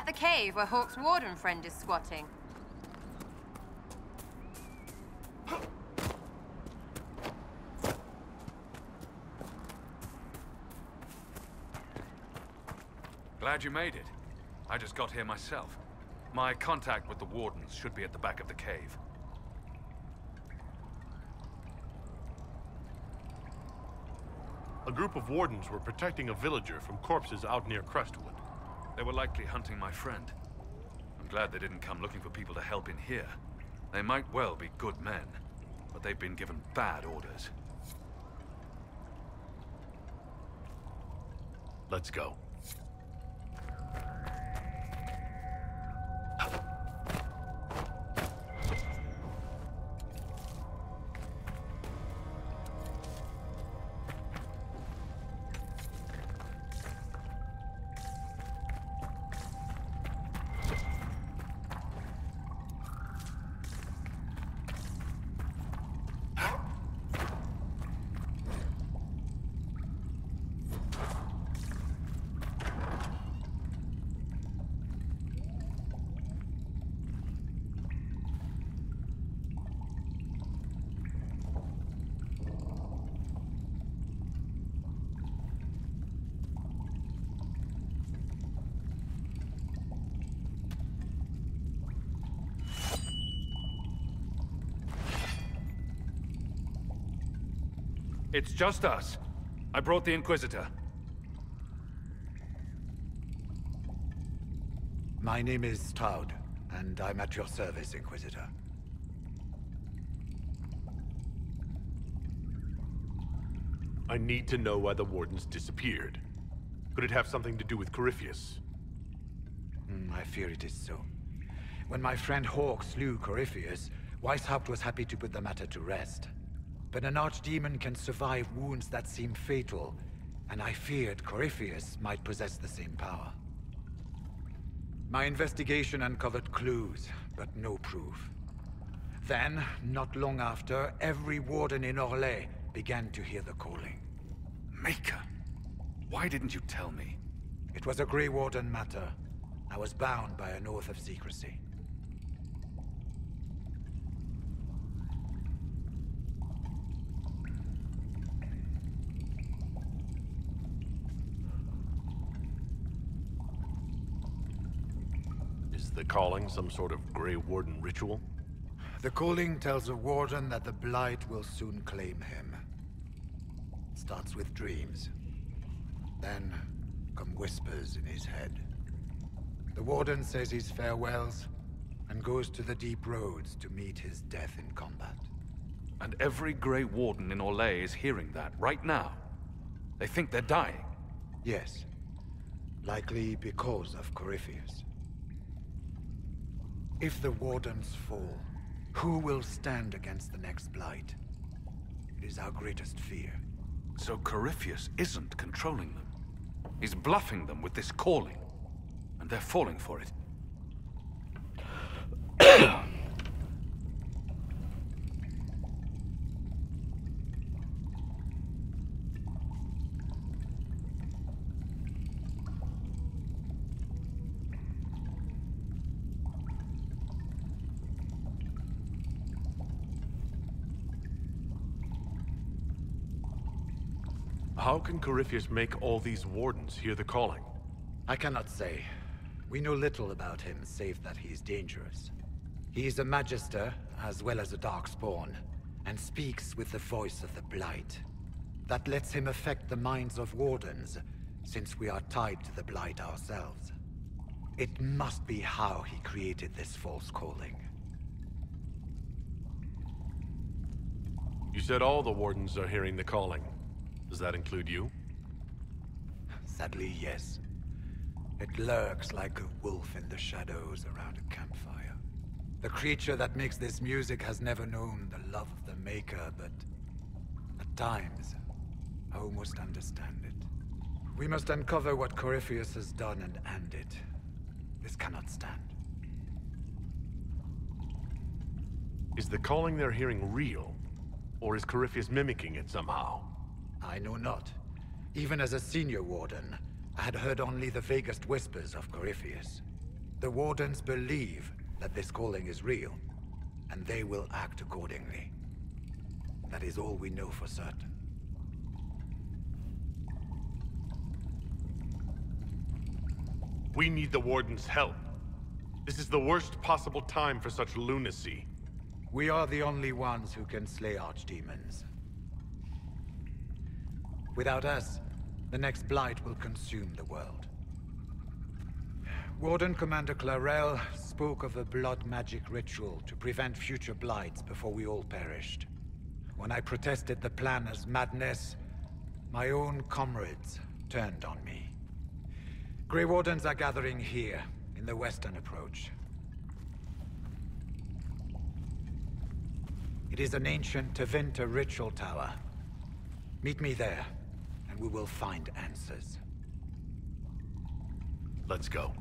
that the cave where Hawk's warden friend is squatting? Glad you made it. I just got here myself. My contact with the wardens should be at the back of the cave. A group of wardens were protecting a villager from corpses out near Crestwood. They were likely hunting my friend. I'm glad they didn't come looking for people to help in here. They might well be good men, but they've been given bad orders. Let's go. It's just us. I brought the Inquisitor. My name is Toud, and I'm at your service, Inquisitor. I need to know why the wardens disappeared. Could it have something to do with Corypheus? I fear it is so. When my friend Hawk slew Corypheus, Weishaupt was happy to put the matter to rest. But an archdemon can survive wounds that seem fatal, and I feared Corypheus might possess the same power. My investigation uncovered clues, but no proof. Then, not long after, every warden in Orlais began to hear the calling. Maker, why didn't you tell me? It was a Grey Warden matter. I was bound by an oath of secrecy. Is the calling some sort of Grey Warden ritual? The calling tells a warden that the Blight will soon claim him. It starts with dreams. Then come whispers in his head. The warden says his farewells and goes to the deep roads to meet his death in combat. And every Grey Warden in Orlais is hearing that right now. They think they're dying. Yes. Likely because of Corypheus. If the wardens fall, who will stand against the next Blight? It is our greatest fear. So Corypheus isn't controlling them. He's bluffing them with this calling. And they're falling for it. How can Corypheus make all these wardens hear the calling? I cannot say. We know little about him, save that he is dangerous. He is a Magister, as well as a Darkspawn, and speaks with the voice of the Blight. That lets him affect the minds of wardens, since we are tied to the Blight ourselves. It must be how he created this false calling. You said all the wardens are hearing the calling. Does that include you? Sadly, yes. It lurks like a wolf in the shadows around a campfire. The creature that makes this music has never known the love of the Maker, but at times, I almost understand it. We must uncover what Corypheus has done and end it. This cannot stand. Is the calling they're hearing real? Or is Corypheus mimicking it somehow? I know not. Even as a senior warden, I had heard only the vaguest whispers of Corypheus. The Wardens believe that this calling is real, and they will act accordingly. That is all we know for certain. We need the Warden's help. This is the worst possible time for such lunacy. We are the only ones who can slay archdemons. Without us, the next blight will consume the world. Warden Commander Clarel spoke of a blood magic ritual to prevent future blights before we all perished. When I protested the plan as madness, my own comrades turned on me. Grey Wardens are gathering here, in the western approach. It is an ancient Tevinter ritual tower. Meet me there, and we will find answers. Let's go.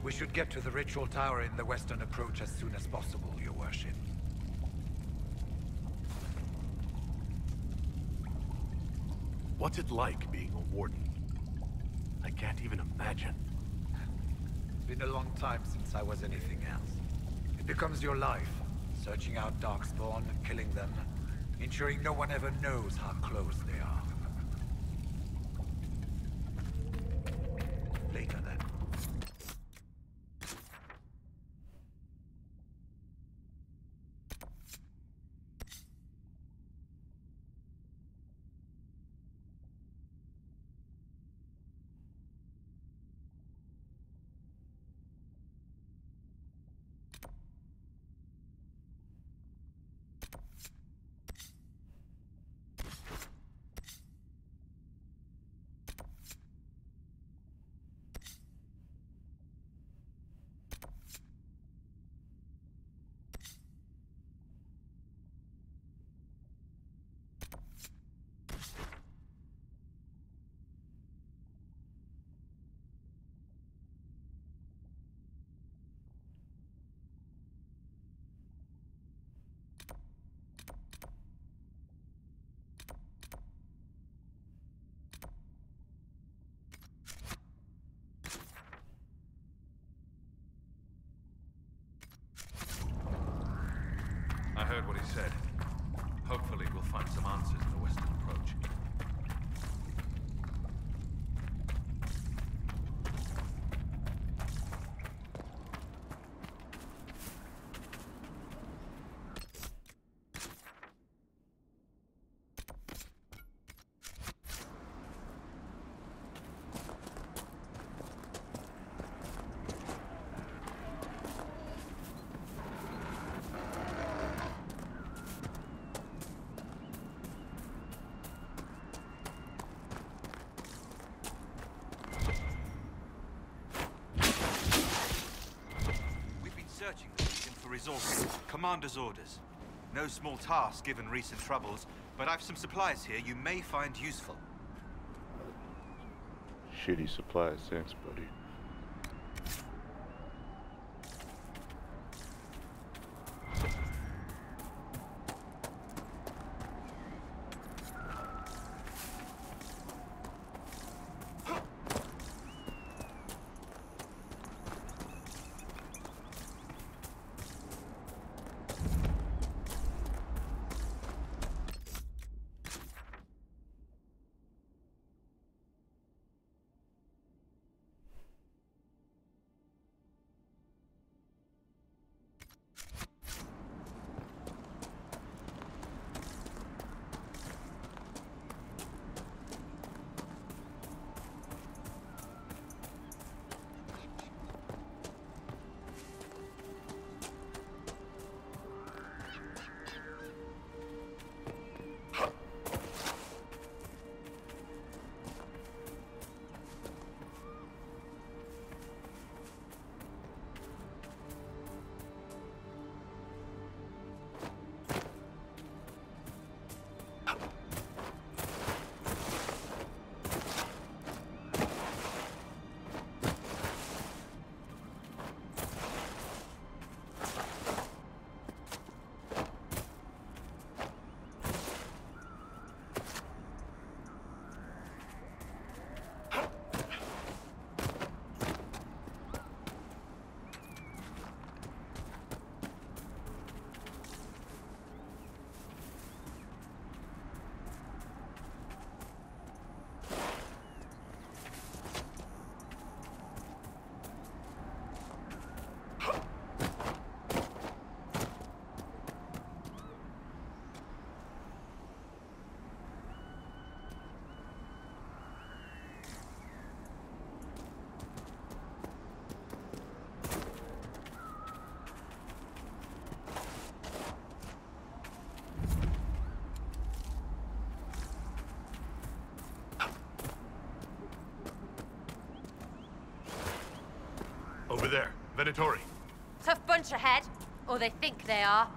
We should get to the ritual tower in the western approach as soon as possible, Your Worship. What's it like being a Warden? I can't even imagine. It's been a long time since I was anything else. It becomes your life, searching out Darkspawn, killing them, ensuring no one ever knows how close they are. Later then. I heard what he said. Hopefully we'll find some answers in the western approach. Searching the region for resources. Commander's orders. No small task given recent troubles, but I've some supplies here you may find useful. Shitty supplies, thanks, buddy. Venatori. Tough bunch ahead, or they think they are.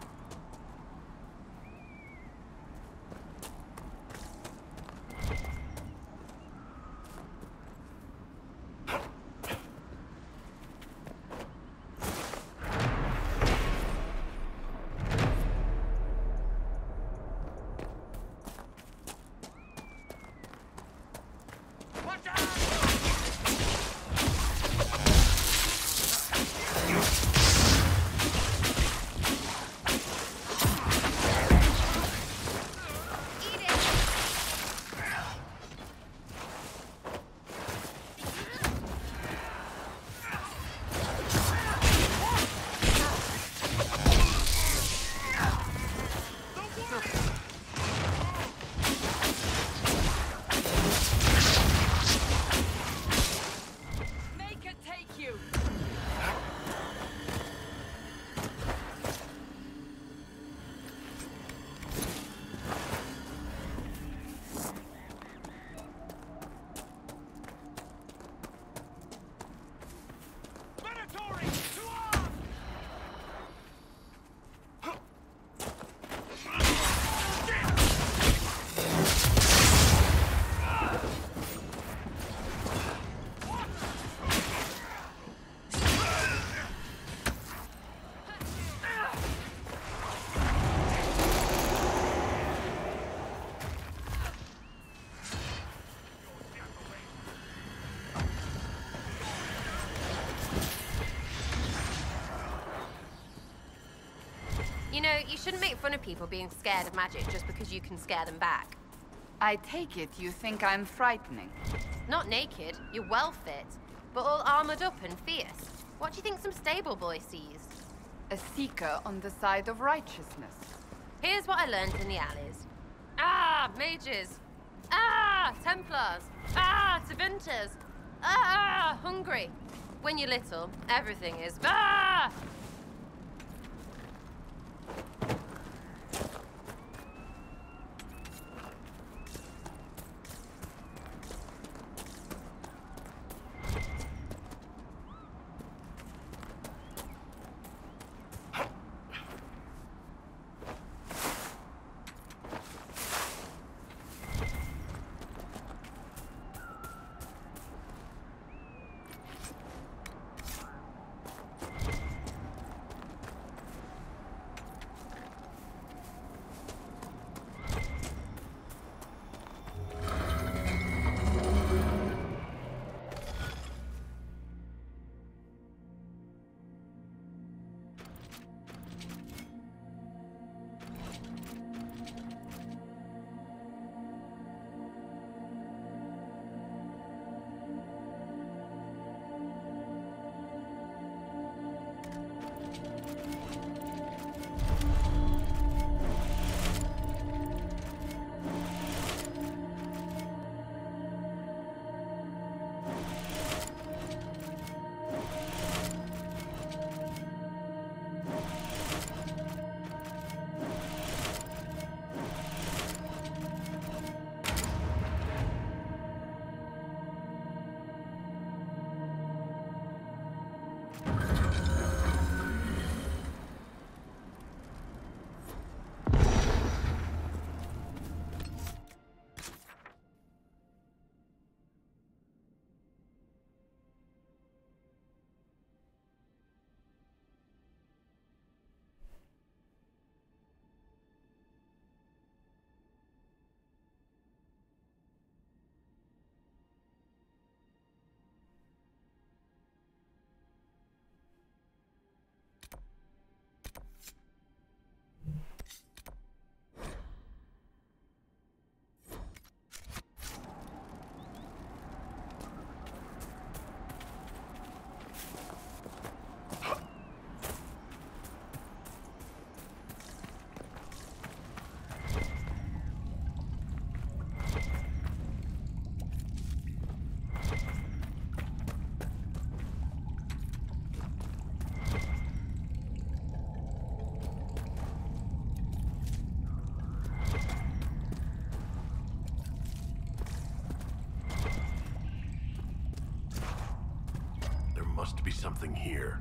You know, you shouldn't make fun of people being scared of magic just because you can scare them back. I take it you think I'm frightening. Not naked, you're well fit, but all armored up and fierce. What do you think some stable boy sees? A seeker on the side of righteousness. Here's what I learned in the alleys. Ah, mages. Ah, Templars. Ah, Tevinter. Ah, hungry. When you're little, everything is ah! Must be something here.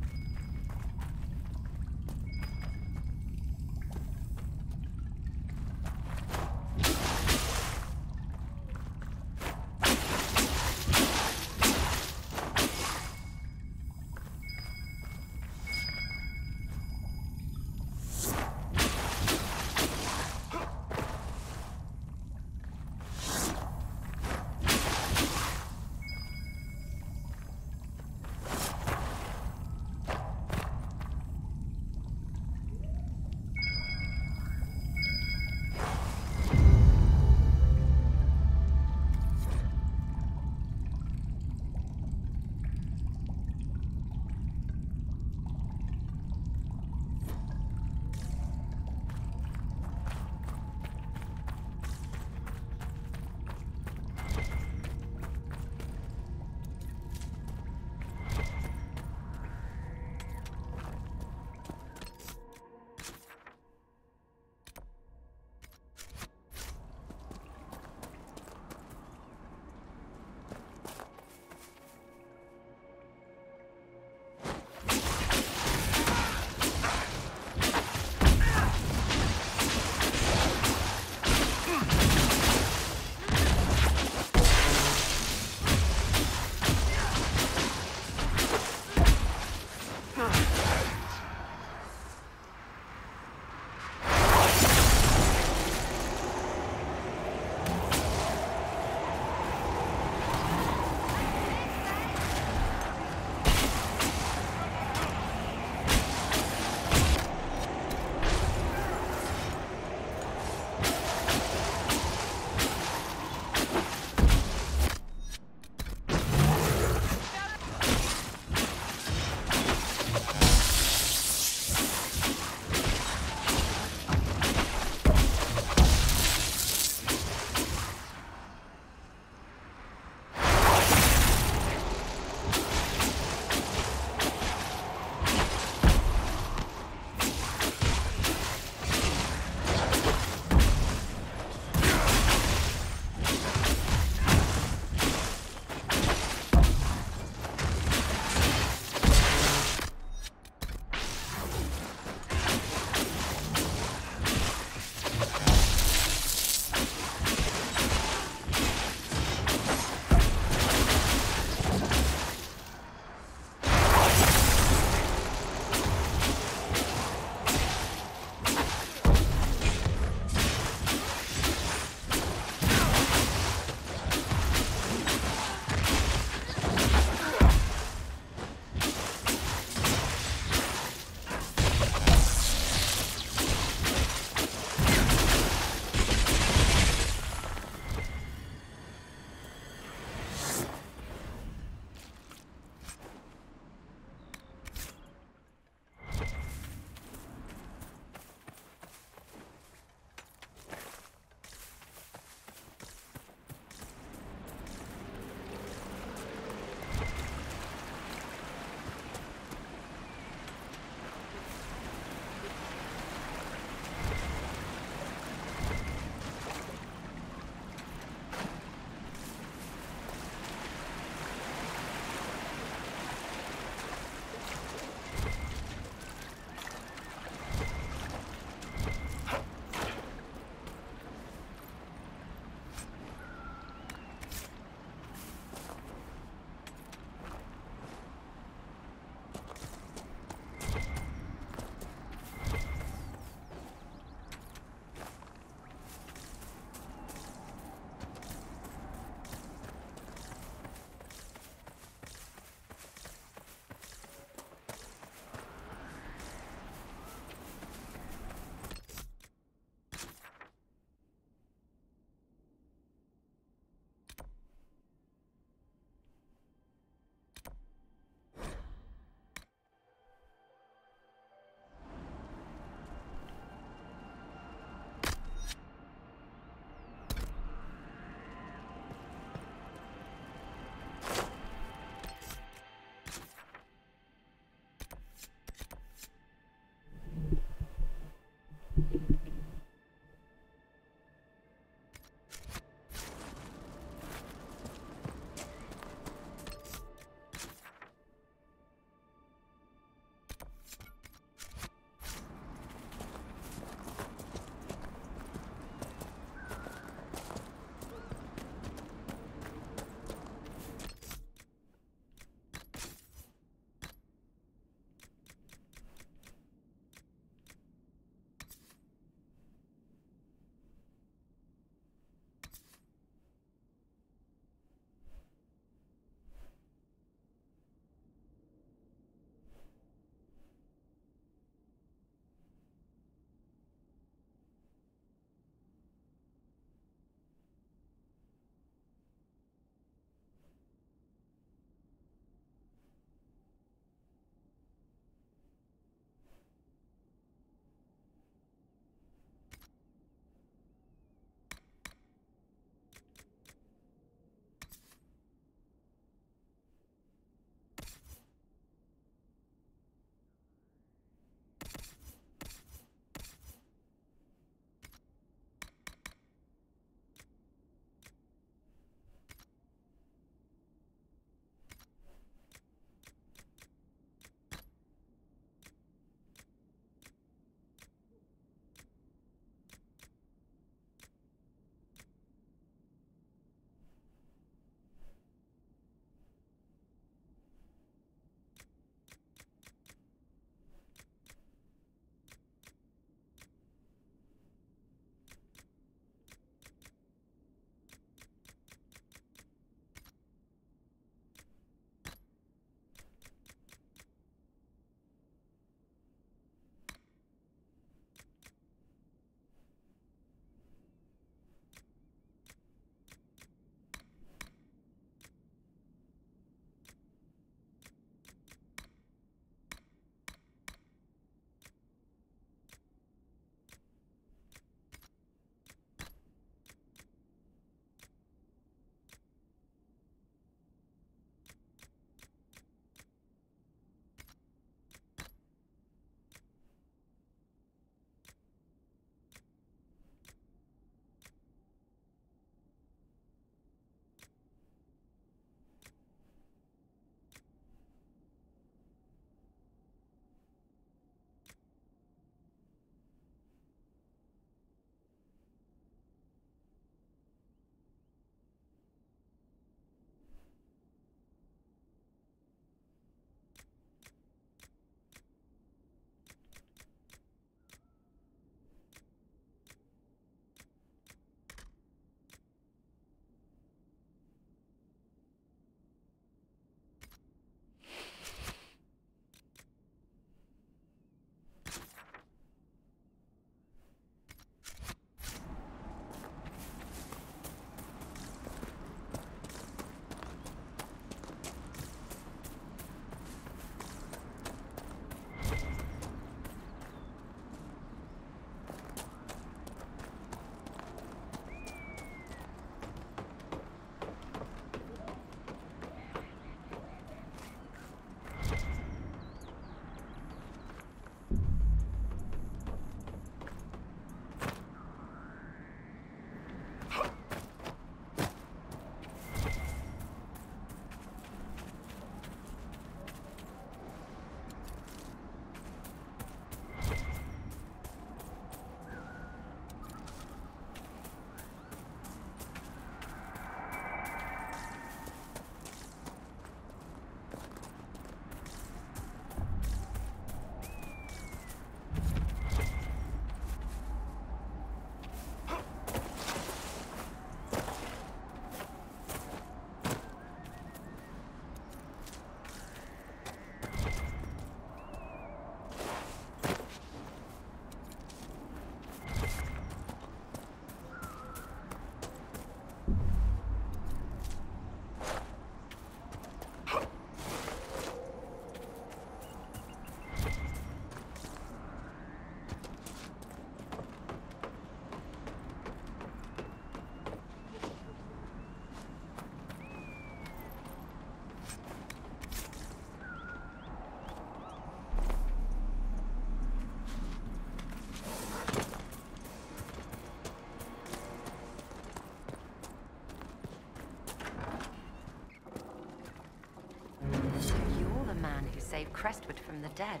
save Crestwood from the dead.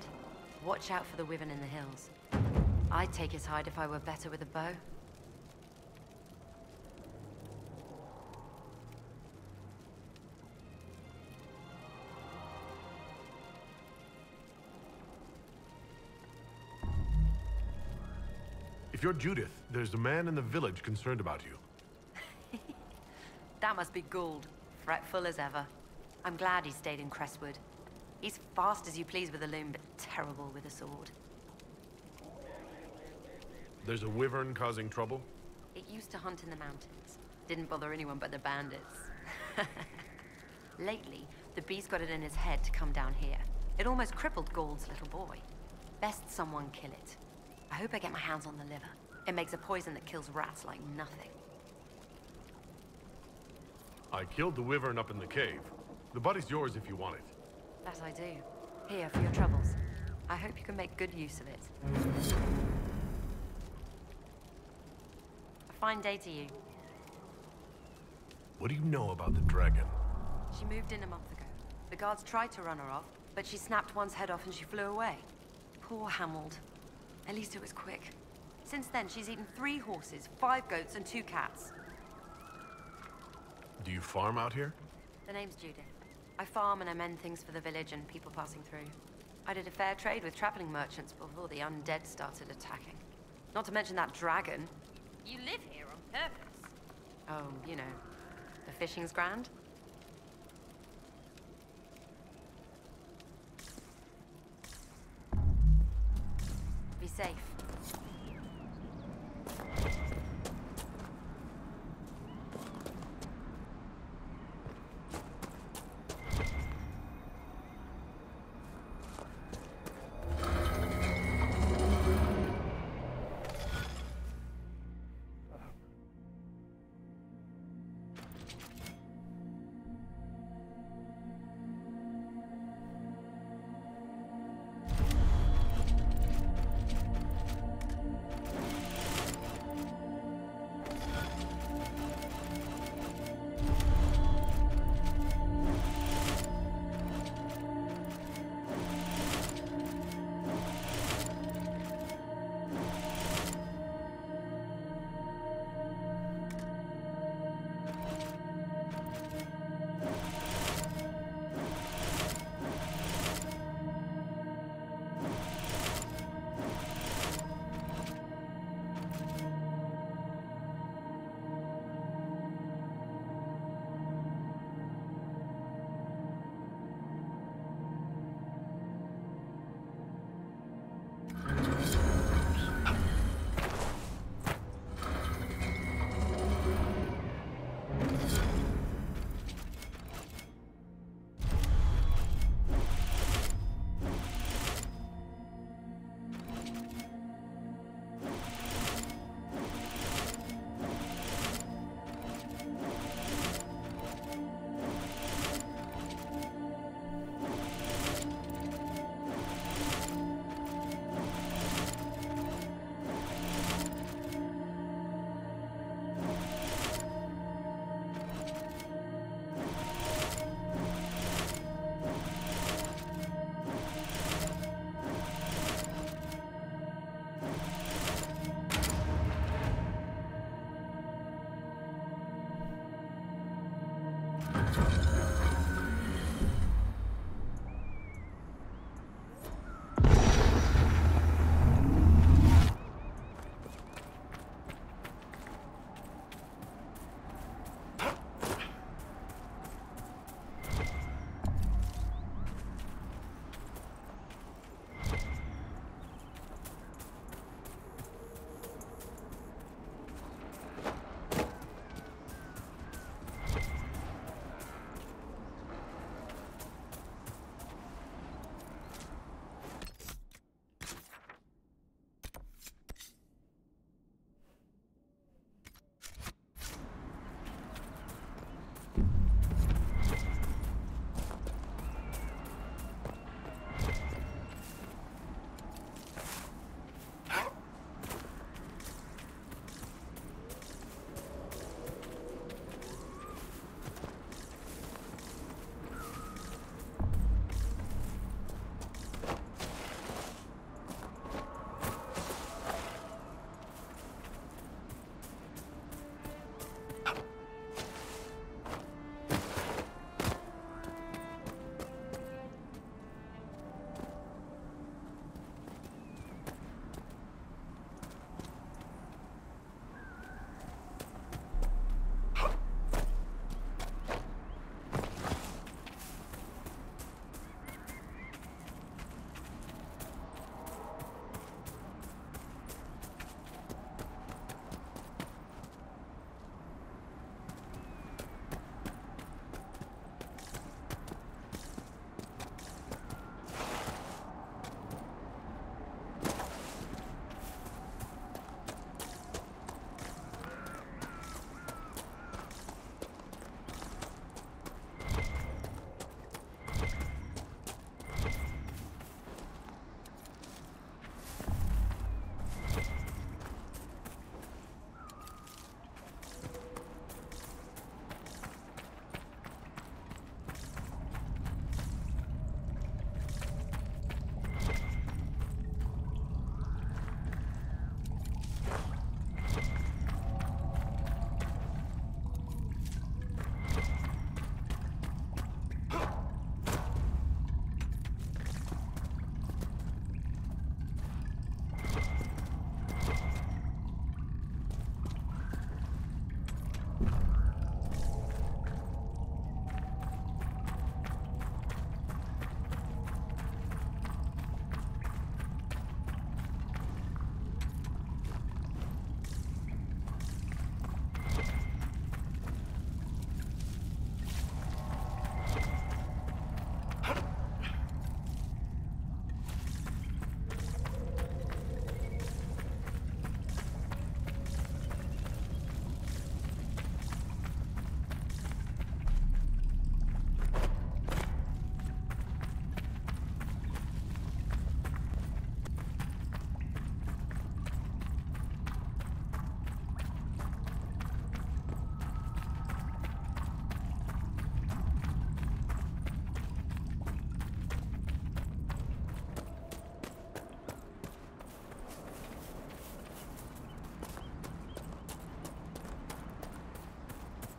Watch out for the Wyvern in the hills. I'd take his hide if I were better with a bow. If you're Judith, there's a man in the village concerned about you. That must be Gould, fretful as ever. I'm glad he stayed in Crestwood. He's fast as you please with a loom, but terrible with a sword. There's a wyvern causing trouble? It used to hunt in the mountains. Didn't bother anyone but the bandits. Lately, the beast got it in his head to come down here. It almost crippled Gould's little boy. Best someone kill it. I hope I get my hands on the liver. It makes a poison that kills rats like nothing. I killed the wyvern up in the cave. The body's yours if you want it. That I do. Here, for your troubles. I hope you can make good use of it. A fine day to you. What do you know about the dragon? She moved in a month ago. The guards tried to run her off, but she snapped one's head off and she flew away. Poor Hamold. At least it was quick. Since then, she's eaten 3 horses, 5 goats, and 2 cats. Do you farm out here? The name's Judith. I farm and I mend things for the village and people passing through. I did a fair trade with traveling merchants before the undead started attacking. Not to mention that dragon. You live here on purpose? Oh, you know, the fishing's grand. Be safe.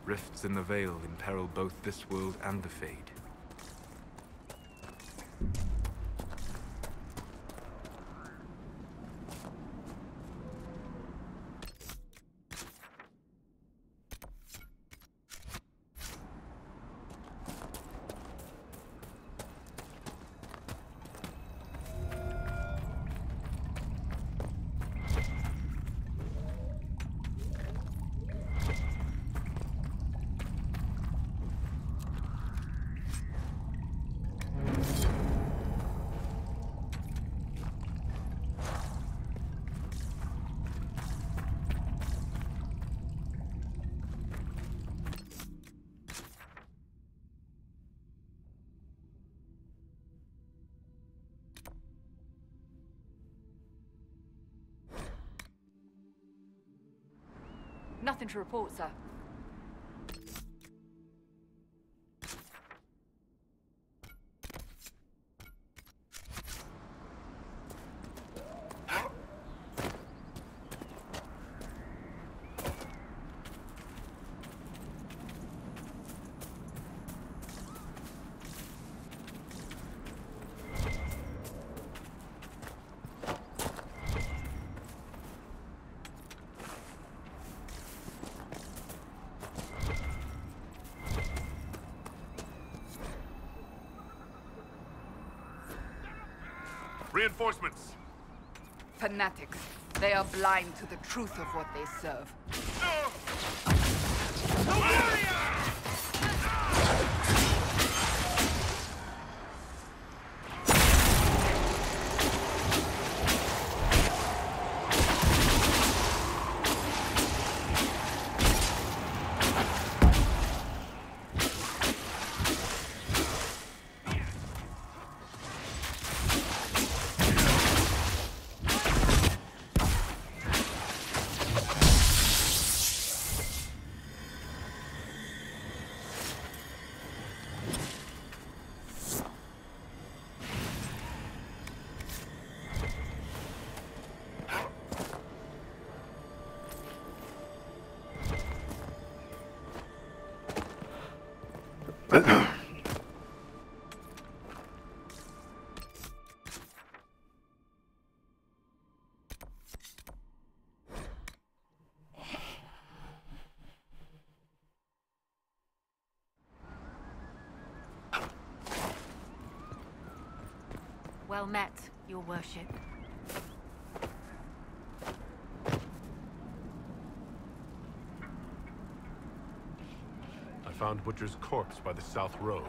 Rifts in the Veil imperil both this world and the Fade. Nothing to report, sir. Reinforcements! Fanatics. They are blind to the truth of what they serve. Well met, your worship. I found Butcher's corpse by the South Road.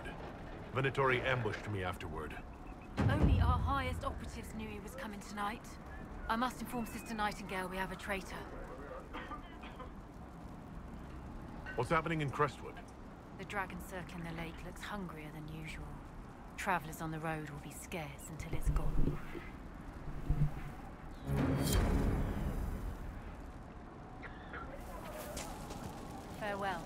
Venatori ambushed me afterward. Only our highest operatives knew he was coming tonight. I must inform Sister Nightingale we have a traitor. What's happening in Crestwood? The dragon circling the lake looks hungrier than usual. Travelers on the road will be scarce until it's gone. Farewell.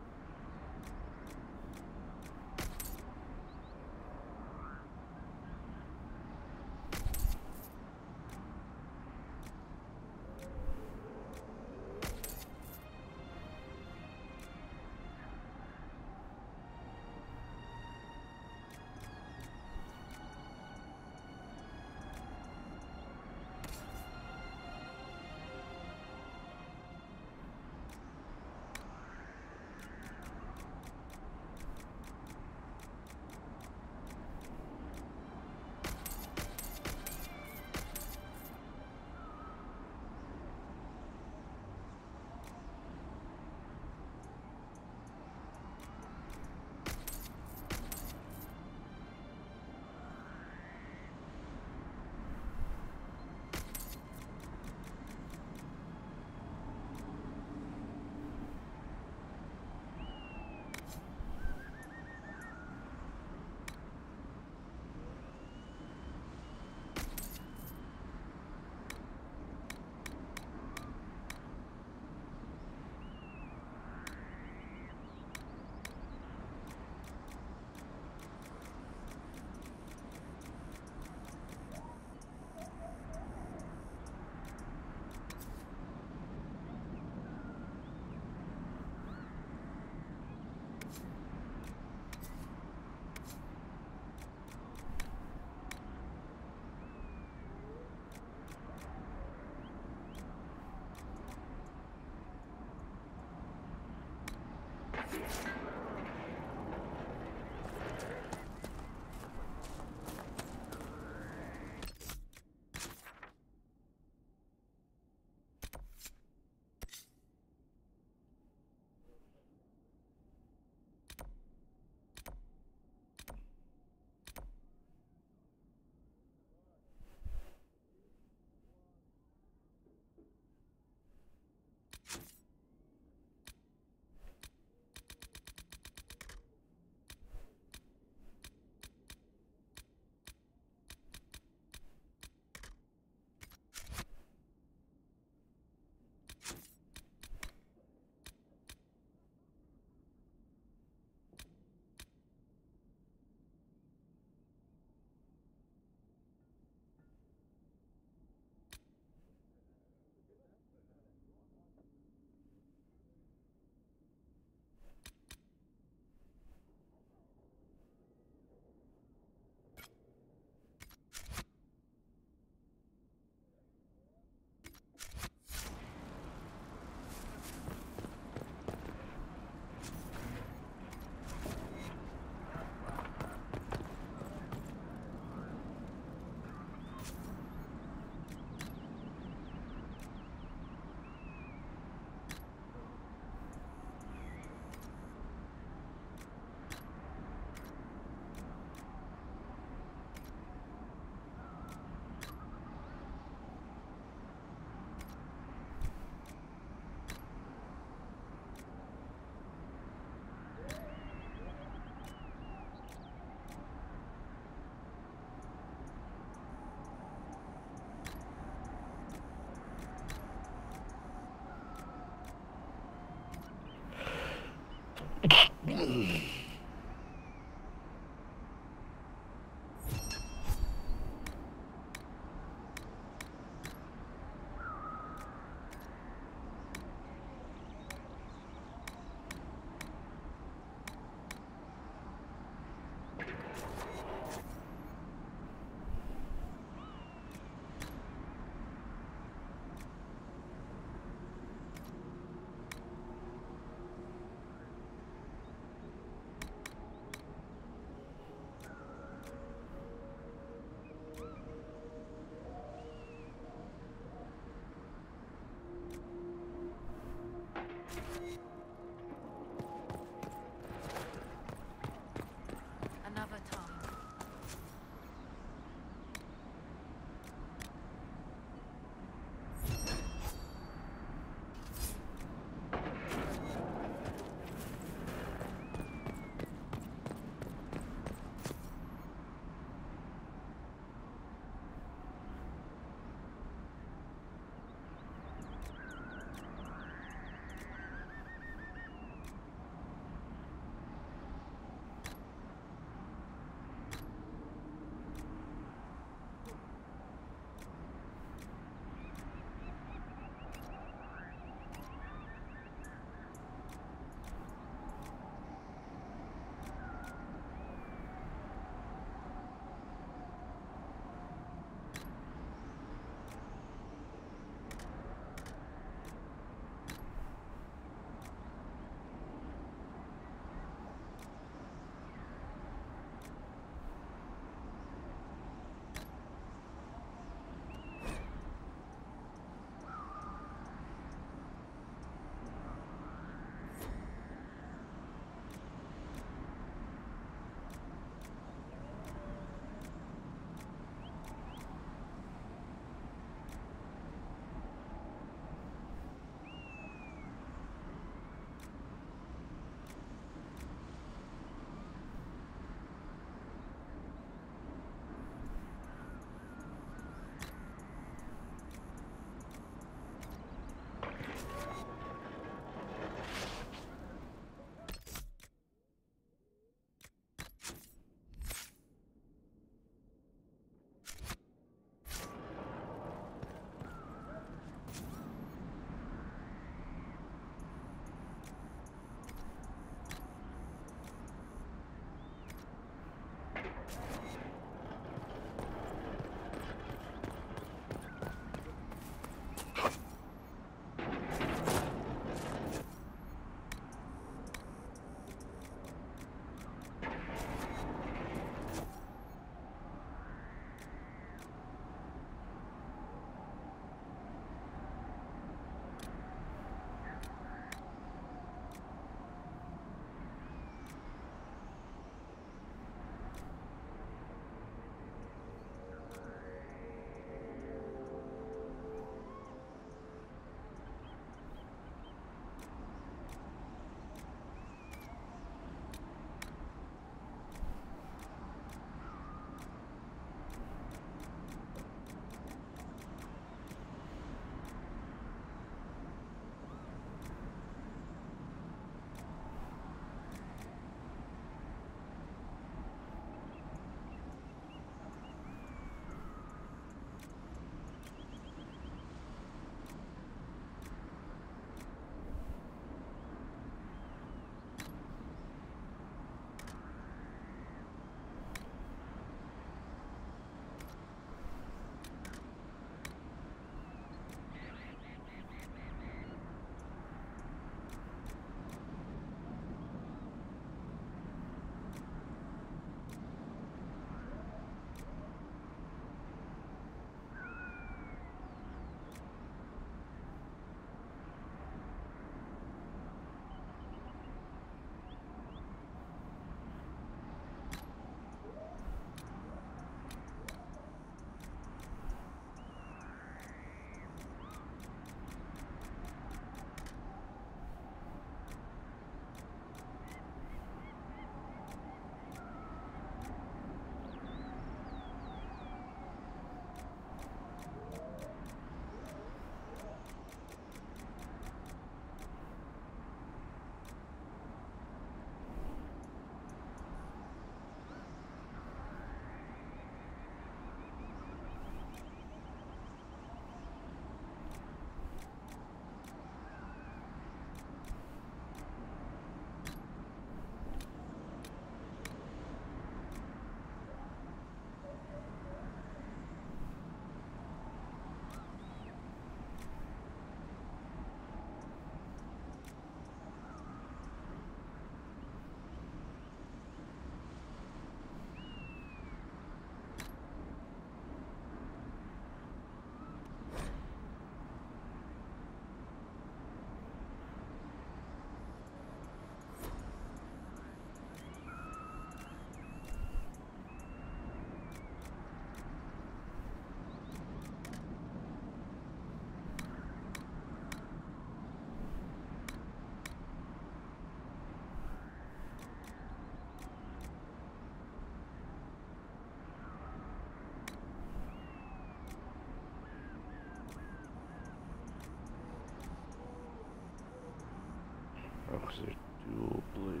Toxic dual blade.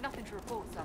Nothing to report, sir.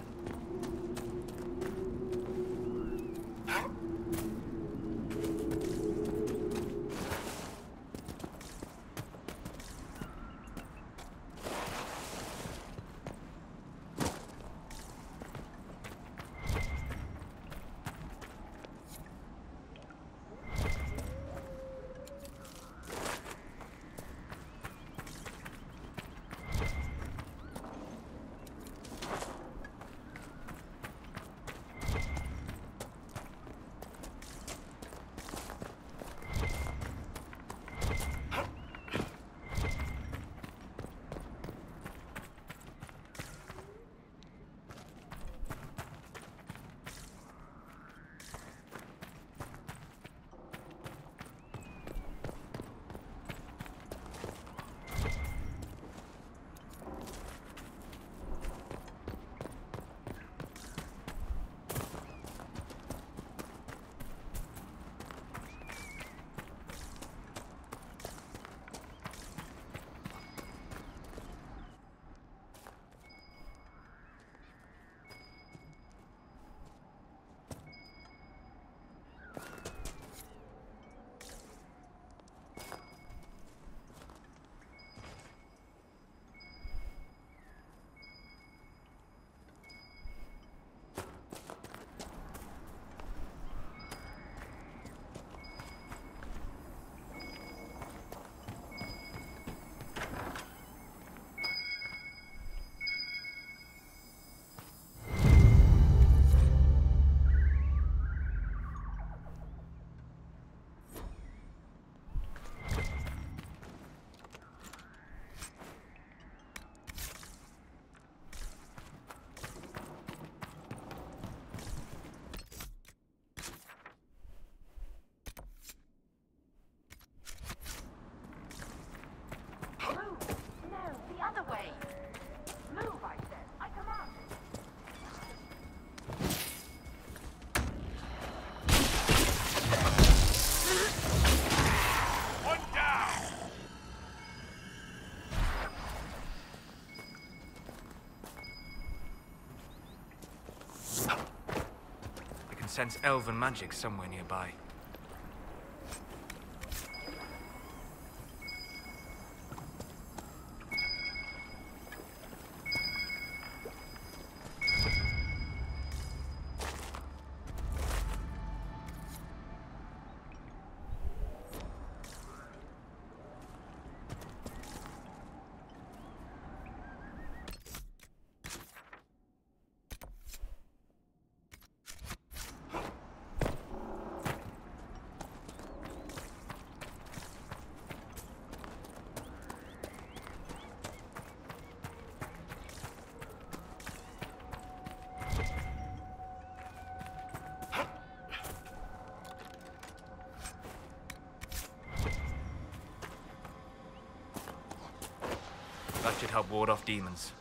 Sense elven magic somewhere nearby. That should help ward off demons.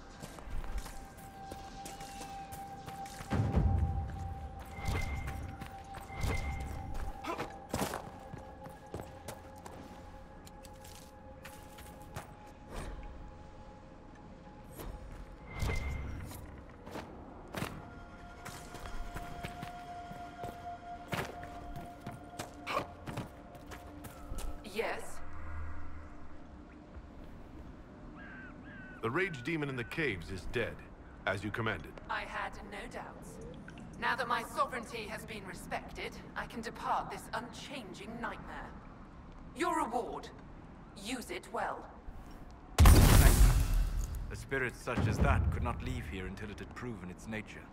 Yes? The rage demon in the caves is dead, as you commanded. I had no doubts. Now that my sovereignty has been respected, I can depart this unchanging nightmare. Your reward. Use it well. A spirit such as that could not leave here until it had proven its nature.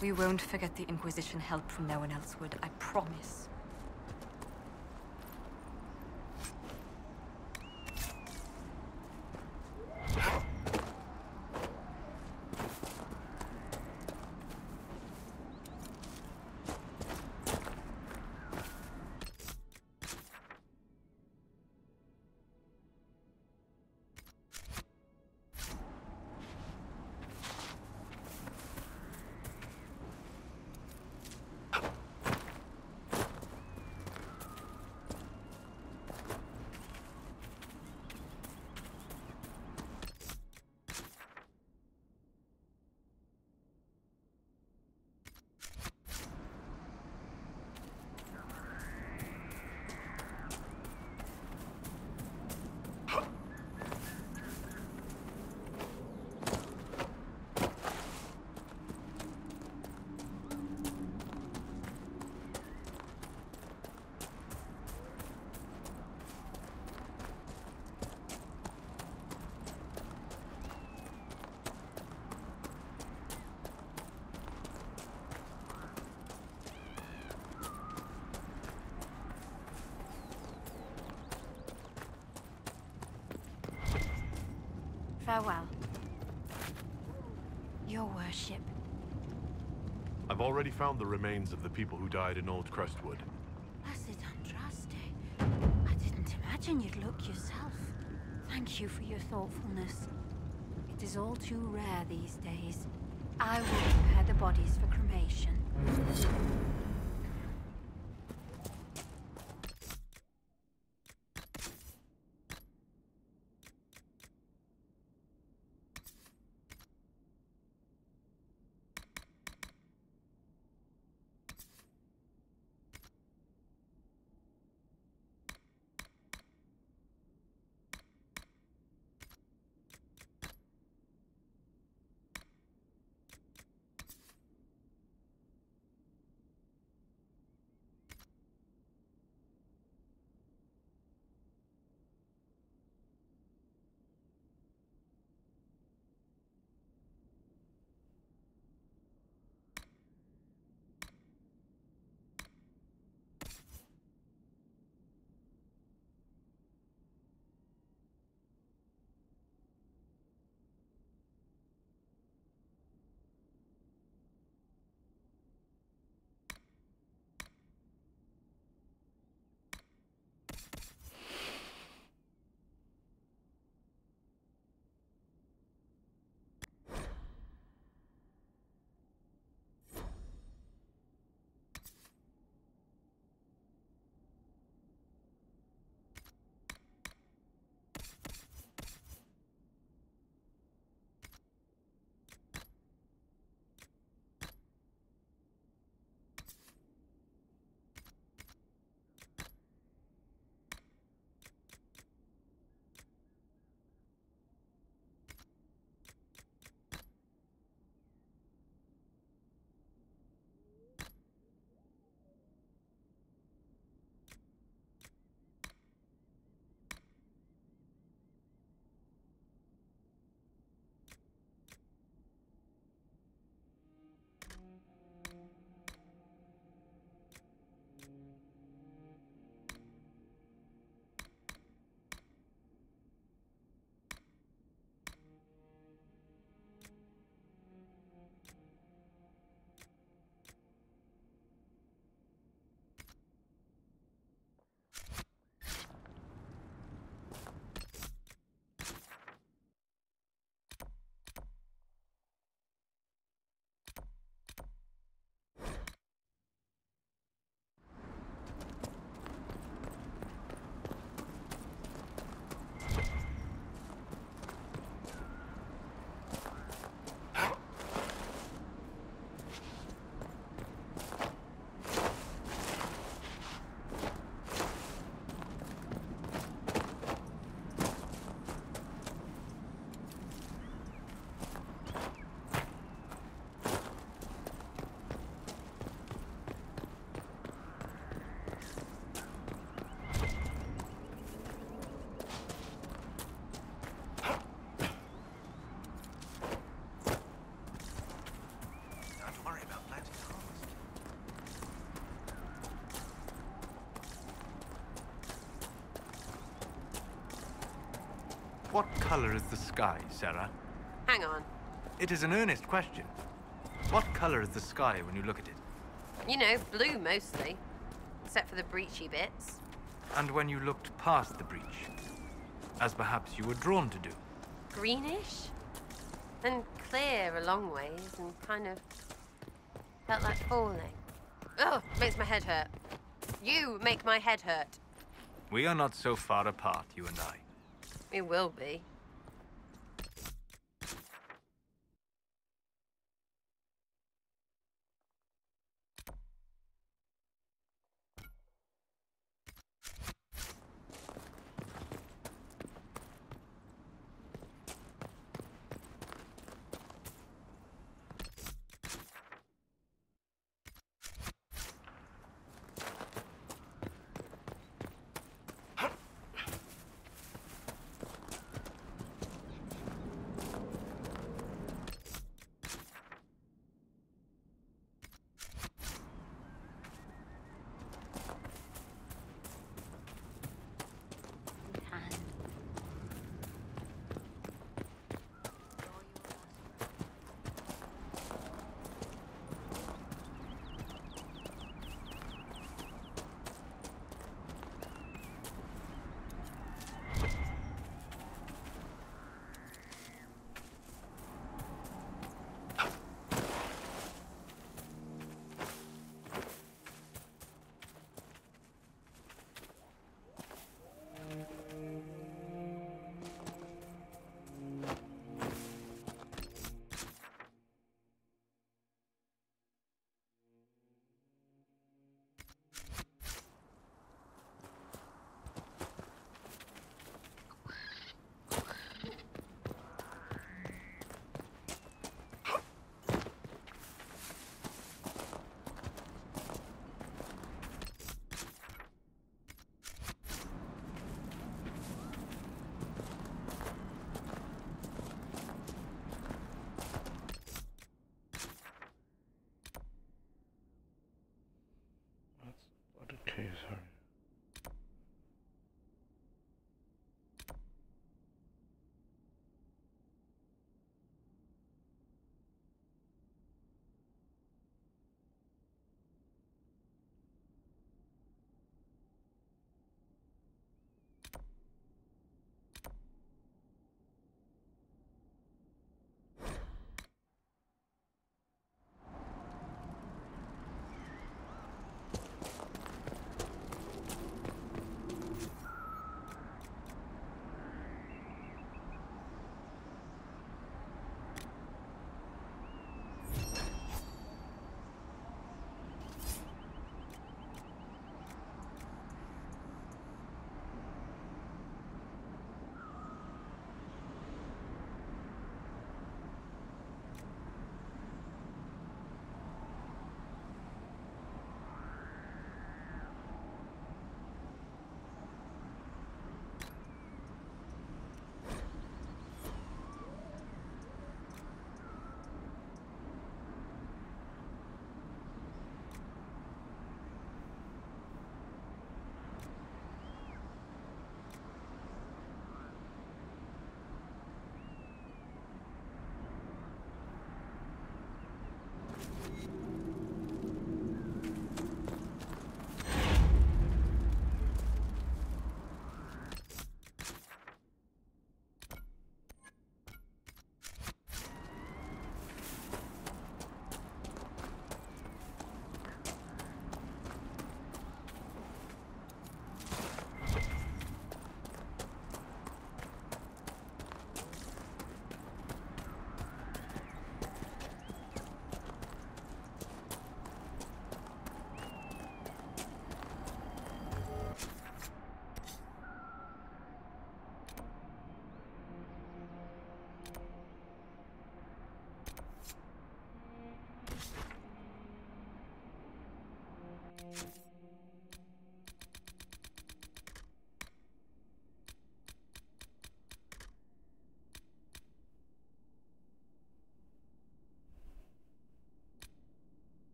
We won't forget the Inquisition help from no one else would, I promise. Farewell. Your worship. I've already found the remains of the people who died in Old Crestwood. Blessed Andraste. I didn't imagine you'd look yourself. Thank you for your thoughtfulness. It is all too rare these days. I will prepare the bodies for cremation. What color is the sky, Sarah? Hang on. It is an earnest question. What color is the sky when you look at it? You know, blue mostly. Except for the breachy bits. And when you looked past the breach, as perhaps you were drawn to do? Greenish? And clear a long ways, and kind of felt like falling. Oh, makes my head hurt. You make my head hurt. We are not so far apart, you and I. We will be.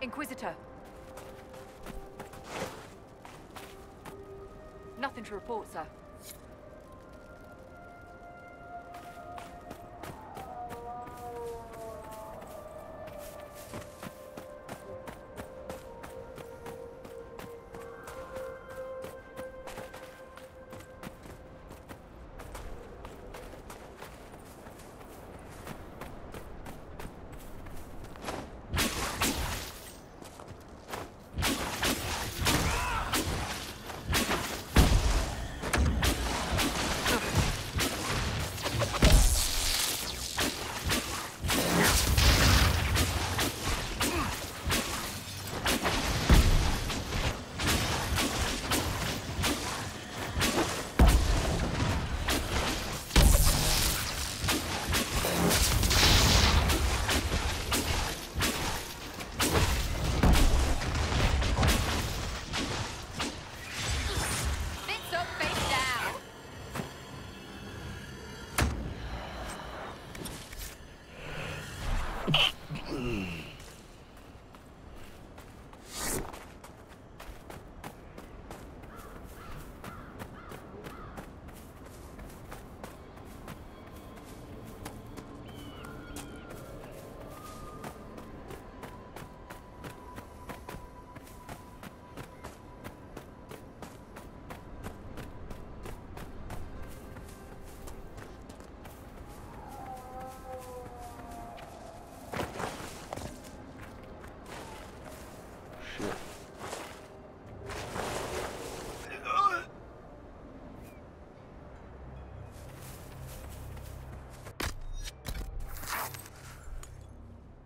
Inquisitor. Nothing to report, sir.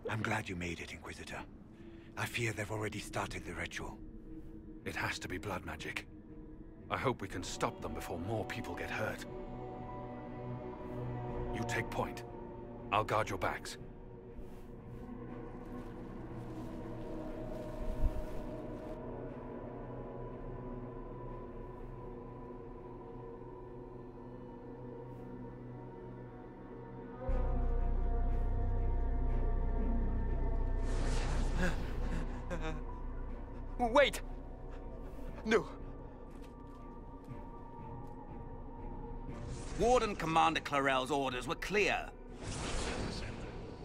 I'm glad you made it, Inquisitor. I fear they've already started the ritual. It has to be blood magic. I hope we can stop them before more people get hurt. You take point. I'll guard your backs. Wait! No. Warden Commander Clarel's orders were clear.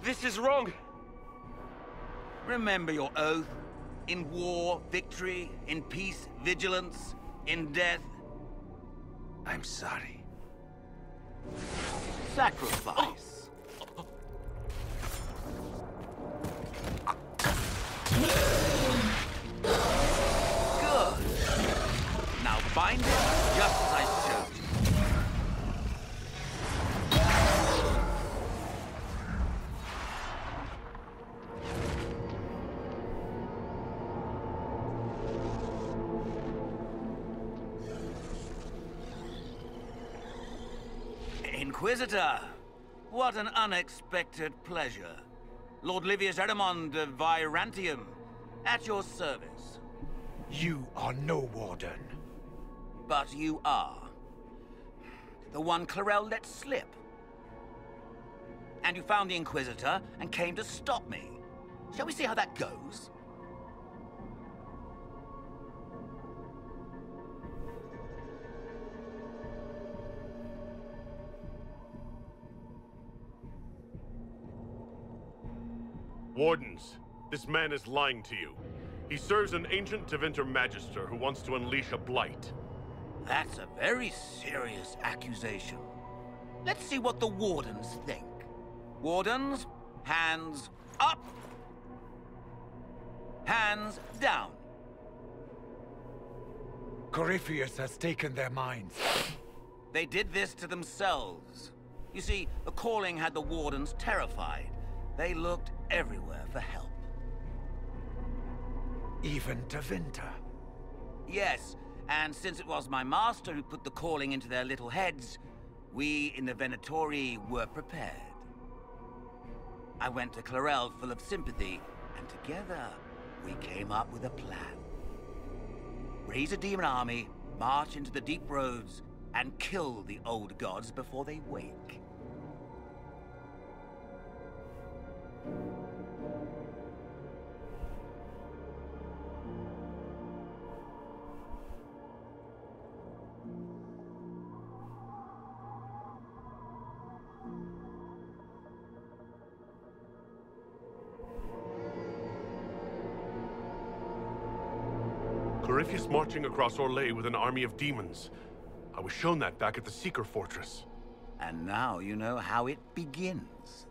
This is wrong. Remember your oath. In war, victory. In peace, vigilance. In death, I'm sorry. Sacrifice. Good. Now bind it just as I showed you. Inquisitor, what an unexpected pleasure. Lord Livius Erimond of Virantium, at your service. You are no warden. But you are. The one Clarel let slip. And you found the Inquisitor and came to stop me. Shall we see how that goes? Wardens, this man is lying to you. He serves an ancient Tevinter Magister who wants to unleash a blight. That's a very serious accusation. Let's see what the Wardens think. Wardens, hands up. Hands down. Corypheus has taken their minds. They did this to themselves. You see, the calling had the Wardens terrified. They looked everywhere for help. Even Tevinter? Yes, and since it was my master who put the calling into their little heads, we in the Venatori were prepared. I went to Clarel full of sympathy, and together we came up with a plan. Raise a demon army, march into the deep roads, and kill the old gods before they wake. Corypheus marching across Orlais with an army of demons. I was shown that back at the Seeker Fortress. And now you know how it begins.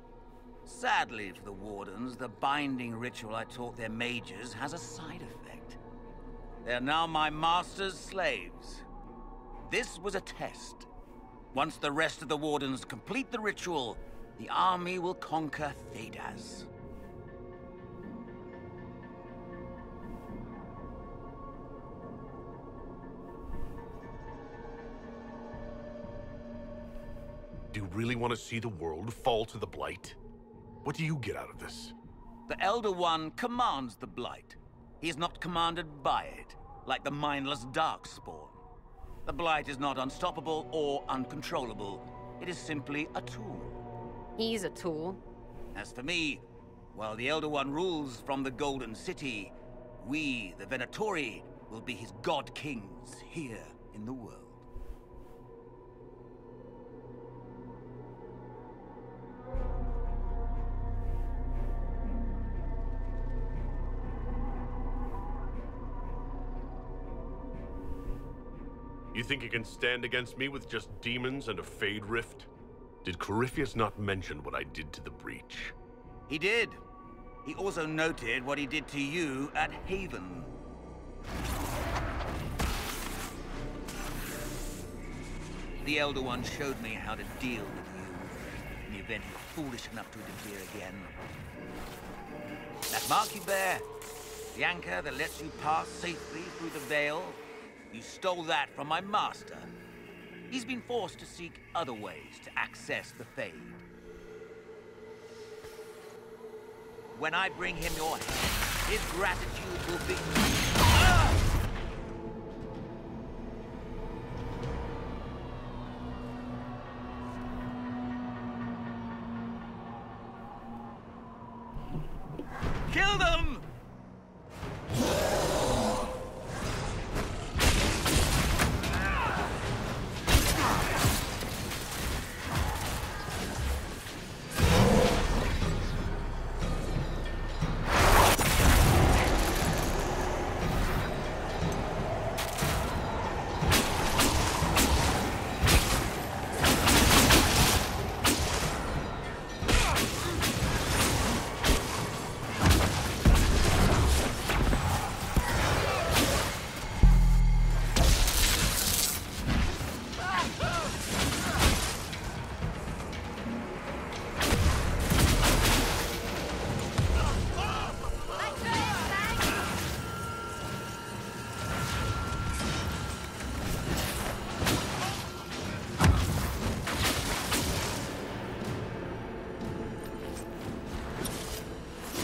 Sadly for the Wardens, the binding ritual I taught their mages has a side effect. They're now my master's slaves. This was a test. Once the rest of the Wardens complete the ritual, the army will conquer Thedas. Do you really want to see the world fall to the Blight? What do you get out of this? The Elder One commands the Blight. He is not commanded by it, like the mindless Darkspawn. The Blight is not unstoppable or uncontrollable. It is simply a tool. He's a tool. As for me, while the Elder One rules from the Golden City, we, the Venatori, will be his god-kings here in the world. You think you can stand against me with just demons and a Fade Rift? Did Corypheus not mention what I did to the Breach? He did. He also noted what he did to you at Haven. The Elder One showed me how to deal with you in the event you're foolish enough to interfere again. That mark you bear, the anchor that lets you pass safely through the veil, you stole that from my master. He's been forced to seek other ways to access the Fade. When I bring him your head, his gratitude will be... Kill them!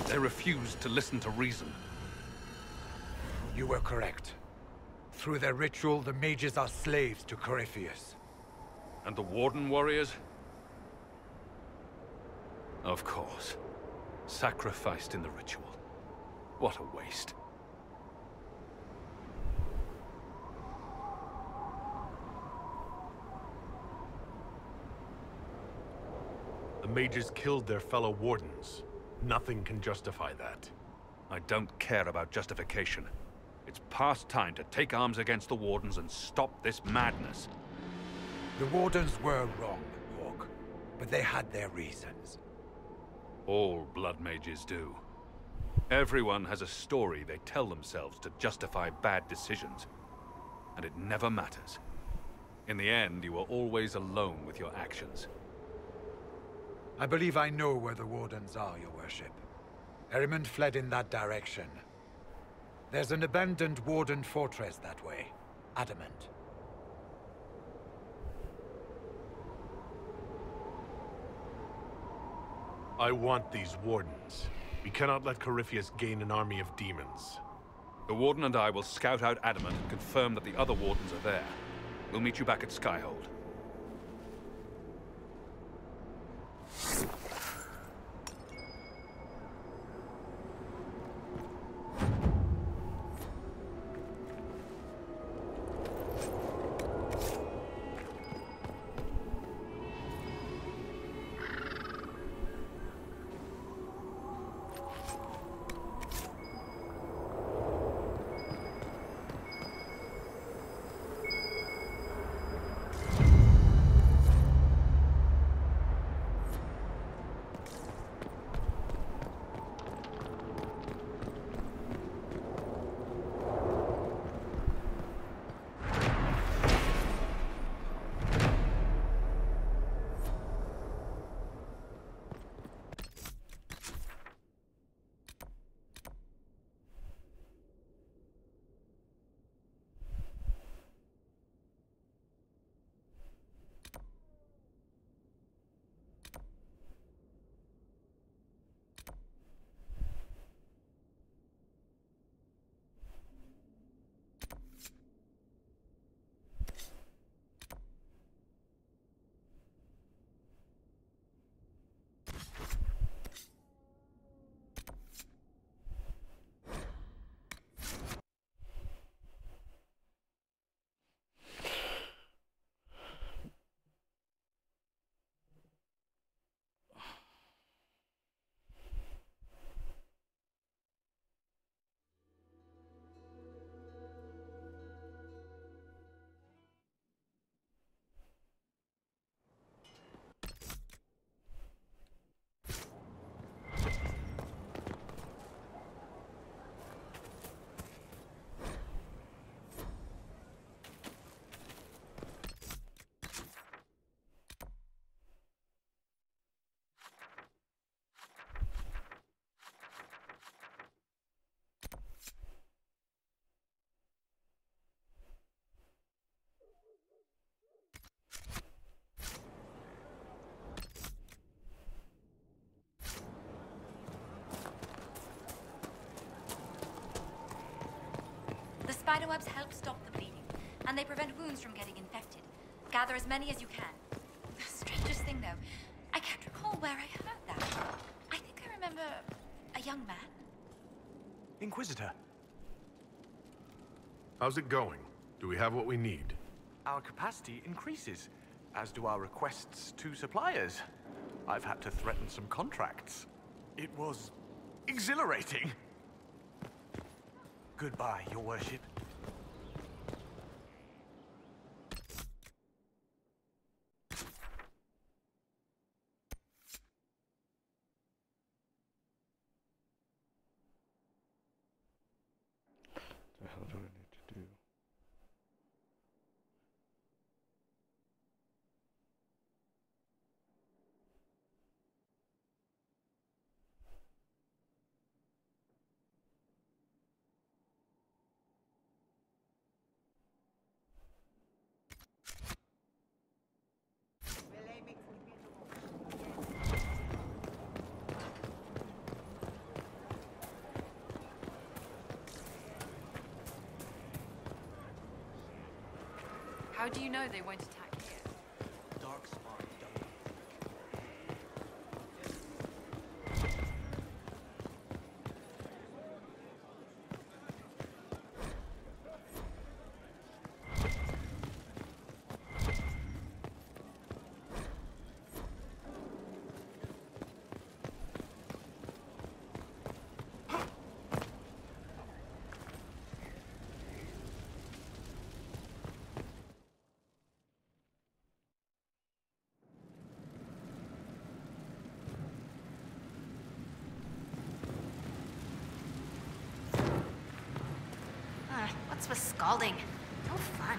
They refused to listen to reason. You were correct. Through their ritual, the mages are slaves to Corypheus. And the Warden warriors? Of course. Sacrificed in the ritual. What a waste. The mages killed their fellow Wardens. Nothing can justify that. I don't care about justification. It's past time to take arms against the Wardens and stop this madness. The Wardens were wrong, Hawk, but they had their reasons. All blood mages do. Everyone has a story they tell themselves to justify bad decisions. And it never matters. In the end, you are always alone with your actions. I believe I know where the Wardens are, Your Worship. Erimond fled in that direction. There's an abandoned Warden fortress that way. Adamant. I want these Wardens. We cannot let Corypheus gain an army of demons. The Warden and I will scout out Adamant and confirm that the other Wardens are there. We'll meet you back at Skyhold. spiderwebs help stop the bleeding, and they prevent wounds from getting infected. Gather as many as you can. The strangest thing, though, I can't recall where I heard that. I think I remember a young man. Inquisitor. How's it going? Do we have what we need? Our capacity increases, as do our requests to suppliers. I've had to threaten some contracts. It was exhilarating. Goodbye, Your Worship. The hell do I need to do? How do you know they won't attack here? Dark spot. What's with scalding? No fun.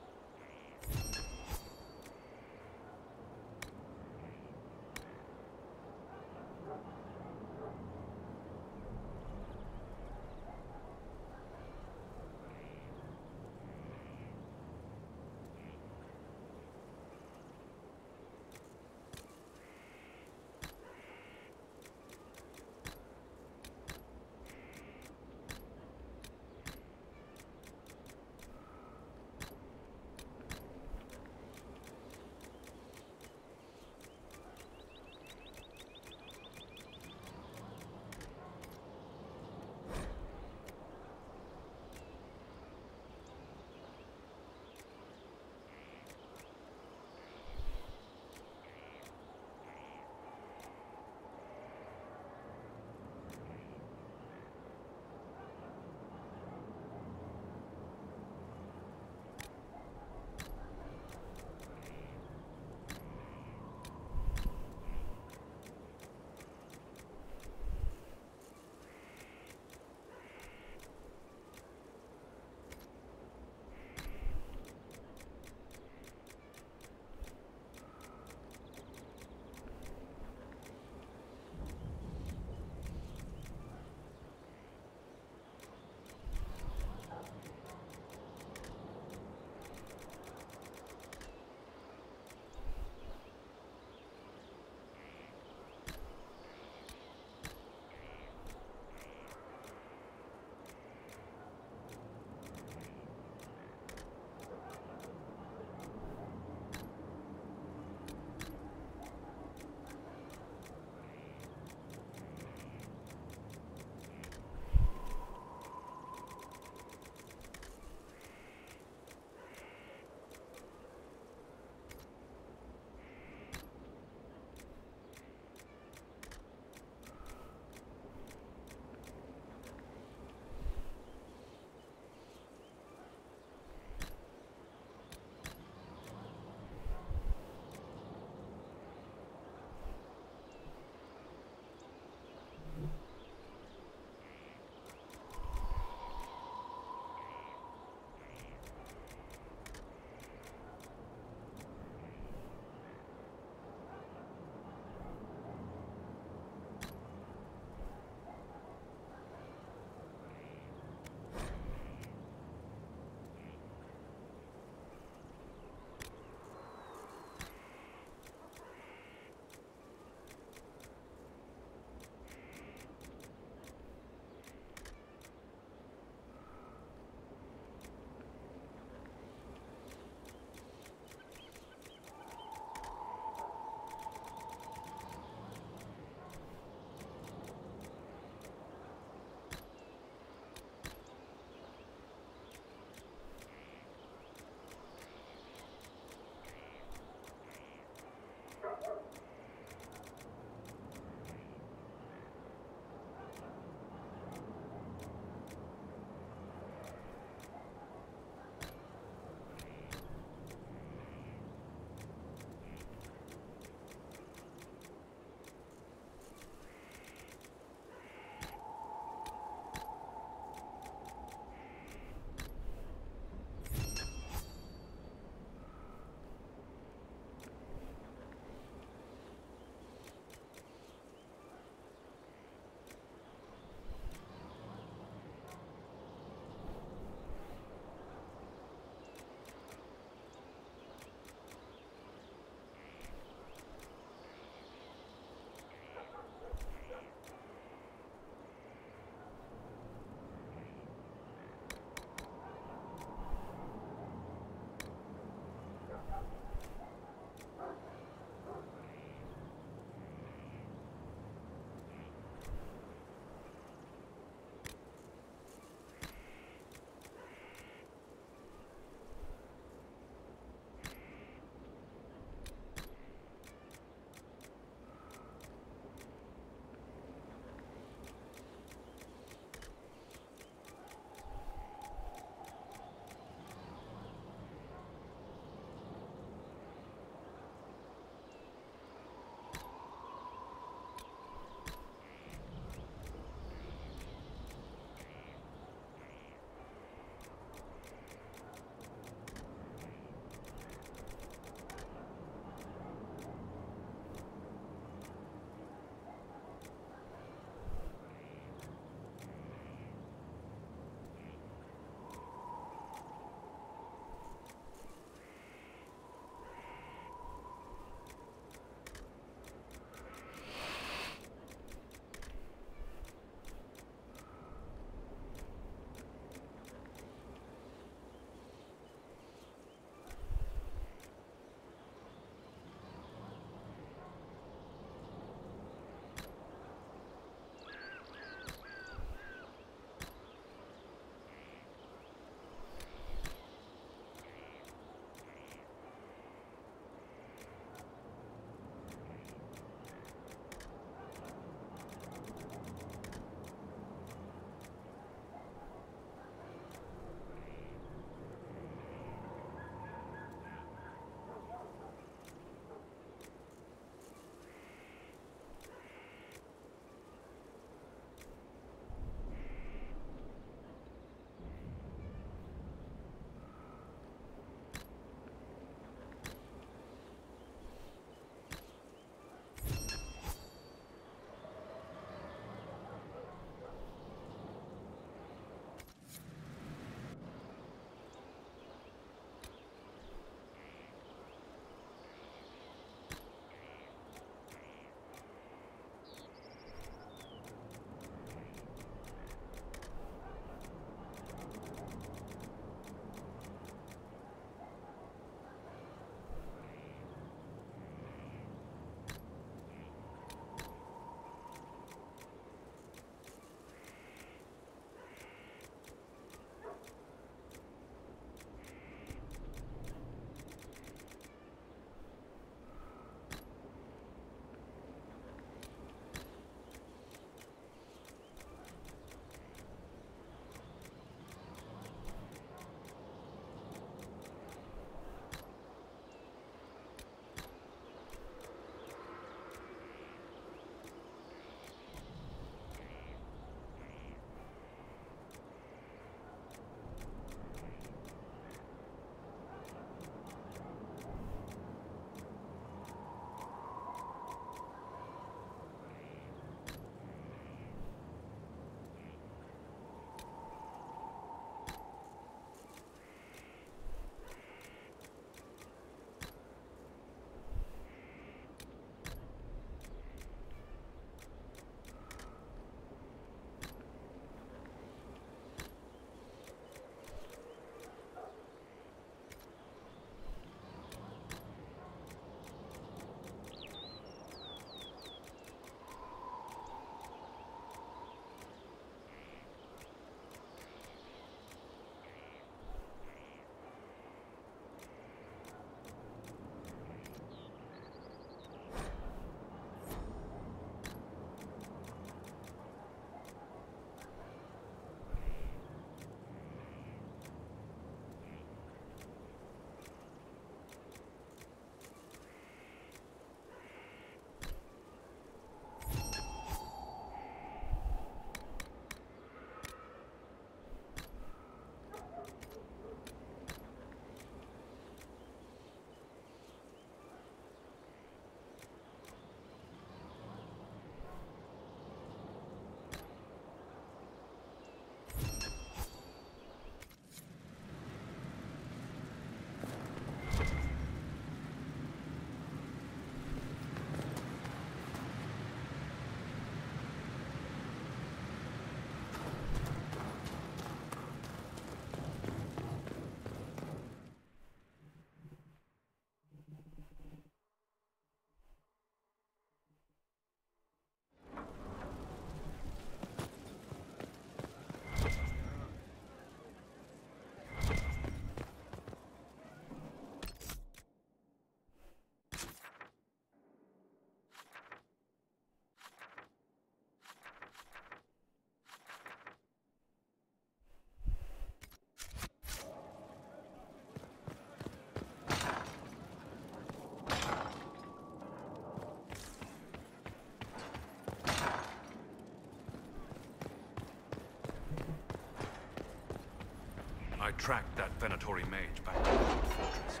I tracked that Venatori mage back to the old fortress.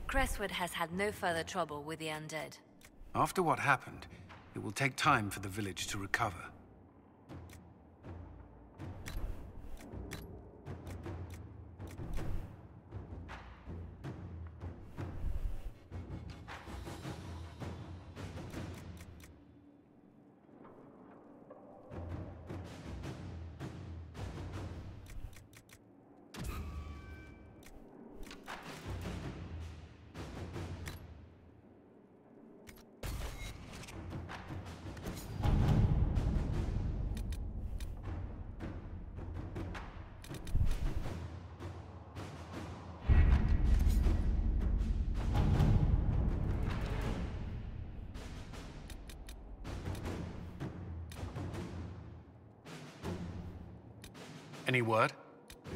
Crestwood has had no further trouble with the undead. After what happened, it will take time for the village to recover. Any word?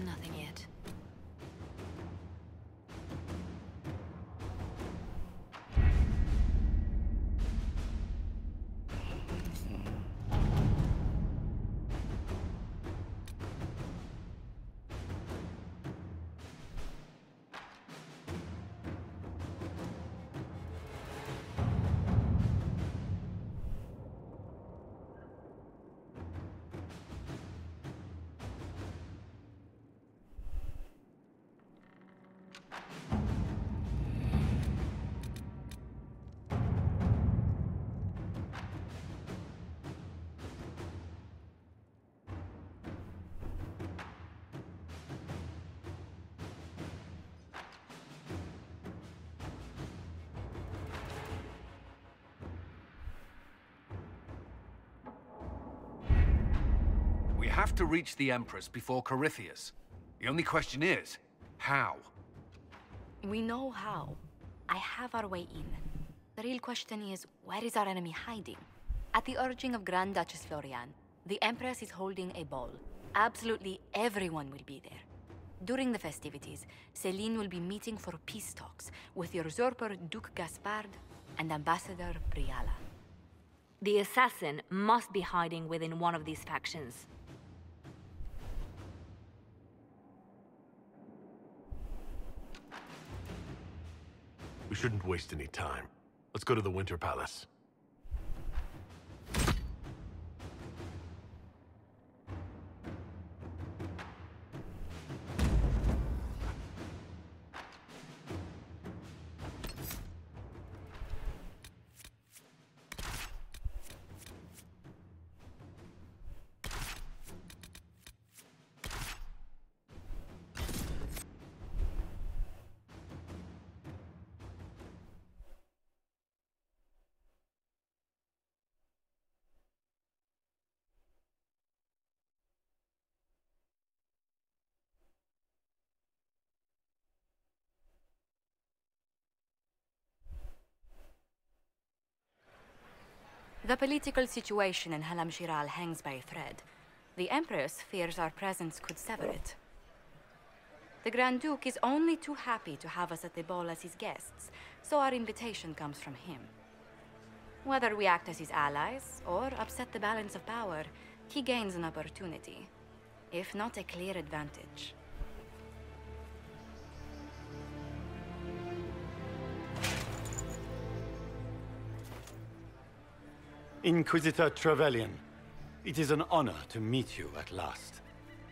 Nothing yet. We have to reach the Empress before Corypheus. The only question is, how? We know how. I have our way in. The real question is, where is our enemy hiding? At the urging of Grand Duchess Florian, the Empress is holding a ball. Absolutely everyone will be there. During the festivities, Céline will be meeting for peace talks with the usurper Duke Gaspard and Ambassador Briala. The assassin must be hiding within one of these factions. We shouldn't waste any time. Let's go to the Winter Palace. The political situation in Halam Shiral hangs by a thread. The Empress fears our presence could sever it. The Grand Duke is only too happy to have us at the ball as his guests, so our invitation comes from him. Whether we act as his allies or upset the balance of power, he gains an opportunity, if not a clear advantage. Inquisitor Trevelyan, it is an honor to meet you at last.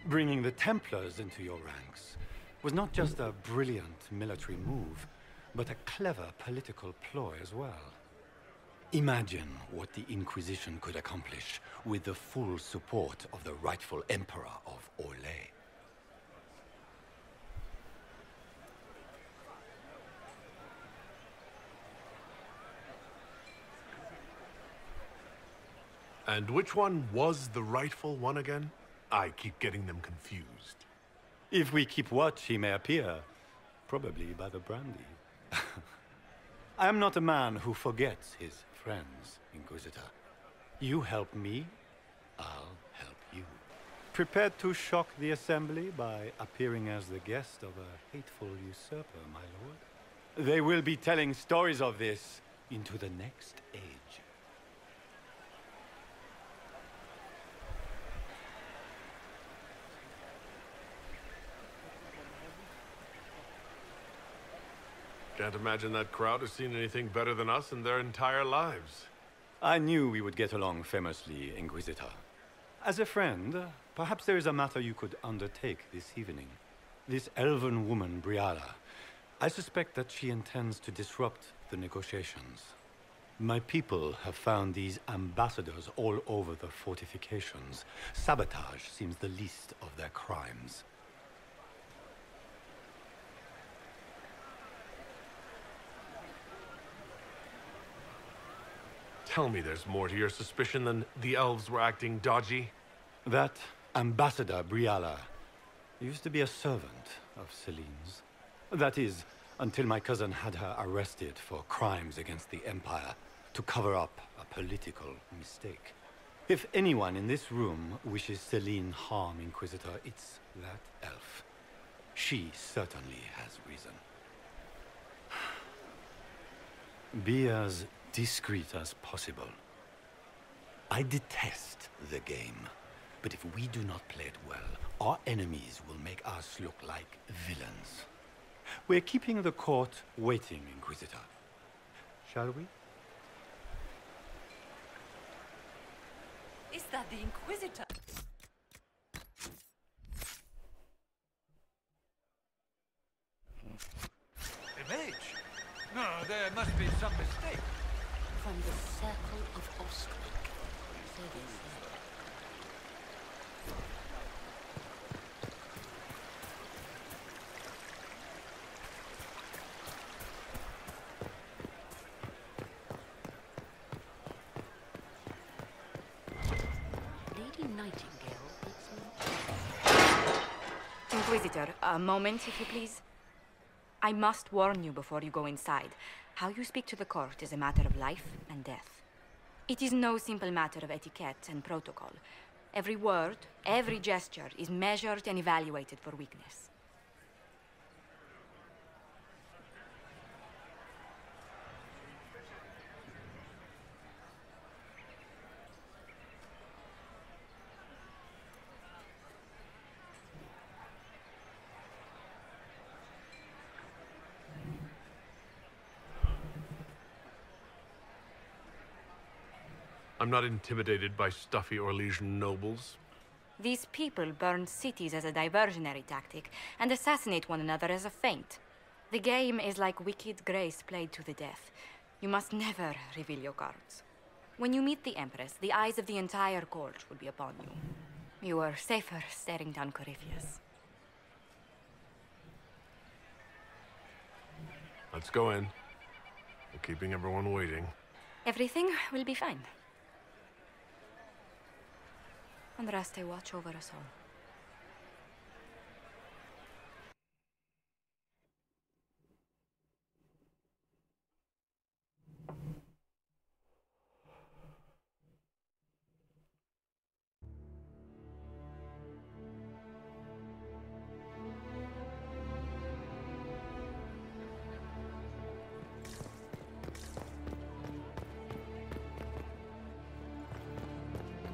Bringing the Templars into your ranks was not just a brilliant military move, but a clever political ploy as well. Imagine what the Inquisition could accomplish with the full support of the rightful Emperor of Orlais. And which one was the rightful one again? I keep getting them confused. If we keep watch, he may appear. Probably by the brandy. I am not a man who forgets his friends, Inquisitor. You help me, I'll help you. Prepared to shock the Assembly by appearing as the guest of a hateful usurper, my lord? They will be telling stories of this into the next age. Can't imagine that crowd has seen anything better than us in their entire lives. I knew we would get along famously, Inquisitor. As a friend, perhaps there is a matter you could undertake this evening. This elven woman, Briala, I suspect that she intends to disrupt the negotiations. My people have found these ambassadors all over the fortifications. Sabotage seems the least of their crimes. Tell me there's more to your suspicion than the elves were acting dodgy? That Ambassador Briala used to be a servant of Celine's. That is, until my cousin had her arrested for crimes against the Empire to cover up a political mistake. If anyone in this room wishes Celine harm, Inquisitor, it's that elf. She certainly has reason. Be as discreet as possible. I detest the game, but if we do not play it well, our enemies will make us look like villains. We're keeping the court waiting, Inquisitor. Shall we? Is that the Inquisitor? Image? No, there must be some mistake. From the circle of Ostwick. So they say. Lady Nightingale, Inquisitor, a moment, if you please. I must warn you before you go inside. How you speak to the court is a matter of life and death. It is no simple matter of etiquette and protocol. Every word, every gesture is measured and evaluated for weakness. I'm not intimidated by stuffy Orlesian nobles. These people burn cities as a diversionary tactic and assassinate one another as a feint. The game is like wicked grace played to the death. You must never reveal your cards. When you meet the Empress, the eyes of the entire court will be upon you. You are safer staring down Corypheus. Let's go in. We're keeping everyone waiting. Everything will be fine. Andraste, watch over us all.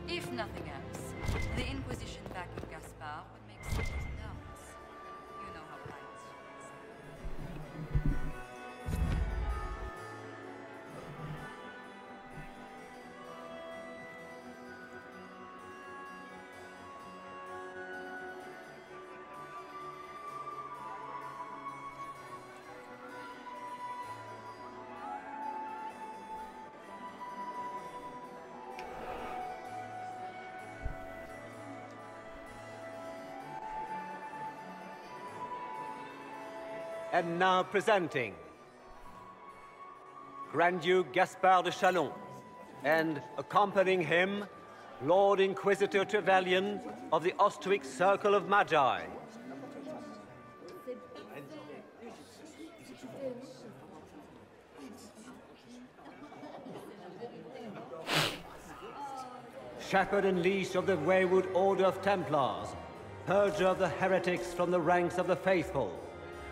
If nothing else, the Inquisition back of Gaspard would make cities nervous. You know how pirates And now presenting Grand Duke Gaspard de Chalon, and accompanying him, Lord Inquisitor Trevelyan of the Ostwick Circle of Magi. shepherd and leash of the wayward Order of Templars, purger of the heretics from the ranks of the faithful.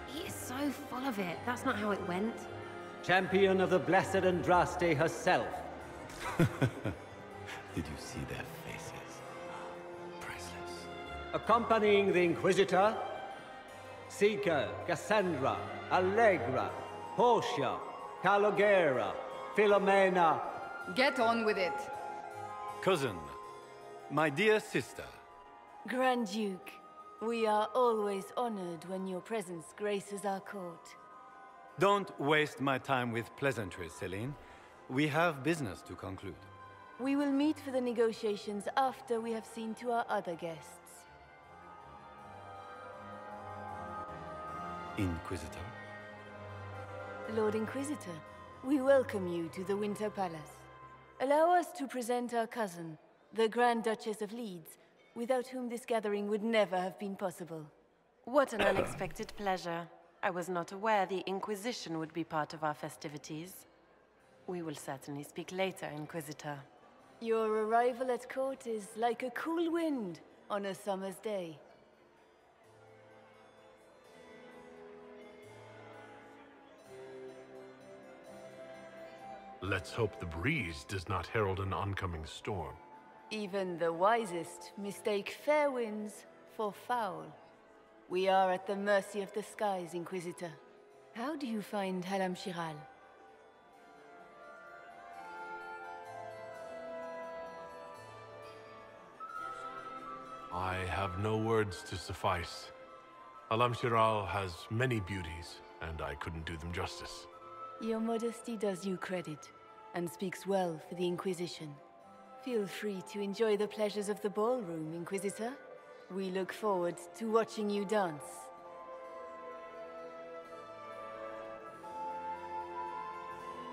He is so full of it. That's not how it went. Champion of the Blessed Andraste herself. Did you see their faces? Priceless. Accompanying the Inquisitor, Seeker, Cassandra, Allegra, Portia, Calogera, Philomena. Get on with it. Cousin, my dear sister. Grand Duke, we are always honored when your presence graces our court. Don't waste my time with pleasantries, Celine. We have business to conclude. We will meet for the negotiations after we have seen to our other guests. Inquisitor? Lord Inquisitor, we welcome you to the Winter Palace. Allow us to present our cousin, the Grand Duchess of Leeds, without whom this gathering would never have been possible. What an unexpected pleasure. I was not aware the Inquisition would be part of our festivities. We will certainly speak later, Inquisitor. Your arrival at court is like a cool wind on a summer's day. Let's hope the breeze does not herald an oncoming storm. Even the wisest mistake fair winds for foul. We are at the mercy of the skies, Inquisitor. How do you find Halam Shiral? I have no words to suffice. Alam Shiral has many beauties, and I couldn't do them justice. Your modesty does you credit, and speaks well for the Inquisition. Feel free to enjoy the pleasures of the ballroom, Inquisitor. We look forward to watching you dance.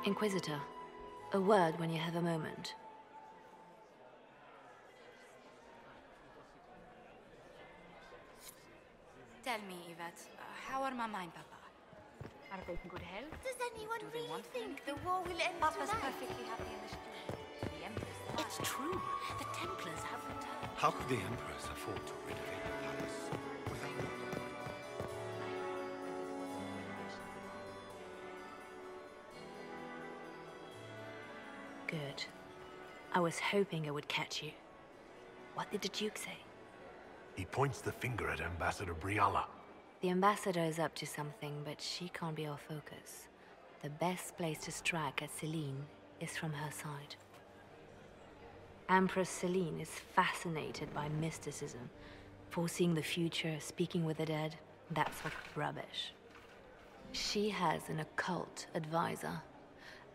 Inquisitor, a word when you have a moment. Tell me, Yvette, how are Mama and Papa? Are they in good health? Does anyone Do they really want think the war will end Papa's tonight? perfectly happy in the studio. The Empress. It's true. The Templars have returned. How could the Empress afford to renovate the palace without... Good. I was hoping I would catch you. What did the Duke say? He points the finger at Ambassador Briala. The ambassador is up to something, but she can't be our focus. The best place to strike at Celine is from her side. Empress Celine is fascinated by mysticism, foreseeing the future, speaking with the dead, that sort of rubbish. She has an occult advisor,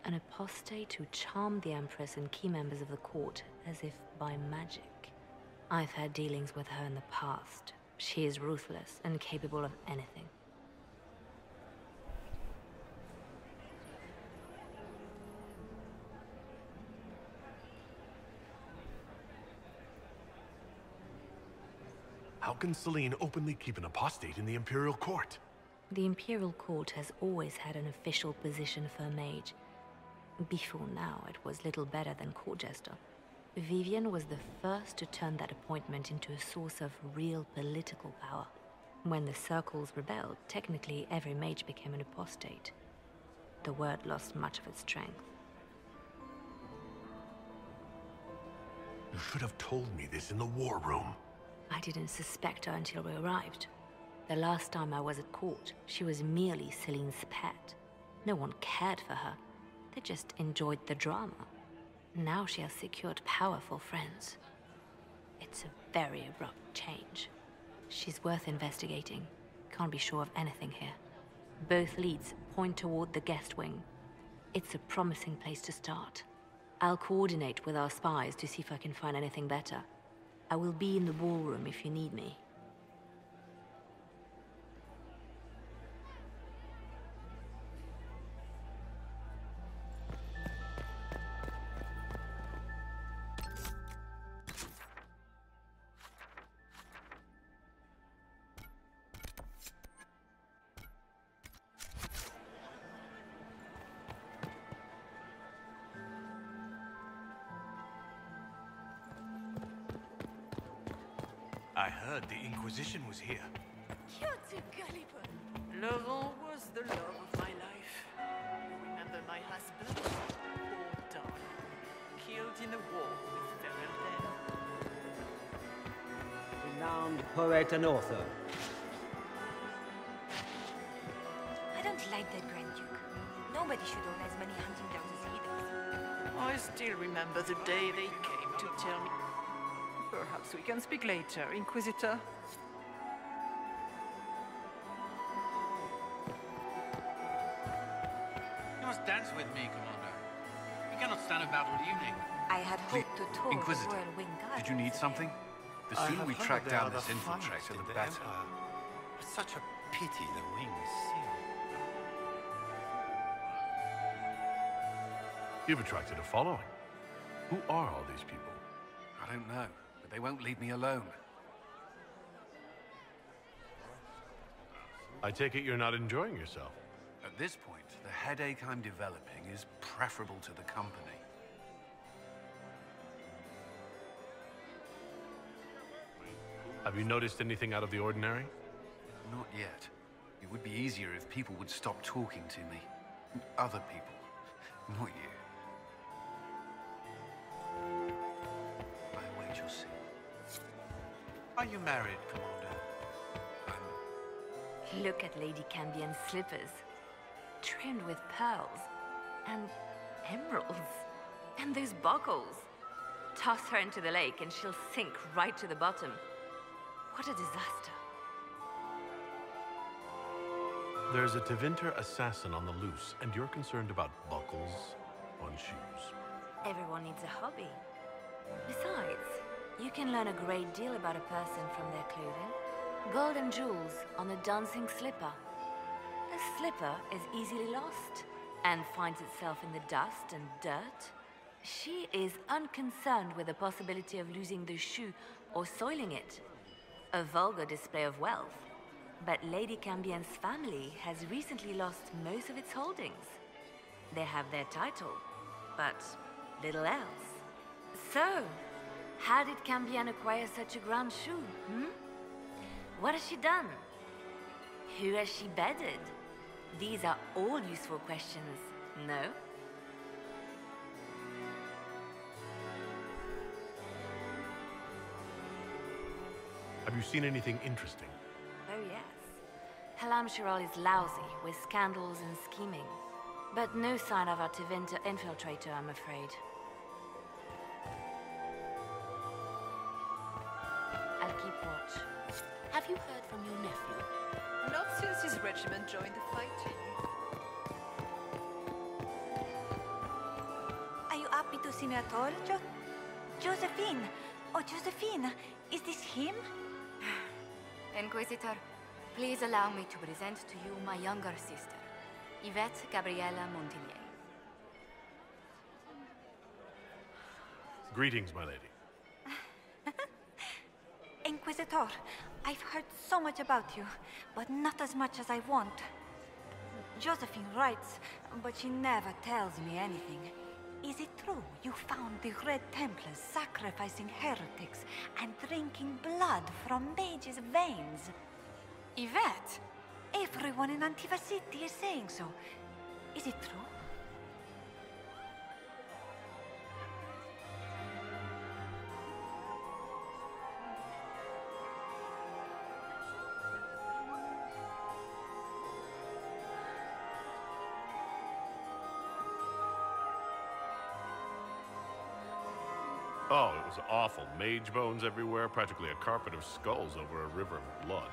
an apostate who charmed the Empress and key members of the court as if by magic. I've had dealings with her in the past. She is ruthless and capable of anything. How can Celine openly keep an apostate in the Imperial Court? The Imperial Court has always had an official position for a mage. Before now, it was little better than court jester. Vivian was the first to turn that appointment into a source of real political power. When the circles rebelled, technically every mage became an apostate. The word lost much of its strength. You should have told me this in the war room. I didn't suspect her until we arrived. The last time I was at court, she was merely Celine's pet. No one cared for her. They just enjoyed the drama. Now she has secured powerful friends. It's a very abrupt change. She's worth investigating. Can't be sure of anything here. Both leads point toward the guest wing. It's a promising place to start. I'll coordinate with our spies to see if I can find anything better. I will be in the ballroom if you need me. I heard the Inquisition was here. Laurent was the love of my life. You remember my husband? Poor darling. Killed in the war with Ferrel. Renowned poet and author. I don't like that Grand Duke. Nobody should own as many hunting dogs as he does. I still remember the day they came to tell me. Perhaps we can speak later, Inquisitor. You must dance with me, Commander. You cannot stand about all evening. I had hoped to tour Inquisitor, the Royal Wing Guard. did you need something? The I sooner have we heard track they down are this the infiltrator, finest in the the better. Empire. It's such a pity the wings seal. You've attracted a following. Who are all these people? I don't know, but they won't leave me alone. I take it you're not enjoying yourself. At this point, the headache I'm developing is preferable to the company. Have you noticed anything out of the ordinary? Not yet. It would be easier if people would stop talking to me. Other people. Not you. Wait, you'll see. Are you married, Commander? Look at Lady Cambion's slippers, trimmed with pearls and emeralds, and those buckles. Toss her into the lake and she'll sink right to the bottom. What a disaster. There's a Tevinter assassin on the loose, and you're concerned about buckles on shoes. Everyone needs a hobby. Besides, you can learn a great deal about a person from their clothing. Gold and jewels on a dancing slipper. A slipper is easily lost and finds itself in the dust and dirt. She is unconcerned with the possibility of losing the shoe or soiling it. A vulgar display of wealth. But Lady Cambion's family has recently lost most of its holdings. They have their title, but little else. So, how did Cambion acquire such a grand shoe, What has she done? Who has she bedded? These are all useful questions, no? Have you seen anything interesting? Oh yes. Halam Shiral is lousy with scandals and scheming. But no sign of our Tevinter infiltrator, I'm afraid. I'll keep watch. Have you heard from your nephew? Not since his regiment joined the fighting. Are you happy to see me at all, Josephine? Oh, Josephine, is this him? Inquisitor, please allow me to present to you my younger sister, Yvette Gabriella Montigny. Greetings, my lady. Inquisitor, I've heard so much about you, but not as much as I want. Josephine writes, but she never tells me anything. Is it true you found the Red Templars sacrificing heretics and drinking blood from mages' veins? Yvette? Everyone in Antiva City is saying so. Is it true? Oh, it was awful. Mage bones everywhere, practically a carpet of skulls over a river of blood.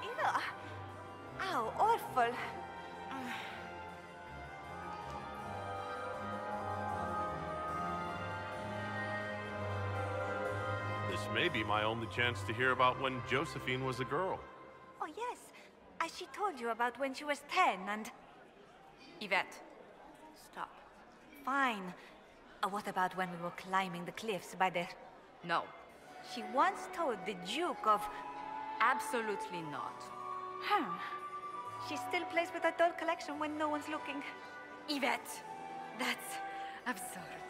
Ew. Ow, awful. This may be my only chance to hear about when Josephine was a girl. Oh, yes. As she told you about when she was 10 and... Yvette, stop. Fine. What about when we were climbing the cliffs by the... No. She once told the Duke of... Absolutely not. She still plays with her doll collection when no one's looking. Yvette, that's absurd.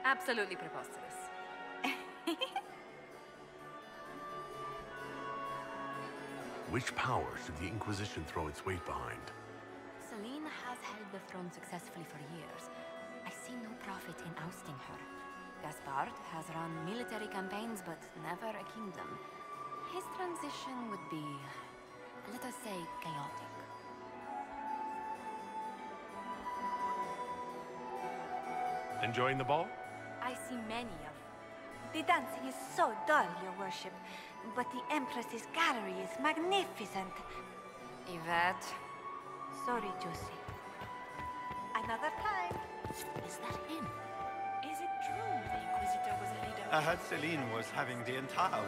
Absolutely preposterous. Which power should the Inquisition throw its weight behind? Celine has held the throne successfully for years. I see no profit in ousting her. Gaspard has run military campaigns, but never a kingdom. His transition would be, let us say, chaotic. Enjoying the ball? I see many of. The dancing is so dull, your worship. But the Empress's gallery is magnificent. Yvette. Sorry, Josie. Another time. Is that him? Is it true the Inquisitor was a leader? I heard Celine was having the entire...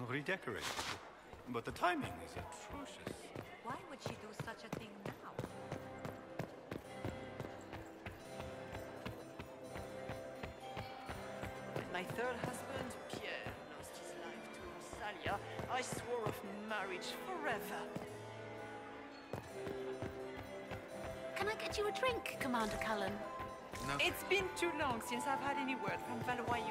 redecorated. But the timing is atrocious. Why would she do such a thing now? When my third husband, Pierre, lost his life to Rosalia, I swore off marriage forever. Can I get you a drink, Commander Cullen? No. It's been too long since I've had any word from Valois.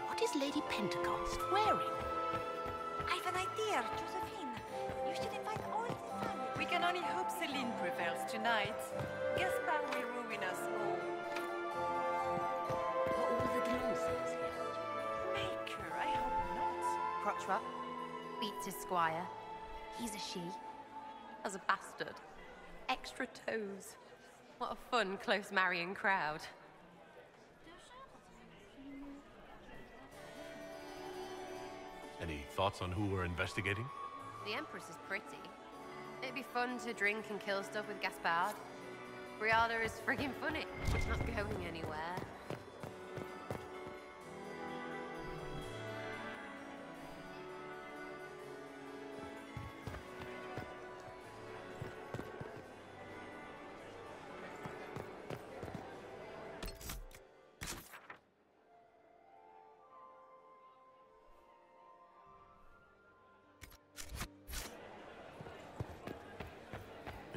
What is Lady Pentecost wearing? I've an idea, Josephine. You should invite all the family. We can only hope Celine prevails tonight. Gaspard will ruin us all. Are all the Delonces here? Maker, I hope not. Crotch rot. Beats his squire. He's a she. As a bastard. Extra toes. What a fun, close marrying crowd. Any thoughts on who we're investigating? The Empress is pretty. It'd be fun to drink and kill stuff with Gaspard. Briada is friggin' funny. It's not going anywhere.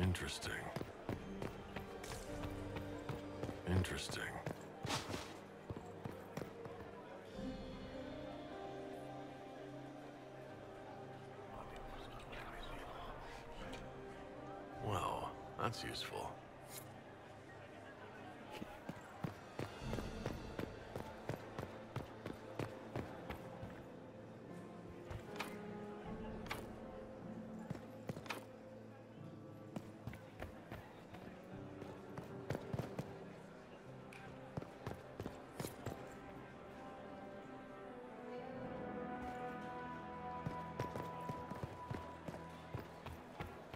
Interesting. Interesting. Well, that's useful.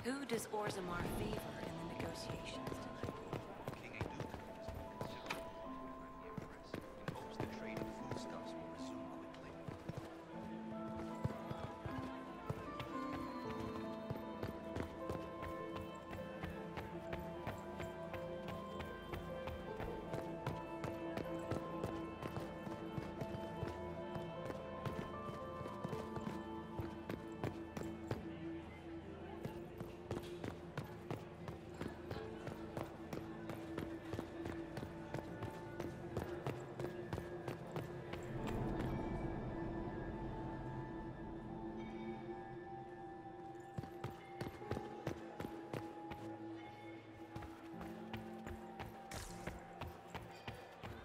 Who does Orzammar favor in the negotiations tonight?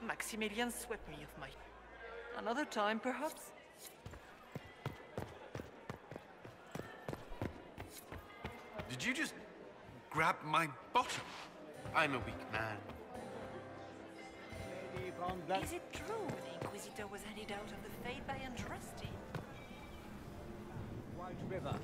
Maximilian swept me of my... Another time, perhaps? Did you just grab my bottom? I'm a weak man. Is it true the Inquisitor was headed out of the Fade by Andraste? White River.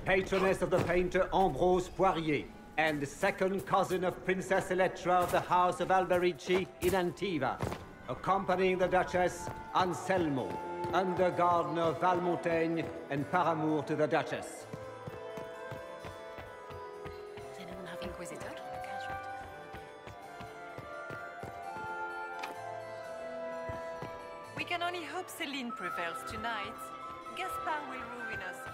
Patroness of the painter Ambrose Poirier, and the second cousin of Princess Electra of the House of Alberici in Antiva, accompanying the Duchess Anselmo, under gardener Valmontaigne and paramour to the Duchess. can only hope Celine prevails tonight. Gaspard will ruin us all.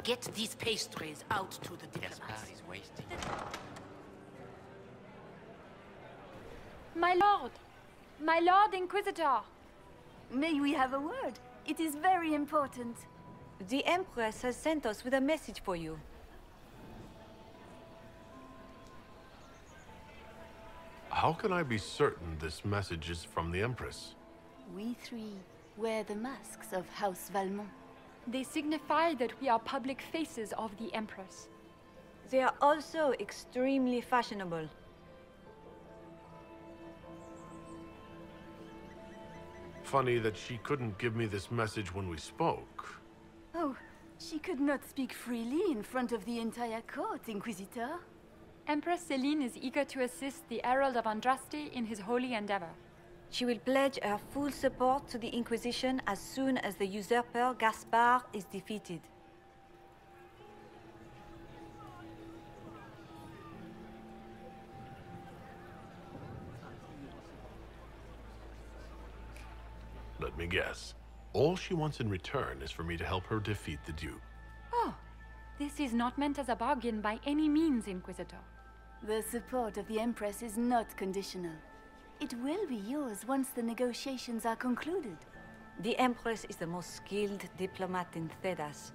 Get these pastries out to the diplomats. Gaspard is wasting. My lord! My lord Inquisitor! May we have a word? It is very important. The Empress has sent us with a message for you. How can I be certain this message is from the Empress? We three wear the masks of House Valmont. They signify that we are public faces of the Empress. They are also extremely fashionable. Funny that she couldn't give me this message when we spoke. Oh, she could not speak freely in front of the entire court, Inquisitor. Empress Celine is eager to assist the Herald of Andraste in his holy endeavor. She will pledge her full support to the Inquisition as soon as the usurper Gaspard is defeated. Let me guess. All she wants in return is for me to help her defeat the Duke. Oh, this is not meant as a bargain by any means, Inquisitor. The support of the Empress is not conditional. It will be yours once the negotiations are concluded. The Empress is the most skilled diplomat in Thedas.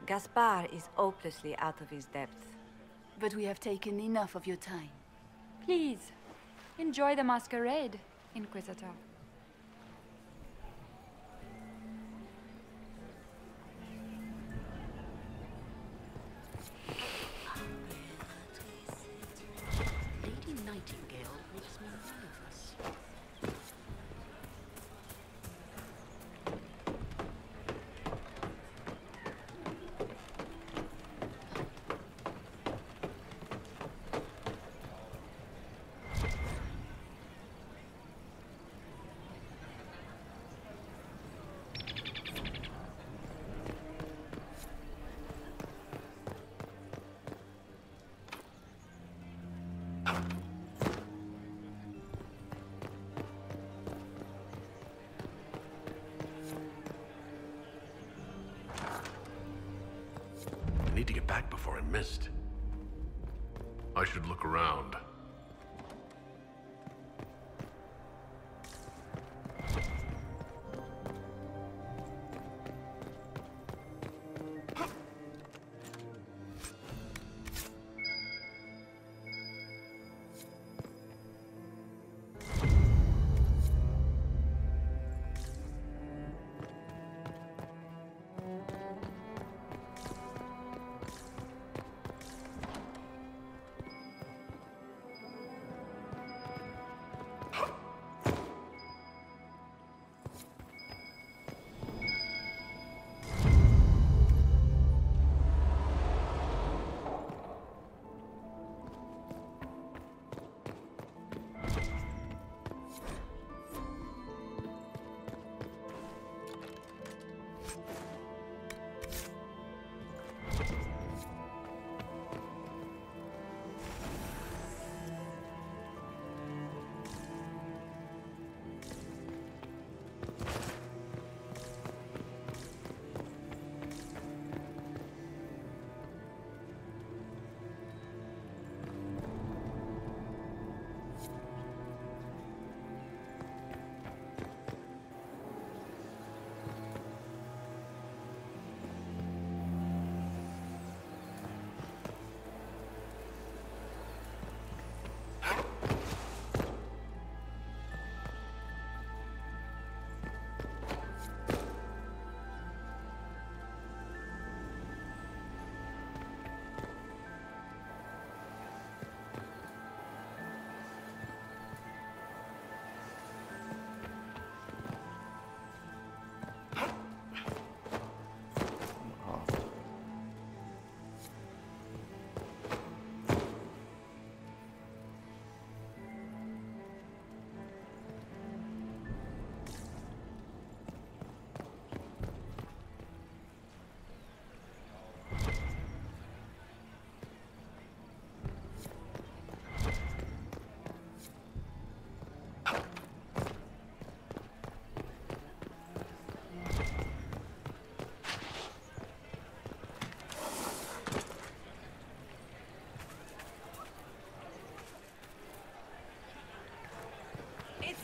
Gaspard is hopelessly out of his depth. But we have taken enough of your time. Please, enjoy the masquerade, Inquisitor. Lady Nightingale makes me nervous. I need to get back before I'm missed. I should look around.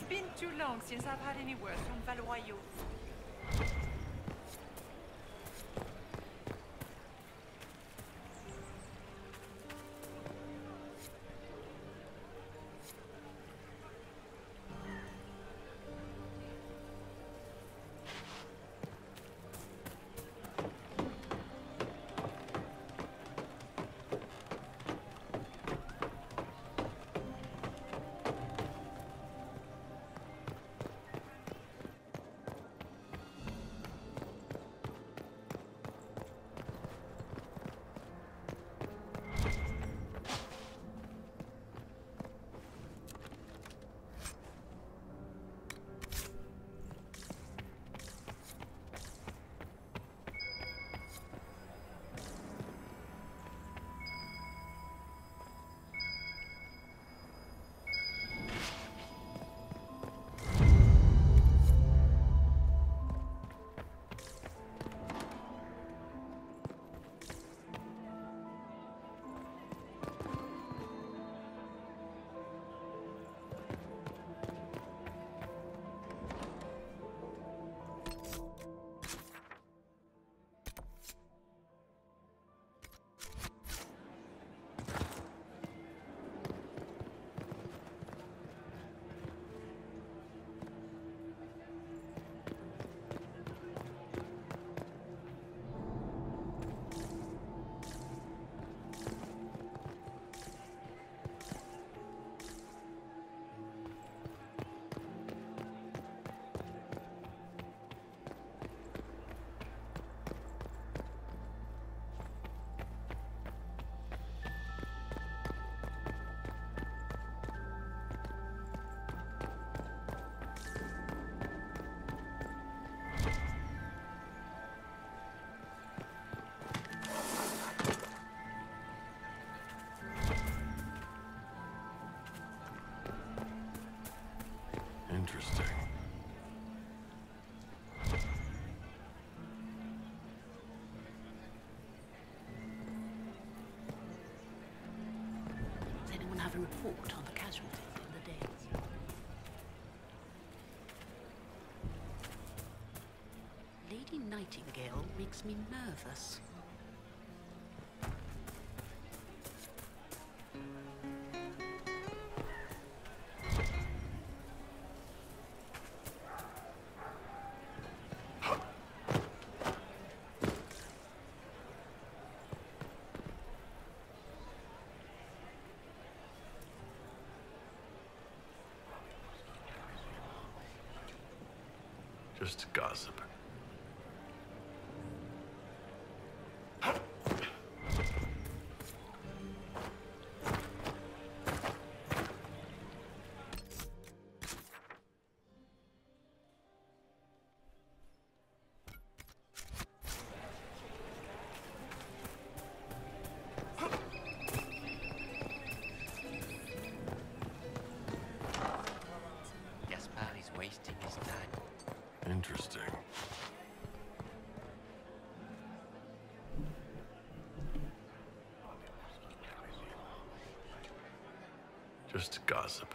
been too long since I've had any word from Valoyo. Interesting. Does anyone have a report on the casualties in the days? Lady Nightingale makes me nervous. Just gossip. Gaspard is wasting his time. Interesting. Just gossip.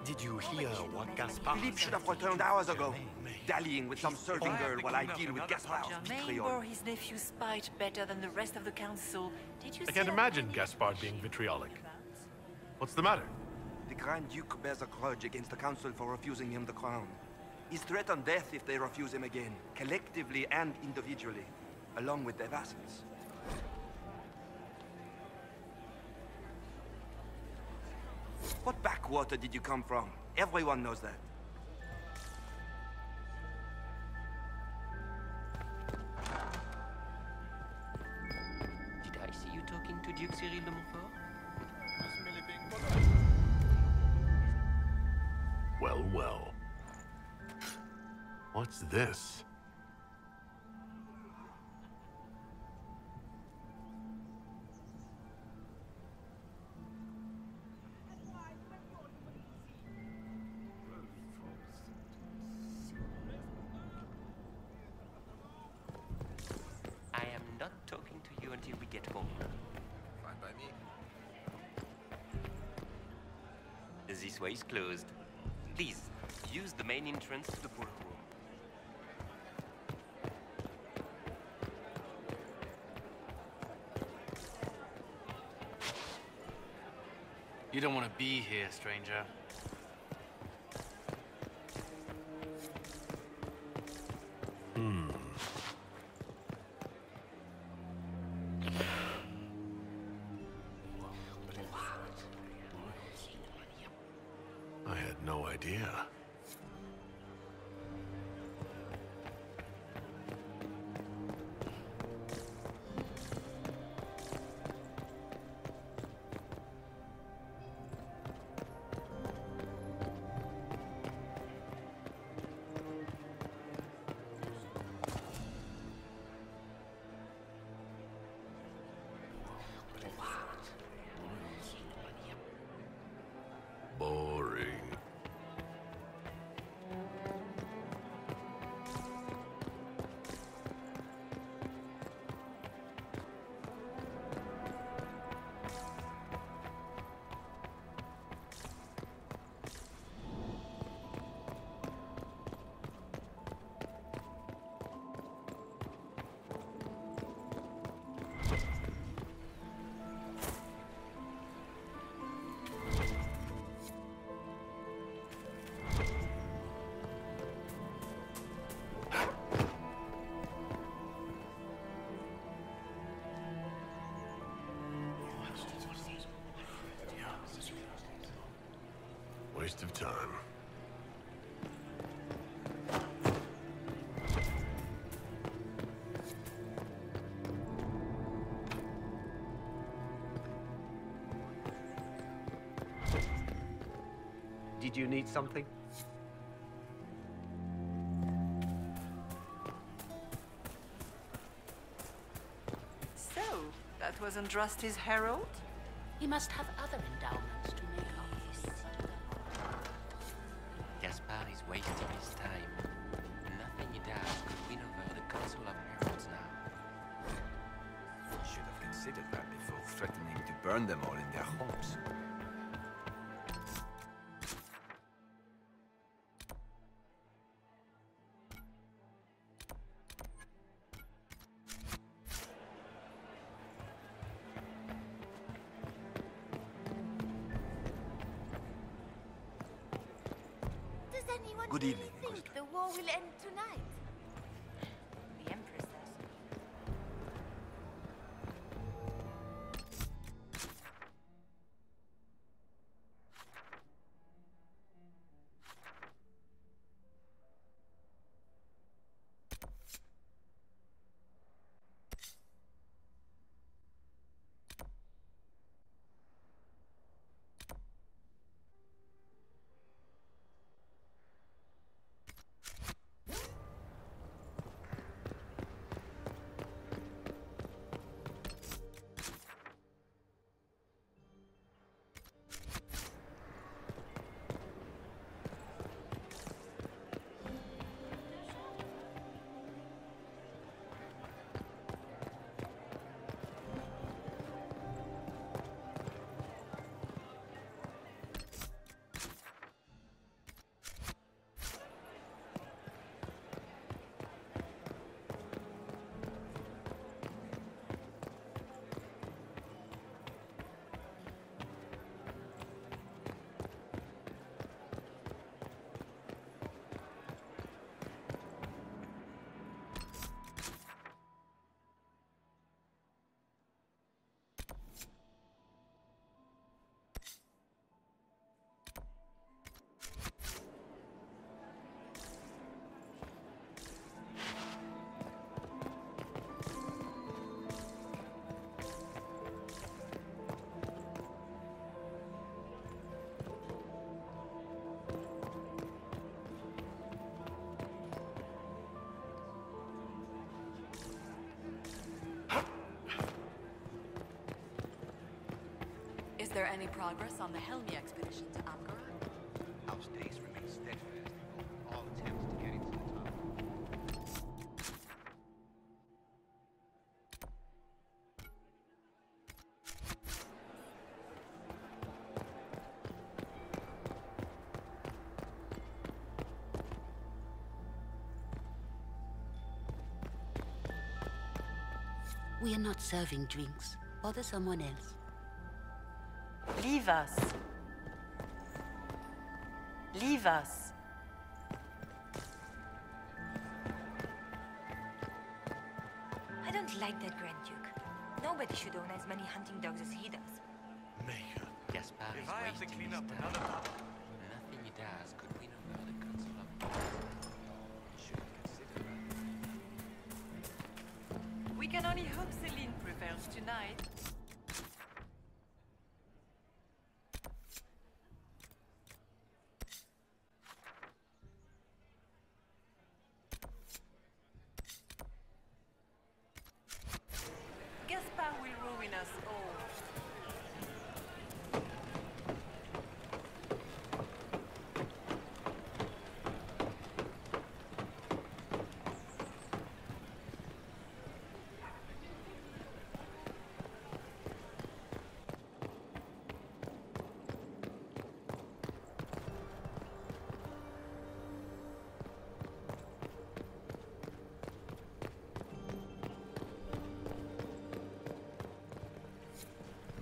Did you hear what Gaspard Philippe should have returned hours ago, dallying with some serving girl while I deal with Gaspard's Germain vitriol. bore his nephew's spite better than the rest of the council. Did you I can't see imagine Gaspard being vitriolic. What's the matter? The Grand Duke bears a grudge against the council for refusing him the crown. He's threatened death if they refuse him again, collectively and individually, along with their vassals. What backwater did you come from? Everyone knows that. Did I see you talking to Duke Cyril de Montfort? Well, well. What's this? I am not talking to you until we get home. Fine by me. This way is closed. Please, use the main entrance to the workroom. You don't want to be here, stranger. I had no idea. Boring. Waste of time. Did you need something? So, that was Andraste's herald? He must have other endowments to make up for this. Gaspard is wasting his time. Nothing he does could win over the Council of Heralds now. Should have considered that before threatening to burn them all in their homes. Does anyone Good really evening, think the war will end tonight? The Empress does. there any progress on the Helmi expedition to Amgara? Our stays remain steadfast in all attempts to get into the tunnel. We are not serving drinks. Bother someone else. Leave us. Leave us. I don't like that Grand Duke. Nobody should own as many hunting dogs as he does. Maker. Gaspar If is I have to wasting clean his up time. another part. Nothing he does could win over the Council of Should consider that. We can only hope Celine prevails tonight. Gaspar will ruin us all.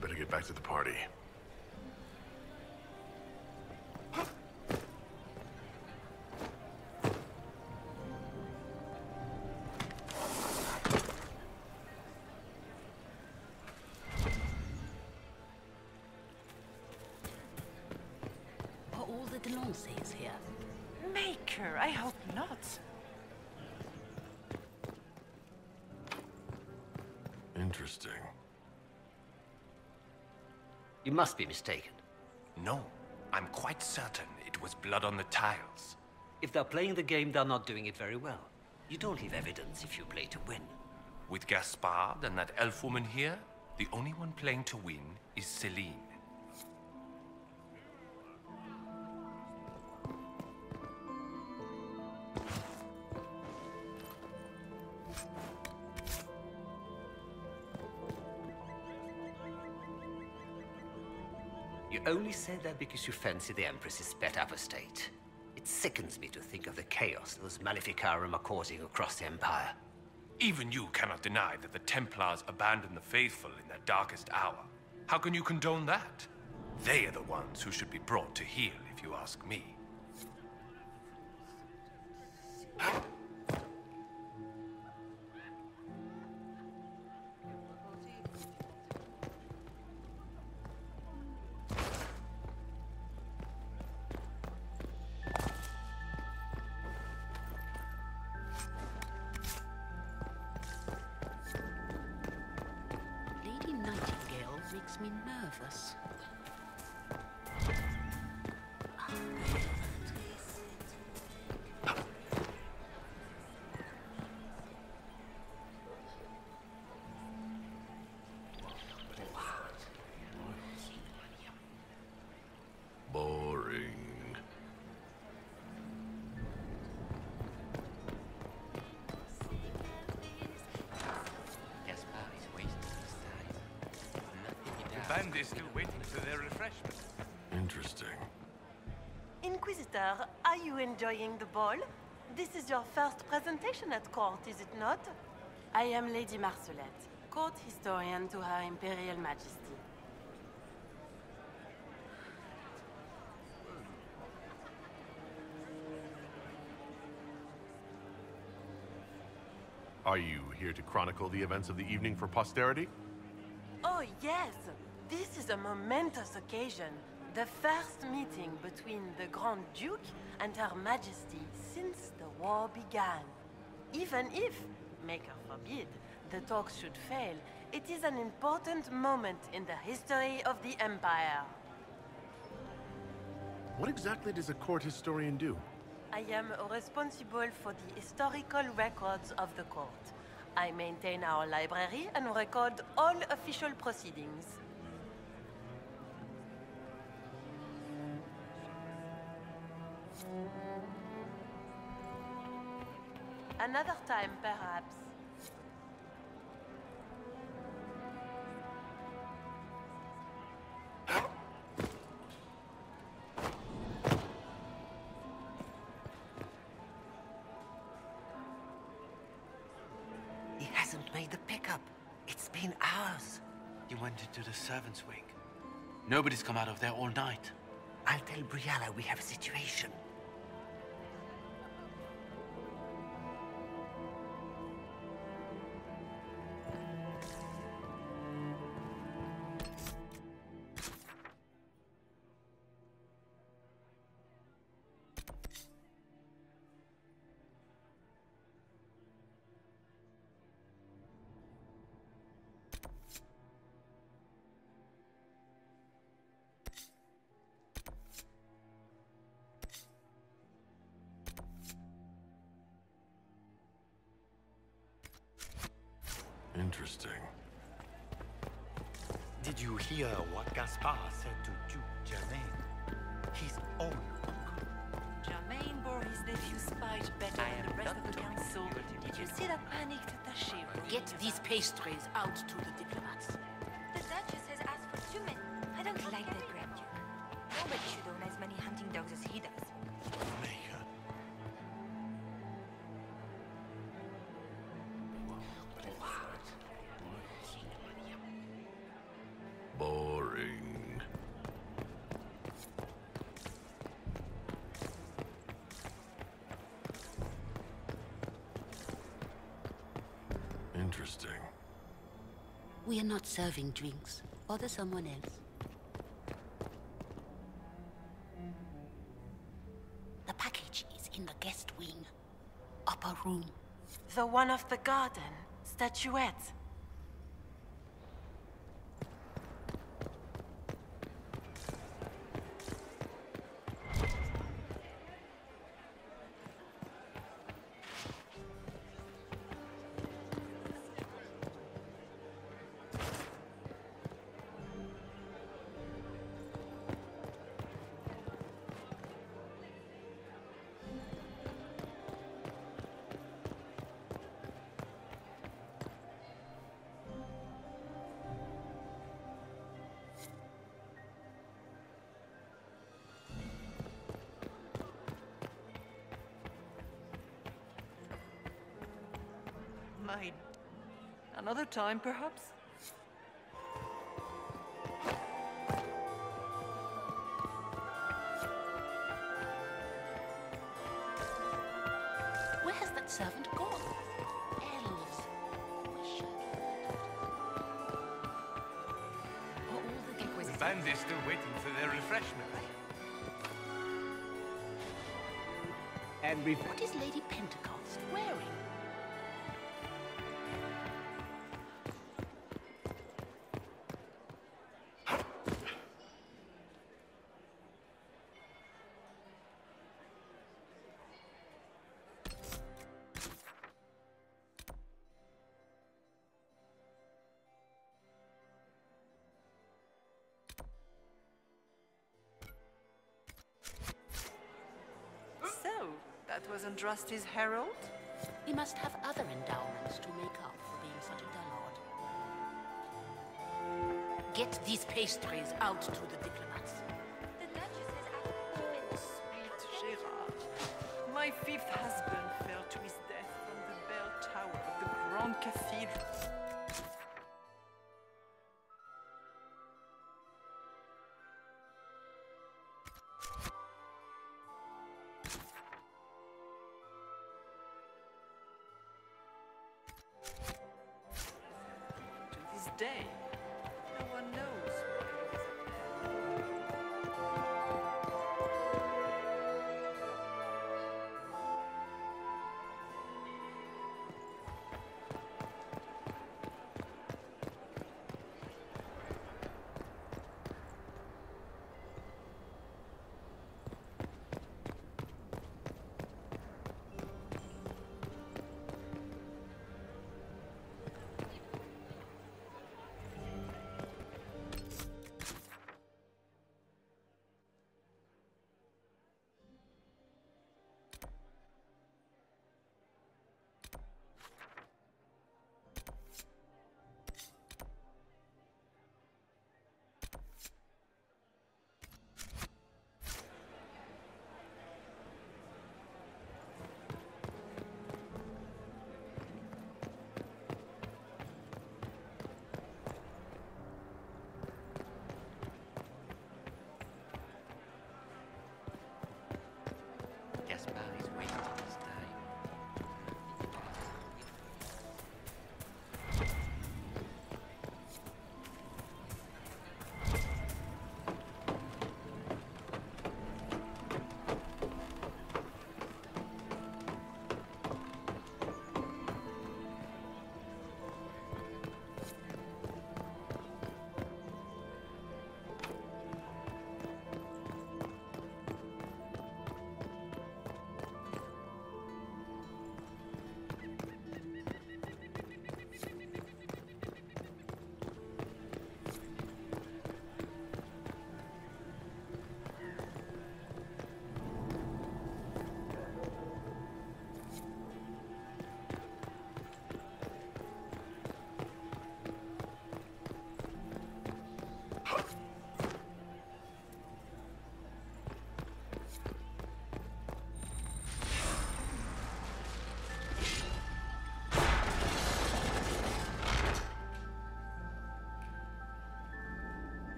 Better get back to the party. Are all the Delancés here? Maker, I hope not. Interesting. You must be mistaken. No, I'm quite certain it was blood on the tiles. If they're playing the game, they're not doing it very well. You don't leave evidence if you play to win. With Gaspard and that elf woman here, the only one playing to win is Celine. You only say that because you fancy the Empress's pet apostate. It sickens me to think of the chaos those Maleficarum are causing across the Empire. Even you cannot deny that the Templars abandoned the faithful in their darkest hour. How can you condone that? They are the ones who should be brought to heel, if you ask me. Lady Nightingale makes me nervous. Boring. Gaspar is wasting his time. Nothing he The does band could is still win waiting for their refreshment. Interesting. Inquisitor, are you enjoying the ball? This is your first presentation at court, is it not? I am Lady Marcelette, court historian to Her Imperial Majesty. Are you here to chronicle the events of the evening for posterity? Oh, yes! This is a momentous occasion. The first meeting between the Grand Duke and Her Majesty since the war began. Even if, Maker forbid, the talks should fail, it is an important moment in the history of the Empire. What exactly does a court historian do? I am responsible for the historical records of the court. I maintain our library and record all official proceedings. Another time, perhaps. He hasn't made the pickup. It's been hours. He went into the servants' wing. Nobody's come out of there all night. I'll tell Briala we have a situation. Interesting. Did you hear what Gaspard said to Duke Germain? His own uncle. Germain bore his nephew's spite better than the rest of the council. Did you see the panicked attaché? Get these pastries out to the diplomats. The Duchess has asked for 2 men. I don't like that Grand Duke. Nobody should own as many hunting dogs as he does. Boring. Interesting. We are not serving drinks. Order someone else. The package is in the guest wing. Upper room. The one of the garden. Statuette. Mine. Another time, perhaps? Where has that servant gone? Elves. The band is still waiting for their refreshment. And we've... What is Lady Pentecost wearing? So, that was Andraste's herald? He must have other endowments to make up for being such a dullard. Get these pastries out to the diplomats. The Duchess has asked for 2 men. Sweet Gerard. My 5th husband fell to his death from the bell tower of the Grand Cathedral. To this day, no one knows where he is.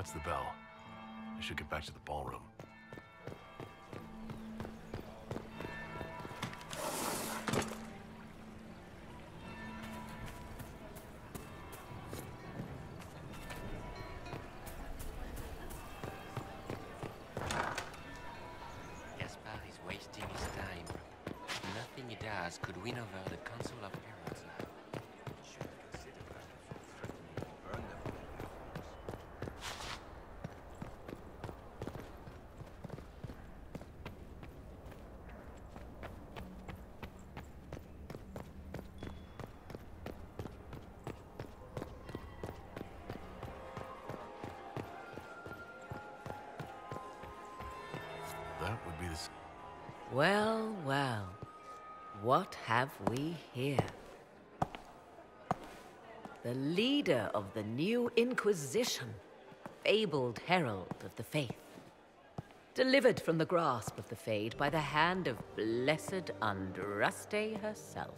That's the bell. I should get back to the ballroom. Gaspard is wasting his time. Nothing he does could win over the Council of Heralds now. Should have considered that before threatening to burn them all in their house. That would be the... Well, well. What have we here? The leader of the new Inquisition, fabled herald of the faith. Delivered from the grasp of the Fade by the hand of blessed Andraste herself.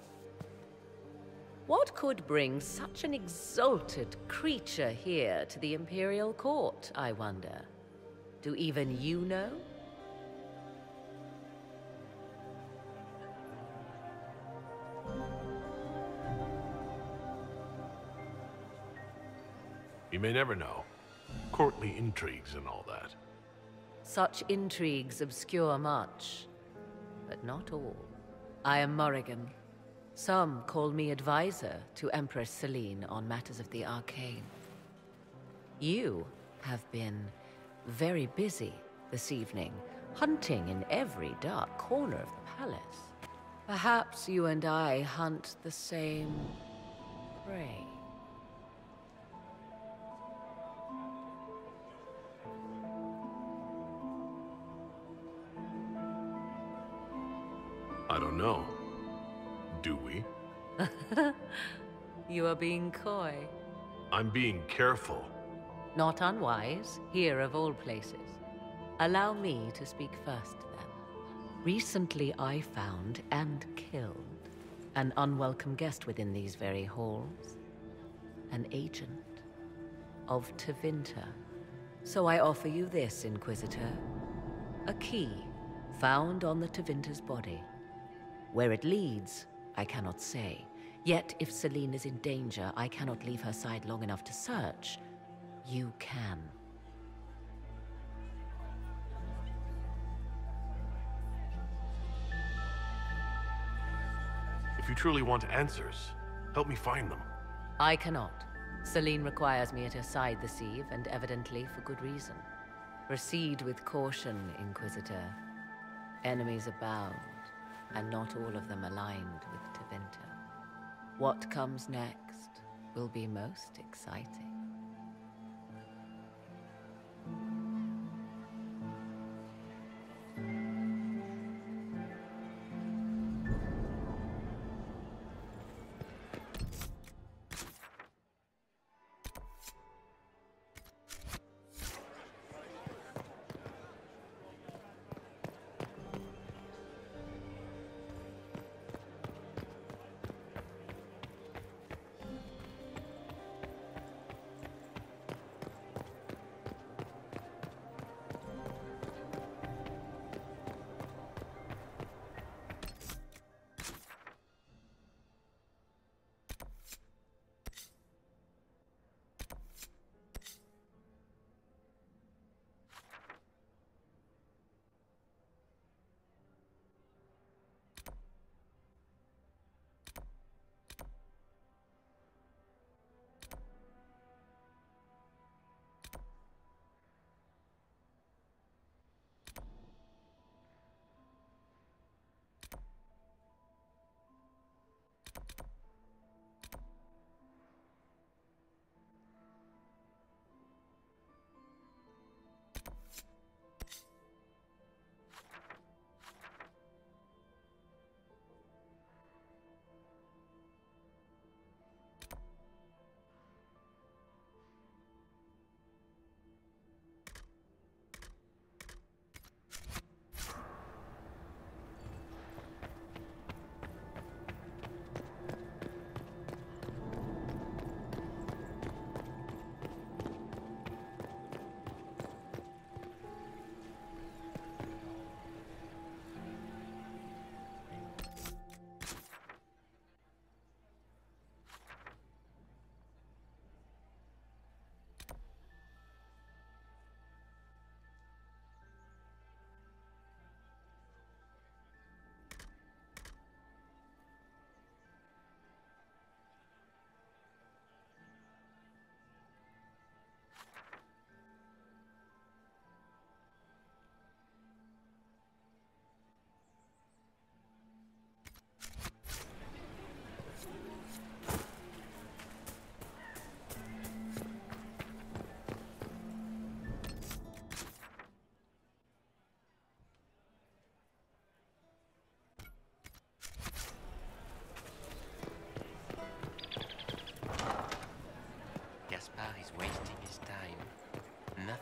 What could bring such an exalted creature here to the Imperial Court, I wonder? Do even you know? You may never know. Courtly intrigues and all that. Such intrigues obscure much, but not all. I am Morrigan. Some call me advisor to Empress Celine on matters of the arcane. You have been very busy this evening, hunting in every dark corner of the palace. Perhaps you and I hunt the same prey. I don't know. Do we? You are being coy. I'm being careful. Not unwise, here of all places. Allow me to speak first, then. Recently I found and killed an unwelcome guest within these very halls. An agent of Tevinter. So I offer you this, Inquisitor. A key found on the Tevinter's body. Where it leads, I cannot say. Yet, if Celine is in danger, I cannot leave her side long enough to search. You can. If you truly want answers, help me find them. I cannot. Celine requires me at her side this eve, and evidently for good reason. Proceed with caution, Inquisitor. Enemies abound, and not all of them aligned with Tevinter. What comes next will be most exciting.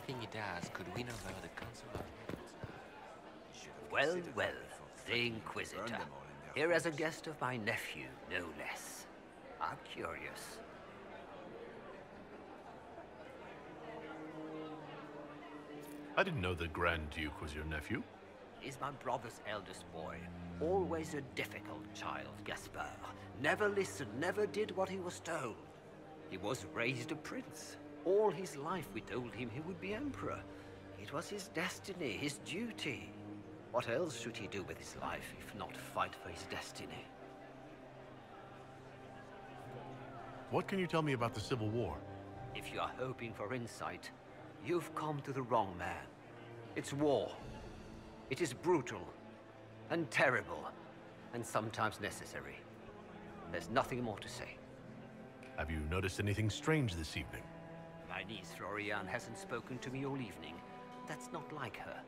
Nothing he does could win over the Council of Heralds now. Well, well, the Inquisitor. Here as a guest of my nephew, no less. How curious. I didn't know the Grand Duke was your nephew. He's my brother's eldest boy. Always a difficult child, Gaspard. Never listened, never did what he was told. He was raised a prince. All his life we told him he would be emperor. It was his destiny, his duty. What else should he do with his life if not fight for his destiny? What can you tell me about the Civil War? If you are hoping for insight, you've come to the wrong man. It's war. It is brutal, and terrible, and sometimes necessary. There's nothing more to say. Have you noticed anything strange this evening? My niece Floriane hasn't spoken to me all evening. That's not like her.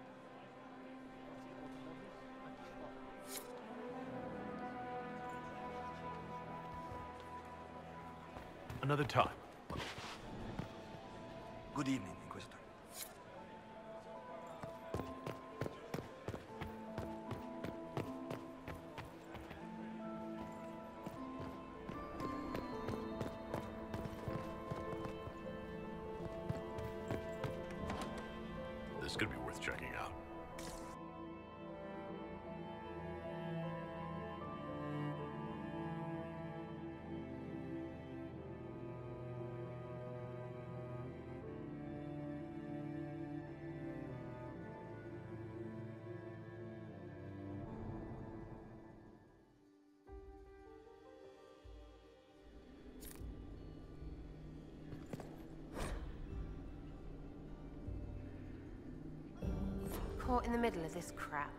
Another time. Good evening, Inquisitor. This could be worth checking out. Caught in the middle of this crap.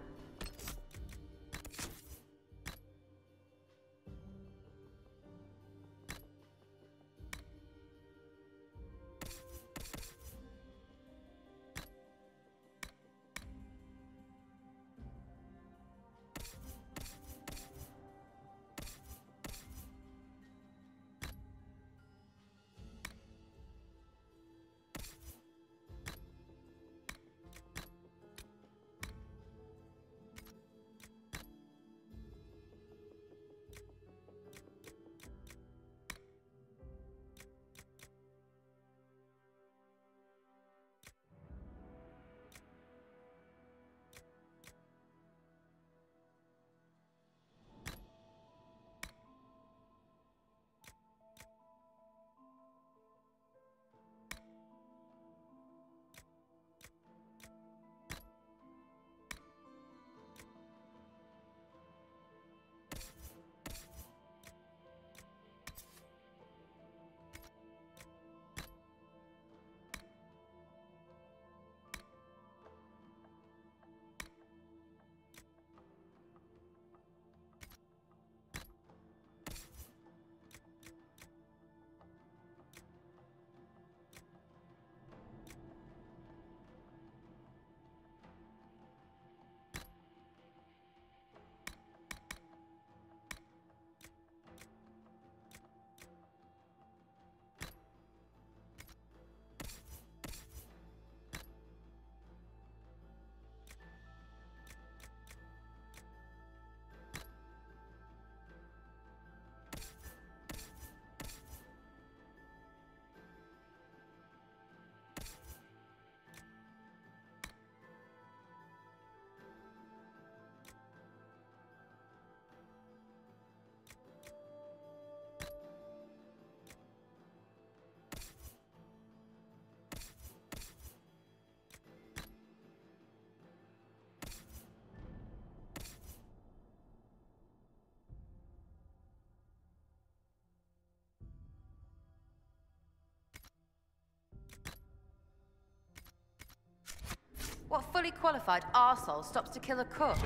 What fully qualified arsehole stops to kill a cook?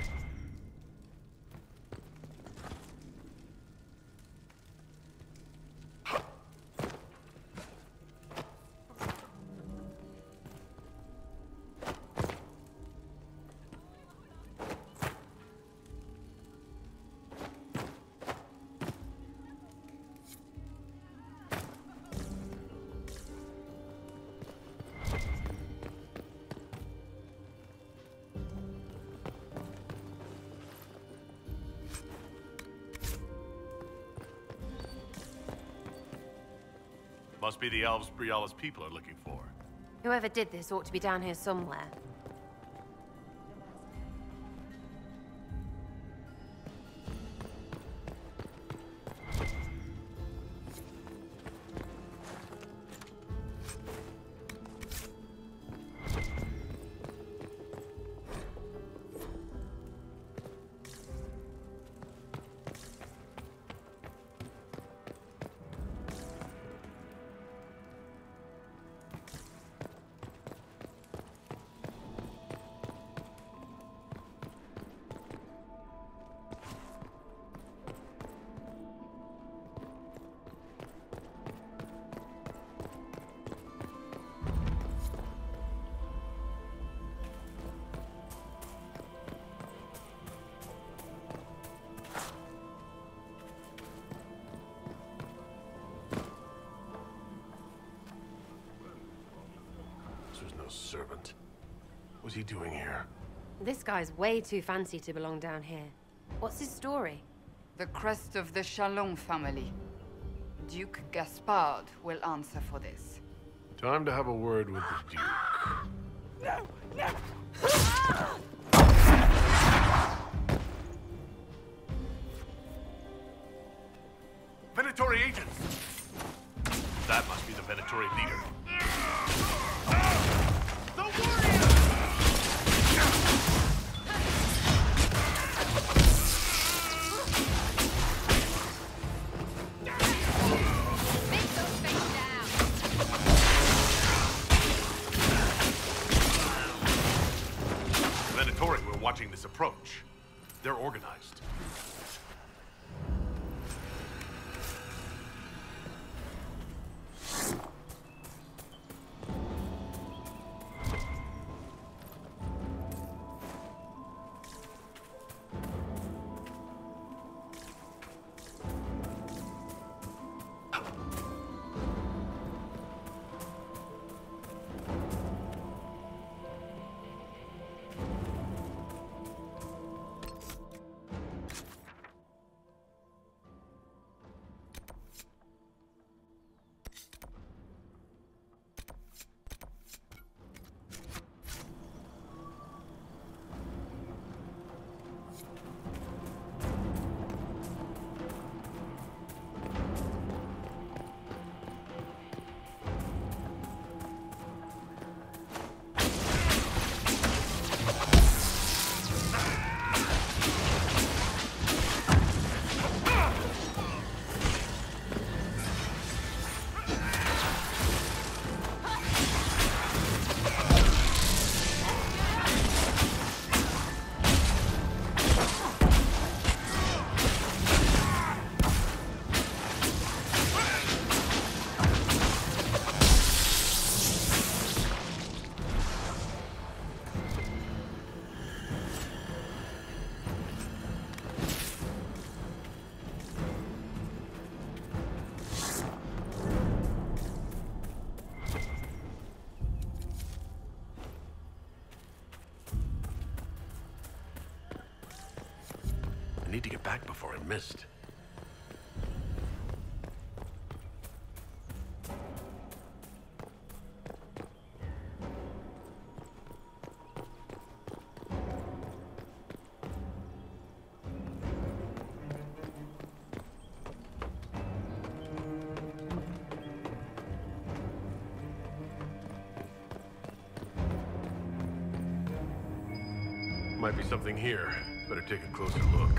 Must be the elves Briala's people are looking for. Whoever did this ought to be down here somewhere. Servant. What's he doing here? This guy's way too fancy to belong down here. What's his story? The crest of the Chalon family. Duke Gaspard will answer for this. Time to have a word with the Duke. No! No! Venatori agents! That must be the Venatori leader. Watching this approach. They're organized. I need to get back before I'm missed. Might be something here. Better take a closer look.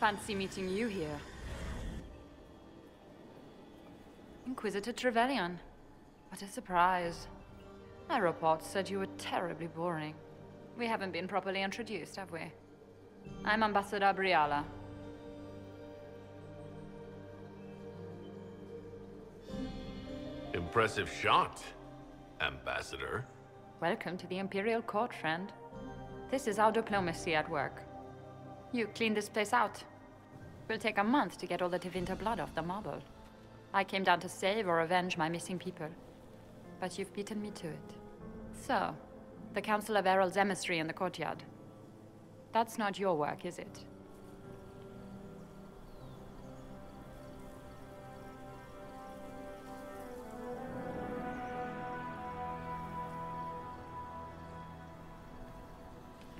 fancy meeting you here. Inquisitor Trevelyan. What a surprise. My reports said you were terribly boring. We haven't been properly introduced, have we? I'm Ambassador Briala. Impressive shot, Ambassador. Welcome to the Imperial Court, friend. This is our diplomacy at work. You clean this place out. Will take a month to get all the Tevinter blood off the marble. I came down to save or avenge my missing people. But you've beaten me to it. So, the Council of Herald's emissary in the courtyard. That's not your work, is it?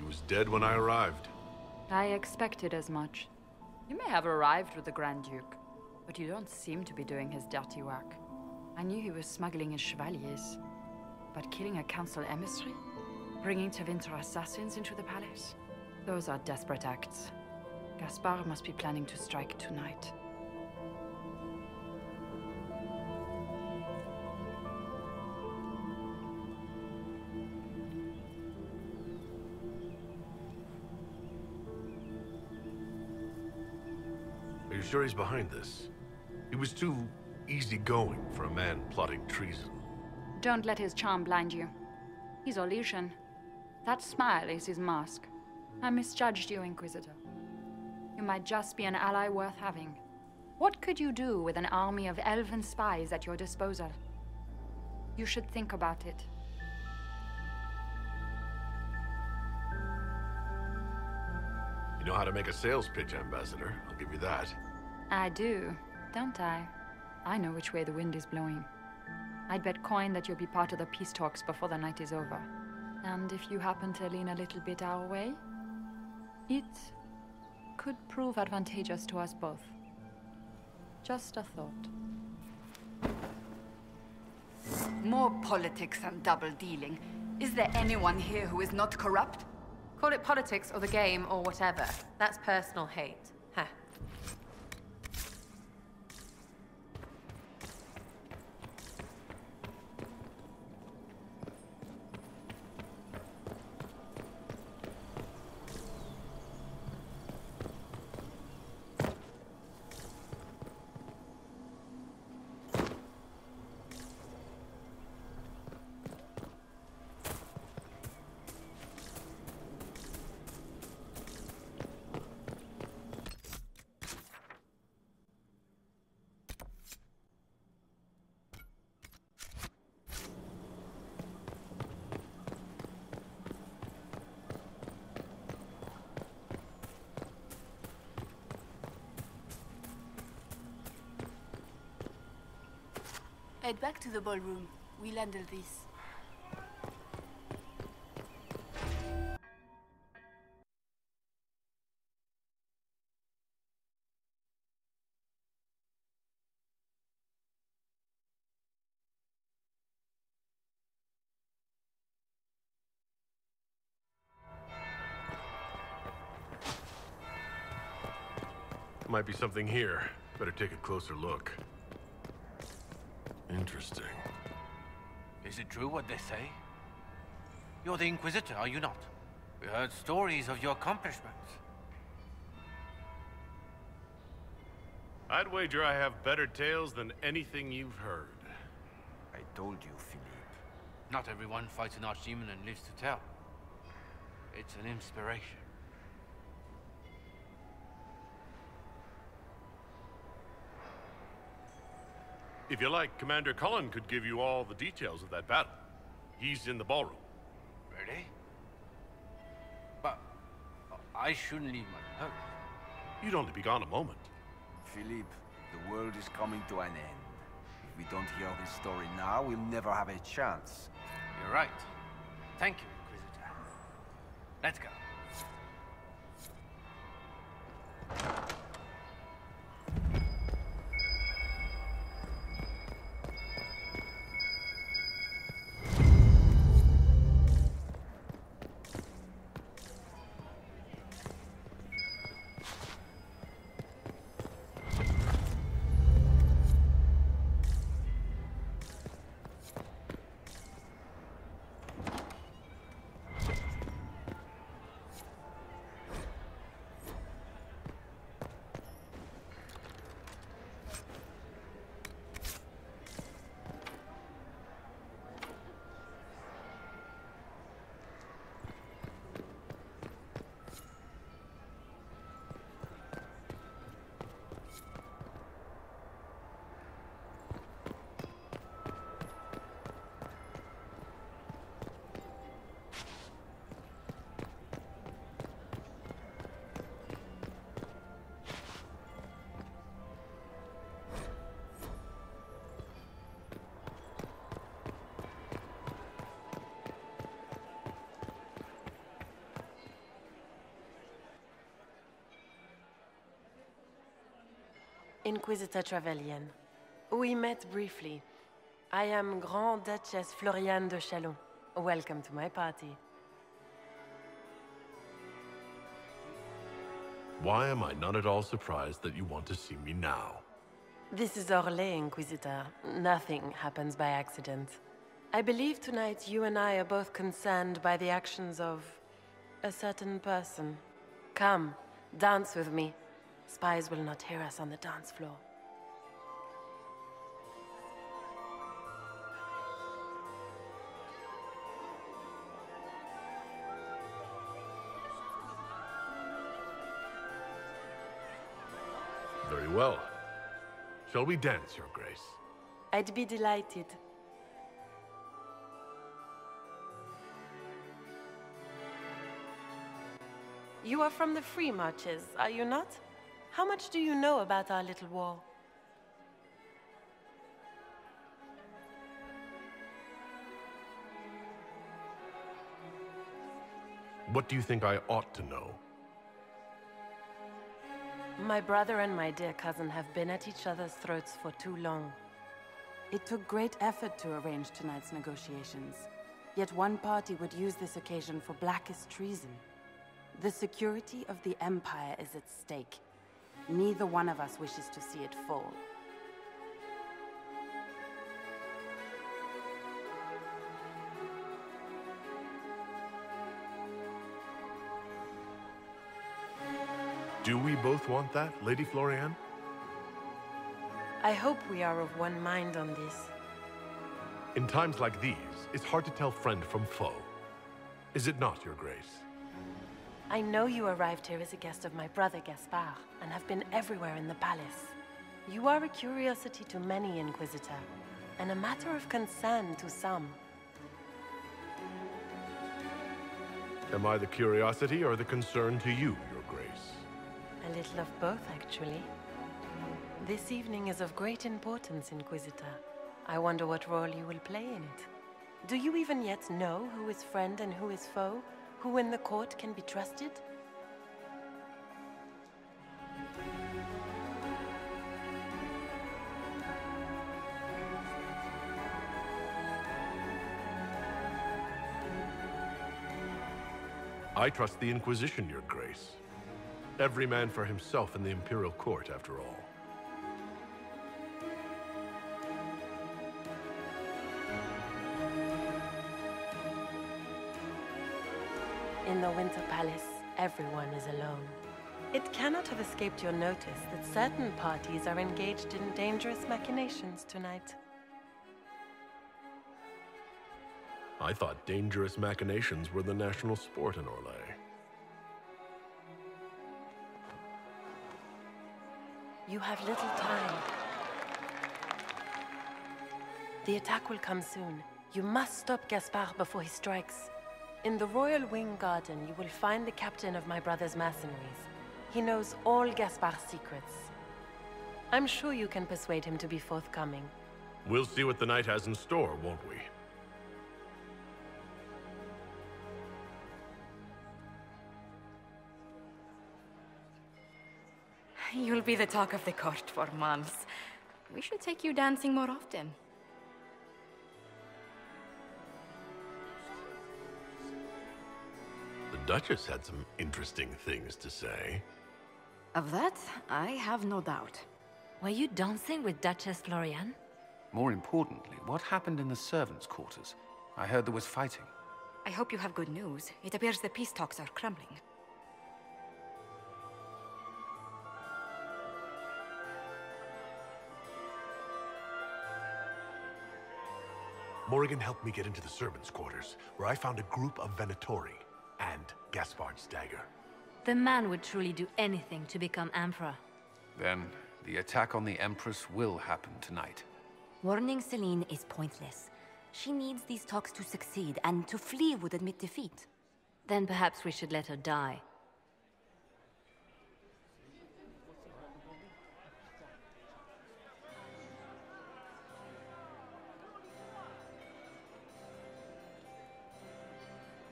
He was dead when I arrived. I expected as much. You may have arrived with the Grand Duke, but you don't seem to be doing his dirty work. I knew he was smuggling his chevaliers, but killing a council emissary? Bringing Tevinter assassins into the palace? Those are desperate acts. Gaspard must be planning to strike tonight. Are you sure he's behind this? He was too easygoing for a man plotting treason. Don't let his charm blind you. He's Orlesian. That smile is his mask. I misjudged you, Inquisitor. You might just be an ally worth having. What could you do with an army of elven spies at your disposal? You should think about it. You know how to make a sales pitch, Ambassador. I'll give you that. I do, don't I? I know which way the wind is blowing. I'd bet coin that you'll be part of the peace talks before the night is over. And if you happen to lean a little bit our way, it could prove advantageous to us both. Just a thought. More politics and double-dealing. Is there anyone here who is not corrupt? Call it politics or the game or whatever. That's personal hate. Huh. Head back to the ballroom. We'll handle this. There might be something here. Better take a closer look. Interesting. Is it true what they say? You're the Inquisitor, are you not? We heard stories of your accomplishments. I'd wager I have better tales than anything you've heard. I told you, Philippe. Not everyone fights an archdemon and lives to tell. It's an inspiration. If you like, Commander Cullen could give you all the details of that battle. He's in the ballroom. Really? But I shouldn't leave my post. You'd only be gone a moment. Philippe, the world is coming to an end. If we don't hear this story now, we'll never have a chance. You're right. Thank you, Inquisitor. Let's go. Inquisitor Trevelyan. We met briefly. I am Grand Duchess Floriane de Chalon. Welcome to my party. Why am I not at all surprised that you want to see me now? This is Orlais, Inquisitor. Nothing happens by accident. I believe tonight you and I are both concerned by the actions of a certain person. Come, dance with me. Spies will not hear us on the dance floor. Very well. Shall we dance, Your Grace? I'd be delighted. You are from the Free Marches, are you not? How much do you know about our little war? What do you think I ought to know? My brother and my dear cousin have been at each other's throats for too long. It took great effort to arrange tonight's negotiations. Yet one party would use this occasion for blackest treason. The security of the Empire is at stake. Neither one of us wishes to see it fall. Do we both want that, Lady Floriane? I hope we are of one mind on this. In times like these, it's hard to tell friend from foe. Is it not, Your Grace? I know you arrived here as a guest of my brother Gaspard, and have been everywhere in the palace. You are a curiosity to many, Inquisitor, and a matter of concern to some. Am I the curiosity or the concern to you, Your Grace? A little of both, actually. This evening is of great importance, Inquisitor. I wonder what role you will play in it. Do you even yet know who is friend and who is foe? Who in the court can be trusted? I trust the Inquisition, Your Grace. Every man for himself in the Imperial Court, after all. In the Winter Palace, everyone is alone. It cannot have escaped your notice that certain parties are engaged in dangerous machinations tonight. I thought dangerous machinations were the national sport in Orlais. You have little time. The attack will come soon. You must stop Gaspard before he strikes. In the Royal Wing Garden, you will find the captain of my brother's mercenaries. He knows all Gaspard's secrets. I'm sure you can persuade him to be forthcoming. We'll see what the night has in store, won't we? You'll be the talk of the court for months. We should take you dancing more often. The Duchess had some interesting things to say. Of that, I have no doubt. Were you dancing with Duchess Floriane? More importantly, what happened in the servants' quarters? I heard there was fighting. I hope you have good news. It appears the peace talks are crumbling. Morrigan helped me get into the servants' quarters, where I found a group of Venatori and Gaspard's dagger. The man would truly do anything to become Emperor. Then, the attack on the Empress will happen tonight. Warning Celine is pointless. She needs these talks to succeed, and to flee would admit defeat. Then perhaps we should let her die.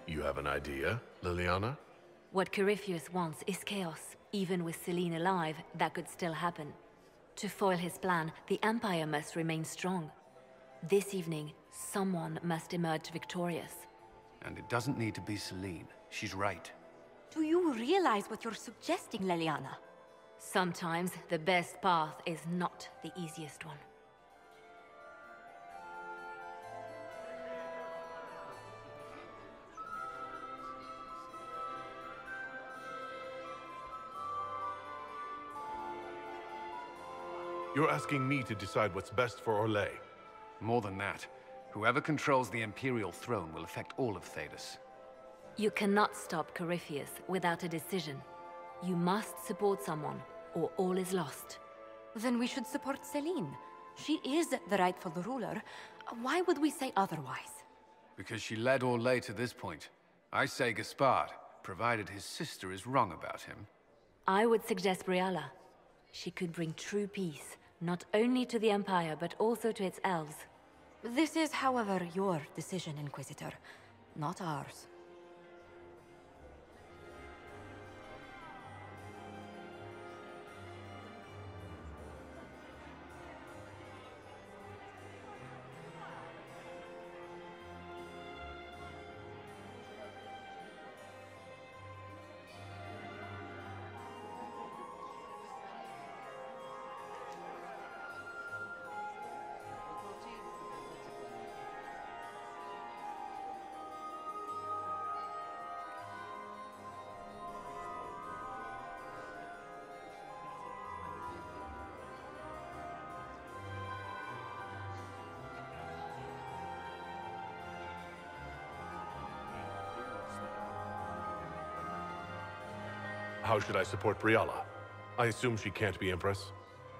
You have an idea, Liliana? What Corypheus wants is chaos. Even with Celine alive, that could still happen. To foil his plan, the Empire must remain strong. This evening, someone must emerge victorious. And it doesn't need to be Celine. She's right. Do you realize what you're suggesting, Leliana? Sometimes the best path is not the easiest one. You're asking me to decide what's best for Orlais? More than that. Whoever controls the Imperial throne will affect all of Thedas. You cannot stop Corypheus without a decision. You must support someone, or all is lost. Then we should support Celine. She is the rightful ruler. Why would we say otherwise? Because she led Orlais to this point. I say Gaspard, provided his sister is wrong about him. I would suggest Briala. She could bring true peace, not only to the Empire, but also to its elves. This is, however, your decision, Inquisitor, not ours. How should I support Briala? I assume she can't be Empress?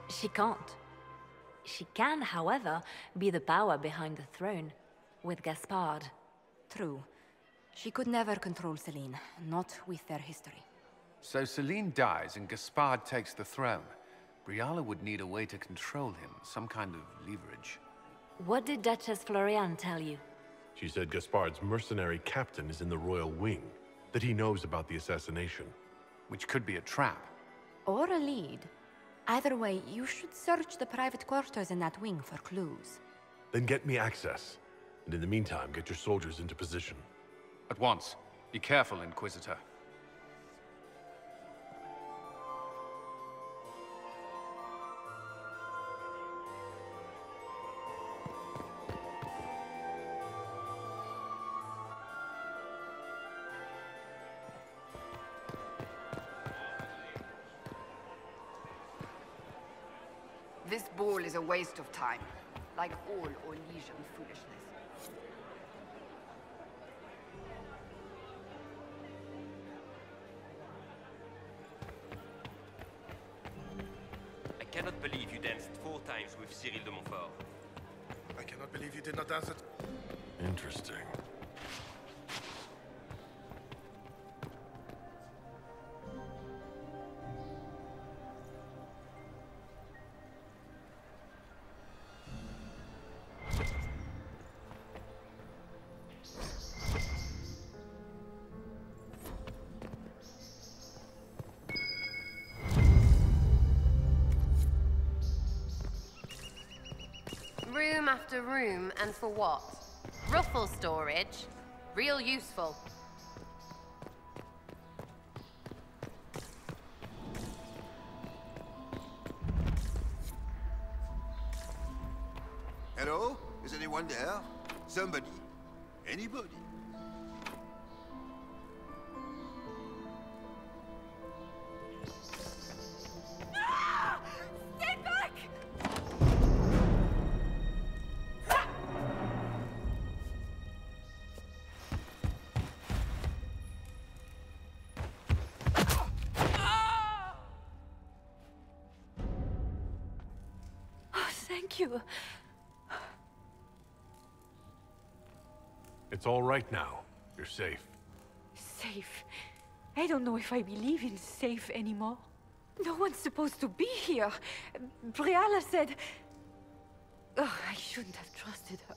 She can't. She can, however, be the power behind the throne, with Gaspard. True. She could never control Celine, not with their history. So Celine dies and Gaspard takes the throne. Briala would need a way to control him, some kind of leverage. What did Duchess Floriane tell you? She said Gaspard's mercenary captain is in the royal wing, that he knows about the assassination. Which could be a trap. Or a lead. Either way, you should search the private quarters in that wing for clues. Then get me access. And in the meantime, get your soldiers into position. At once. Be careful, Inquisitor. This ball is a waste of time, like all Orlesian foolishness. I cannot believe you danced 4 times with Cyril de Montfort. I cannot believe you did not dance it. Interesting. Room after room, and for what? Ruffle storage. Real useful. Hello? Is anyone there? Somebody? Anybody? Stay back! Thank you. It's all right now. You're safe. Safe? I don't know if I believe in safe anymore. No one's supposed to be here. Briala said... Oh, I shouldn't have trusted her.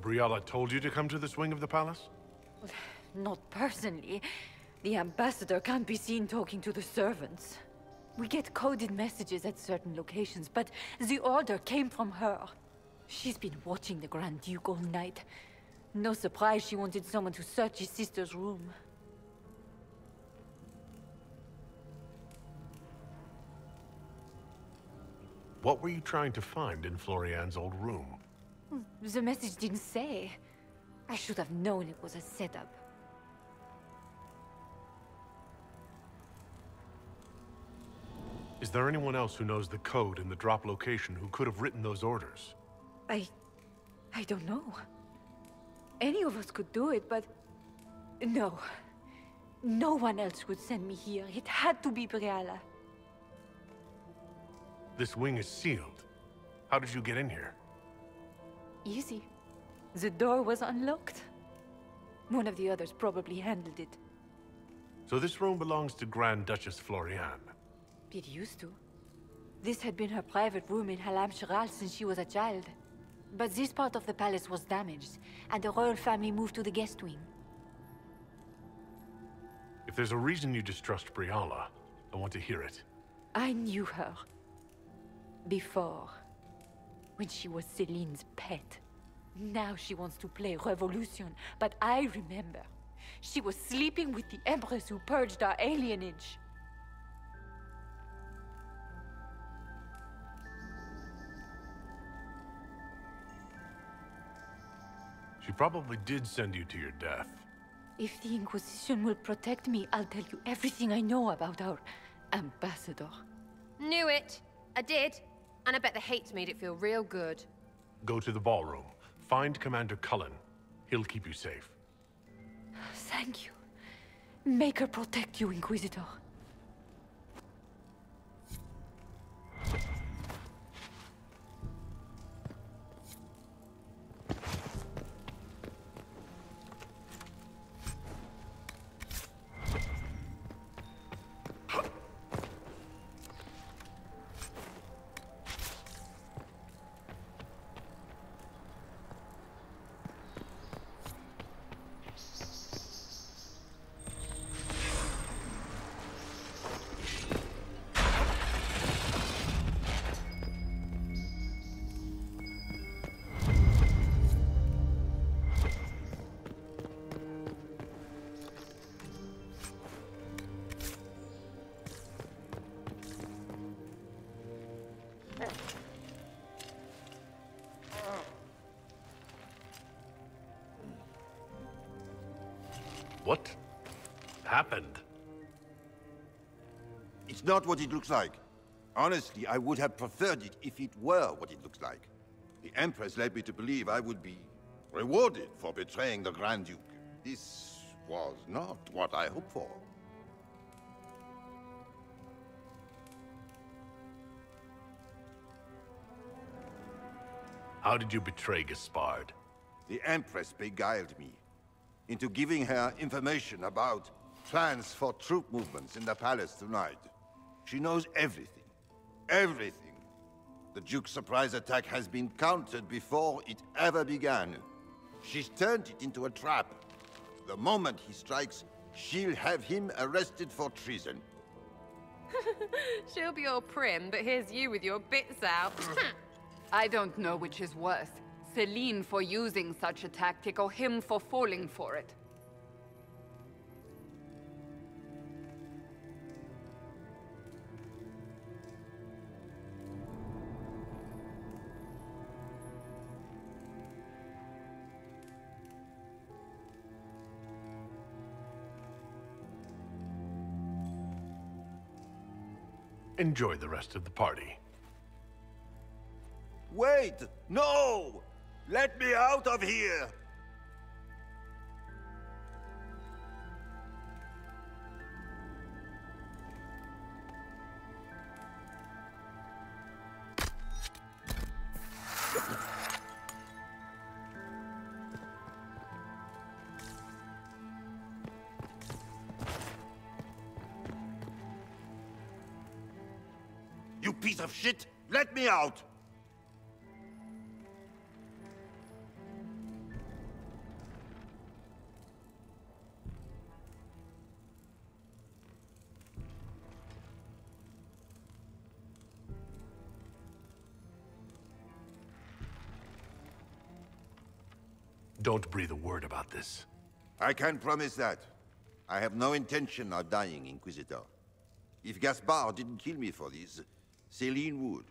Briala told you to come to this wing of the palace? Not personally. The ambassador can't be seen talking to the servants. We get coded messages at certain locations, but the order came from her. She's been watching the Grand Duke all night. No surprise she wanted someone to search his sister's room. What were you trying to find in Florian's old room? The message didn't say. I should have known it was a setup. Is there anyone else who knows the code and the drop location who could have written those orders? I don't know. Any of us could do it, but... No. No one else could send me here. It had to be Briala. This wing is sealed. How did you get in here? Easy. The door was unlocked. One of the others probably handled it. So this room belongs to Grand Duchess Florian. It used to. This had been her private room in Halam Shiral since she was a child. But this part of the palace was damaged, and the royal family moved to the guest wing. If there's a reason you distrust Briala, I want to hear it. I knew her. Before. When she was Celine's pet. Now she wants to play revolution, but I remember. She was sleeping with the Empress who purged our alienage. She probably did send you to your death. If the Inquisition will protect me, I'll tell you everything I know about our ambassador. Knew it. I did. And I bet the hate's made it feel real good. Go to the ballroom. Find Commander Cullen. He'll keep you safe. Thank you. Make her protect you, Inquisitor. What happened? It's not what it looks like. Honestly, I would have preferred it if it were what it looks like. The Empress led me to believe I would be rewarded for betraying the Grand Duke. This was not what I hoped for. How did you betray Gaspard? The Empress beguiled me into giving her information about plans for troop movements in the palace tonight. She knows everything. Everything. The Duke's surprise attack has been countered before it ever began. She's turned it into a trap. The moment he strikes, she'll have him arrested for treason. She'll be all prim, but here's you with your bits out. I don't know which is worse. Celine for using such a tactic, or him for falling for it. Enjoy the rest of the party. Wait! No! Let me out of here! You piece of shit! Let me out! don't breathe a word about this. I can promise that. I have no intention of dying, Inquisitor. If Gaspard didn't kill me for this, Celine would.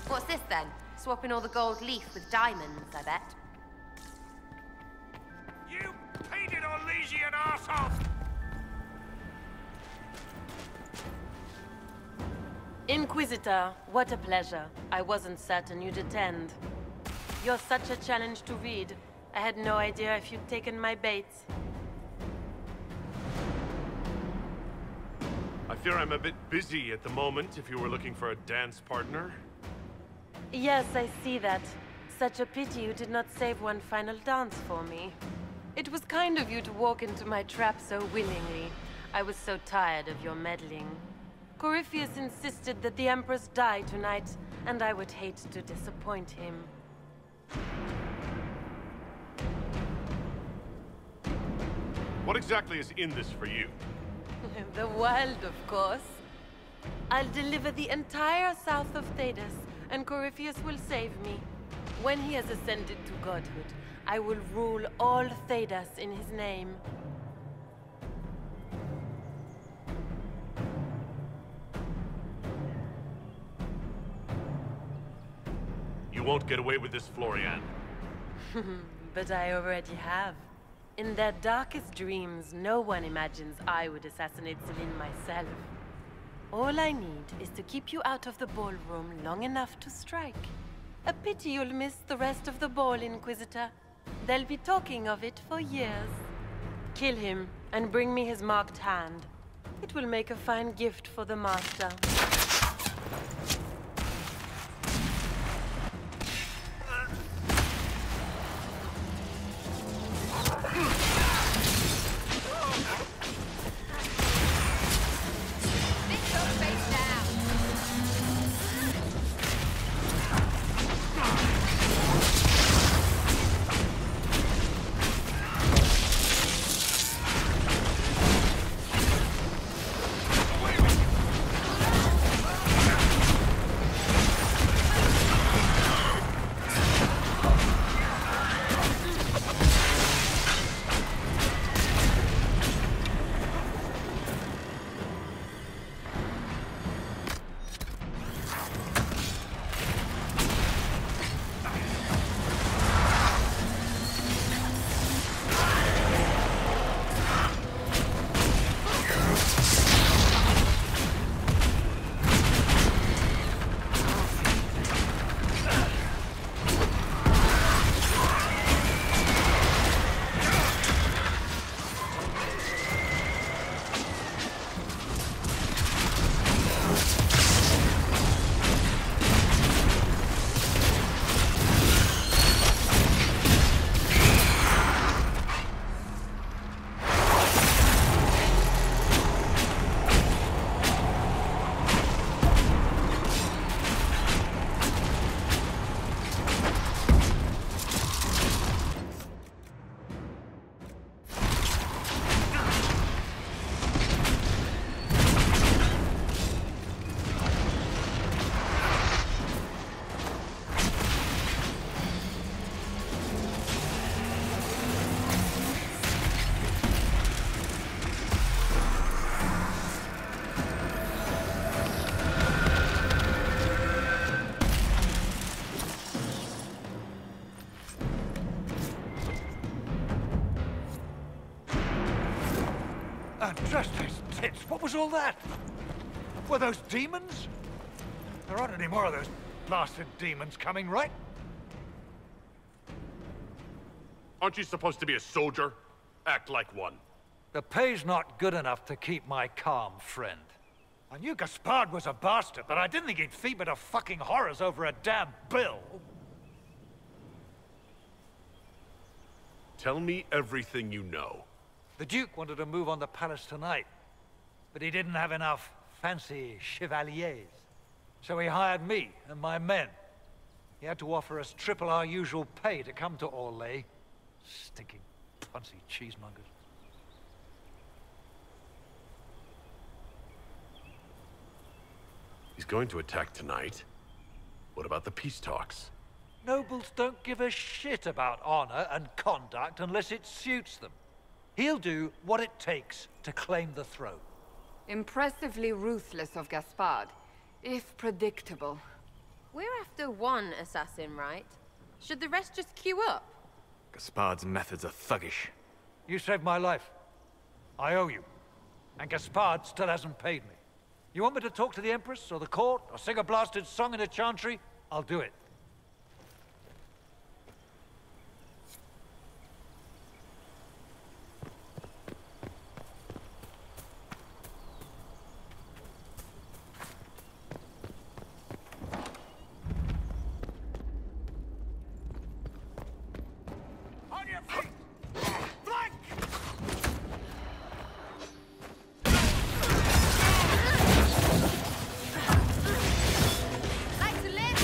What's this then? Swapping all the gold leaf with diamonds, I bet. You painted Orlesian arsehole! Inquisitor, what a pleasure. I wasn't certain you'd attend. You're such a challenge to read. I had no idea if you'd taken my bait. I fear I'm a bit busy at the moment if you were looking for a dance partner. Yes, I see that. Such a pity you did not save one final dance for me. It was kind of you to walk into my trap so willingly. I was so tired of your meddling. Corypheus insisted that the Empress die tonight, and I would hate to disappoint him. What exactly is in this for you? The wild, of course. I'll deliver the entire south of Thedas, and Corypheus will save me. When he has ascended to godhood, I will rule all Thedas in his name. You won't get away with this, Florian. But I already have. In their darkest dreams, no one imagines I would assassinate Celine myself. All I need is to keep you out of the ballroom long enough to strike. A pity you'll miss the rest of the ball, Inquisitor. They'll be talking of it for years. Kill him, and bring me his marked hand. It will make a fine gift for the Master. Andraste's tits, what was all that? Were those demons? There aren't any more of those blasted demons coming, right? Aren't you supposed to be a soldier? Act like one. The pay's not good enough to keep my calm, friend. I knew Gaspard was a bastard, but I didn't think he'd feed me to fucking horrors over a damn bill. Tell me everything you know. The Duke wanted to move on the palace tonight, but he didn't have enough fancy chevaliers. So he hired me and my men. He had to offer us triple our usual pay to come to Orlais. Stinking, punsy cheesemongers. He's going to attack tonight. What about the peace talks? Nobles don't give a shit about honor and conduct unless it suits them. He'll do what it takes to claim the throne. Impressively ruthless of Gaspard, if predictable. We're after one assassin, right? Should the rest just queue up? Gaspard's methods are thuggish. You saved my life. I owe you. And Gaspard still hasn't paid me. You want me to talk to the Empress, or the court, or sing a blasted song in a chantry? I'll do it. On your feet! Flank! Like to live,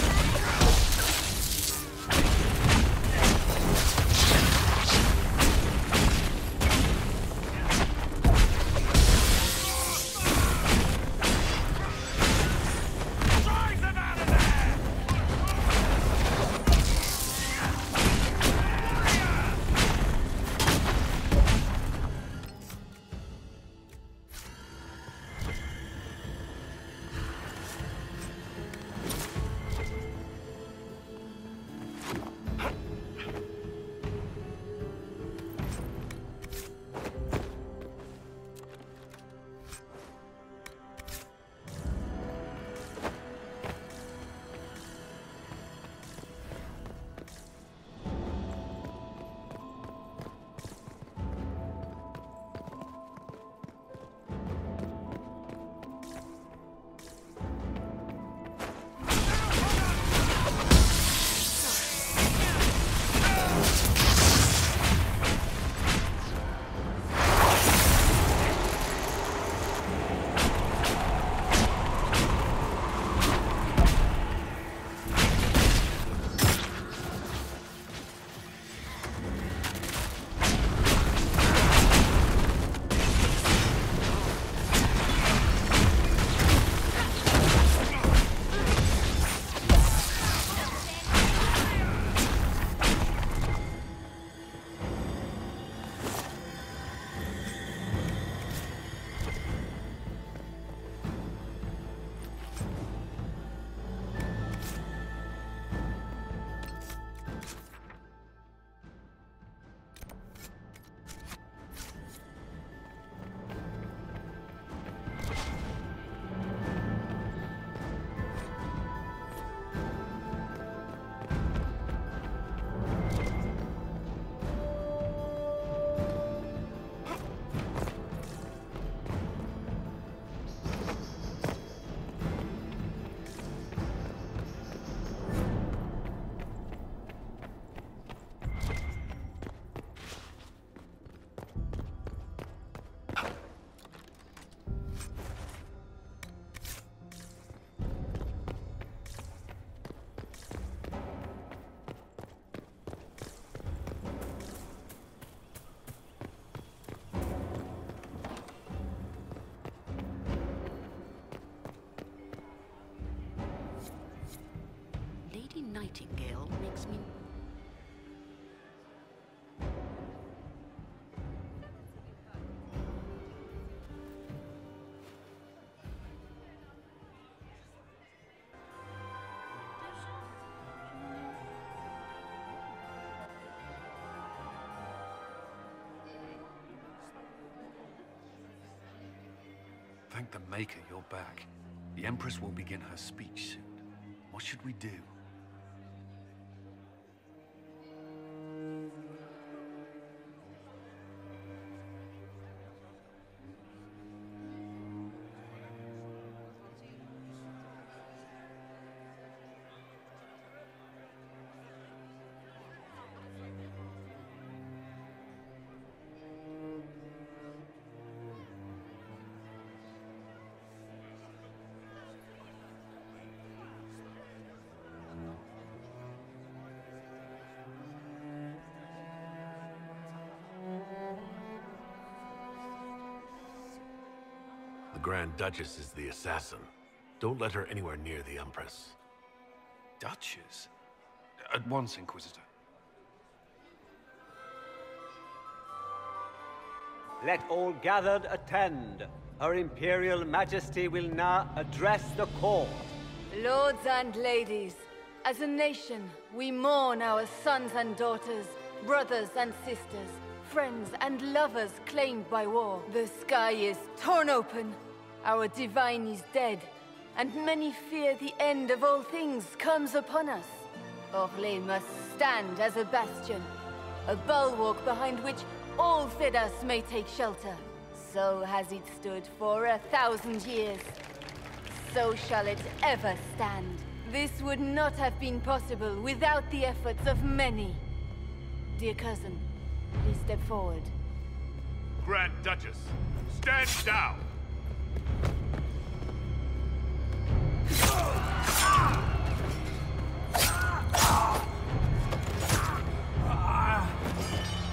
Thank the Maker you're back. The Empress will begin her speech soon. What should we do? The Grand Duchess is the assassin. Don't let her anywhere near the Empress. Duchess? At once, Inquisitor. Let all gathered attend. Her Imperial Majesty will now address the court. Lords and ladies, as a nation, we mourn our sons and daughters, brothers and sisters, friends and lovers claimed by war. The sky is torn open. Our divine is dead, and many fear the end of all things comes upon us. Orlais must stand as a bastion, a bulwark behind which all Fedas may take shelter. So has it stood for 1,000 years. So shall it ever stand. This would not have been possible without the efforts of many. Dear cousin, please step forward. Grand Duchess, stand down!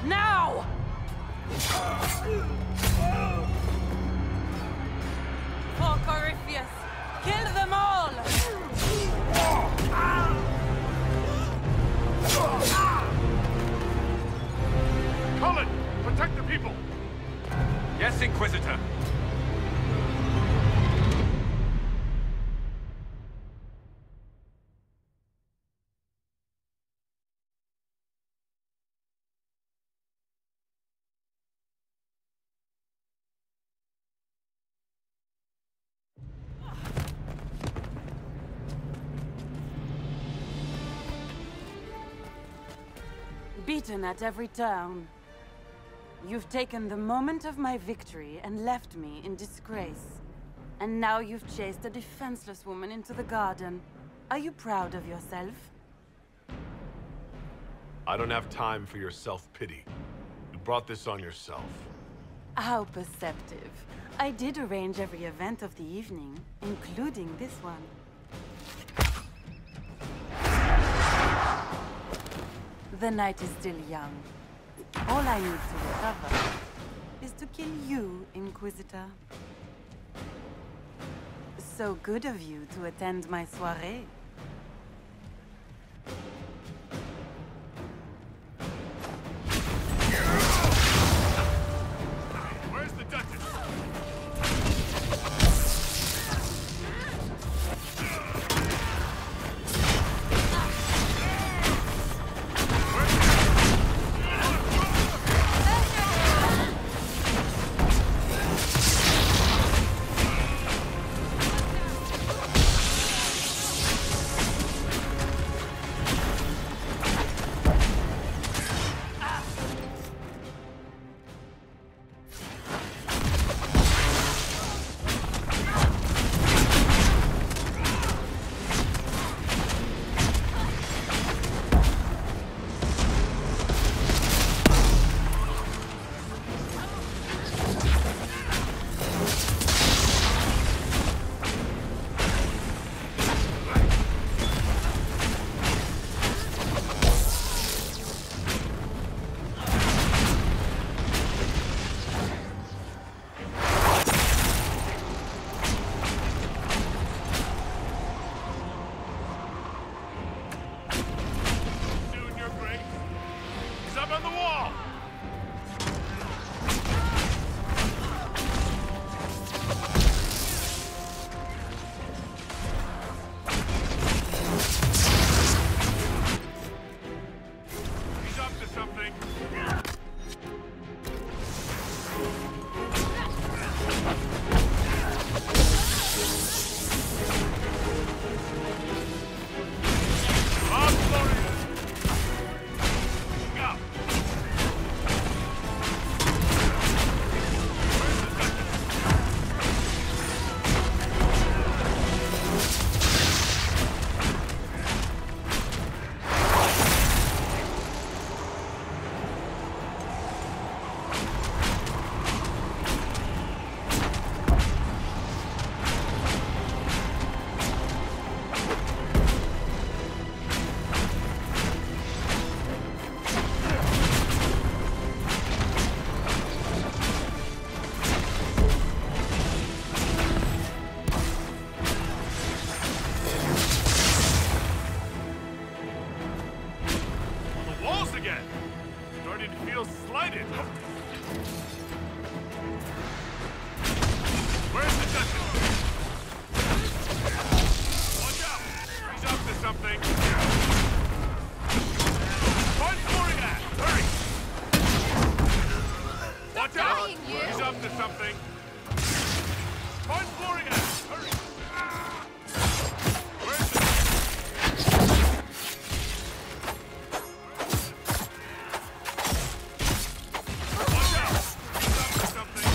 Now! For Corypheus, kill them all! Cullen, protect the people! Yes, Inquisitor. Beaten at every turn. You've taken the moment of my victory and left me in disgrace. And now you've chased a defenseless woman into the garden. Are you proud of yourself? I don't have time for your self-pity. You brought this on yourself. How perceptive. I did arrange every event of the evening, including this one. The night is still young. All I need to recover is to kill you, Inquisitor. So good of you to attend my soirée. Where's the Duchess? Fight it! Where's the Duchess? Watch out! He's up to something. Find Florian! Hurry! Watch out! He's up to something. Find Florian! Hurry! Where's the... Watch out! He's up to something.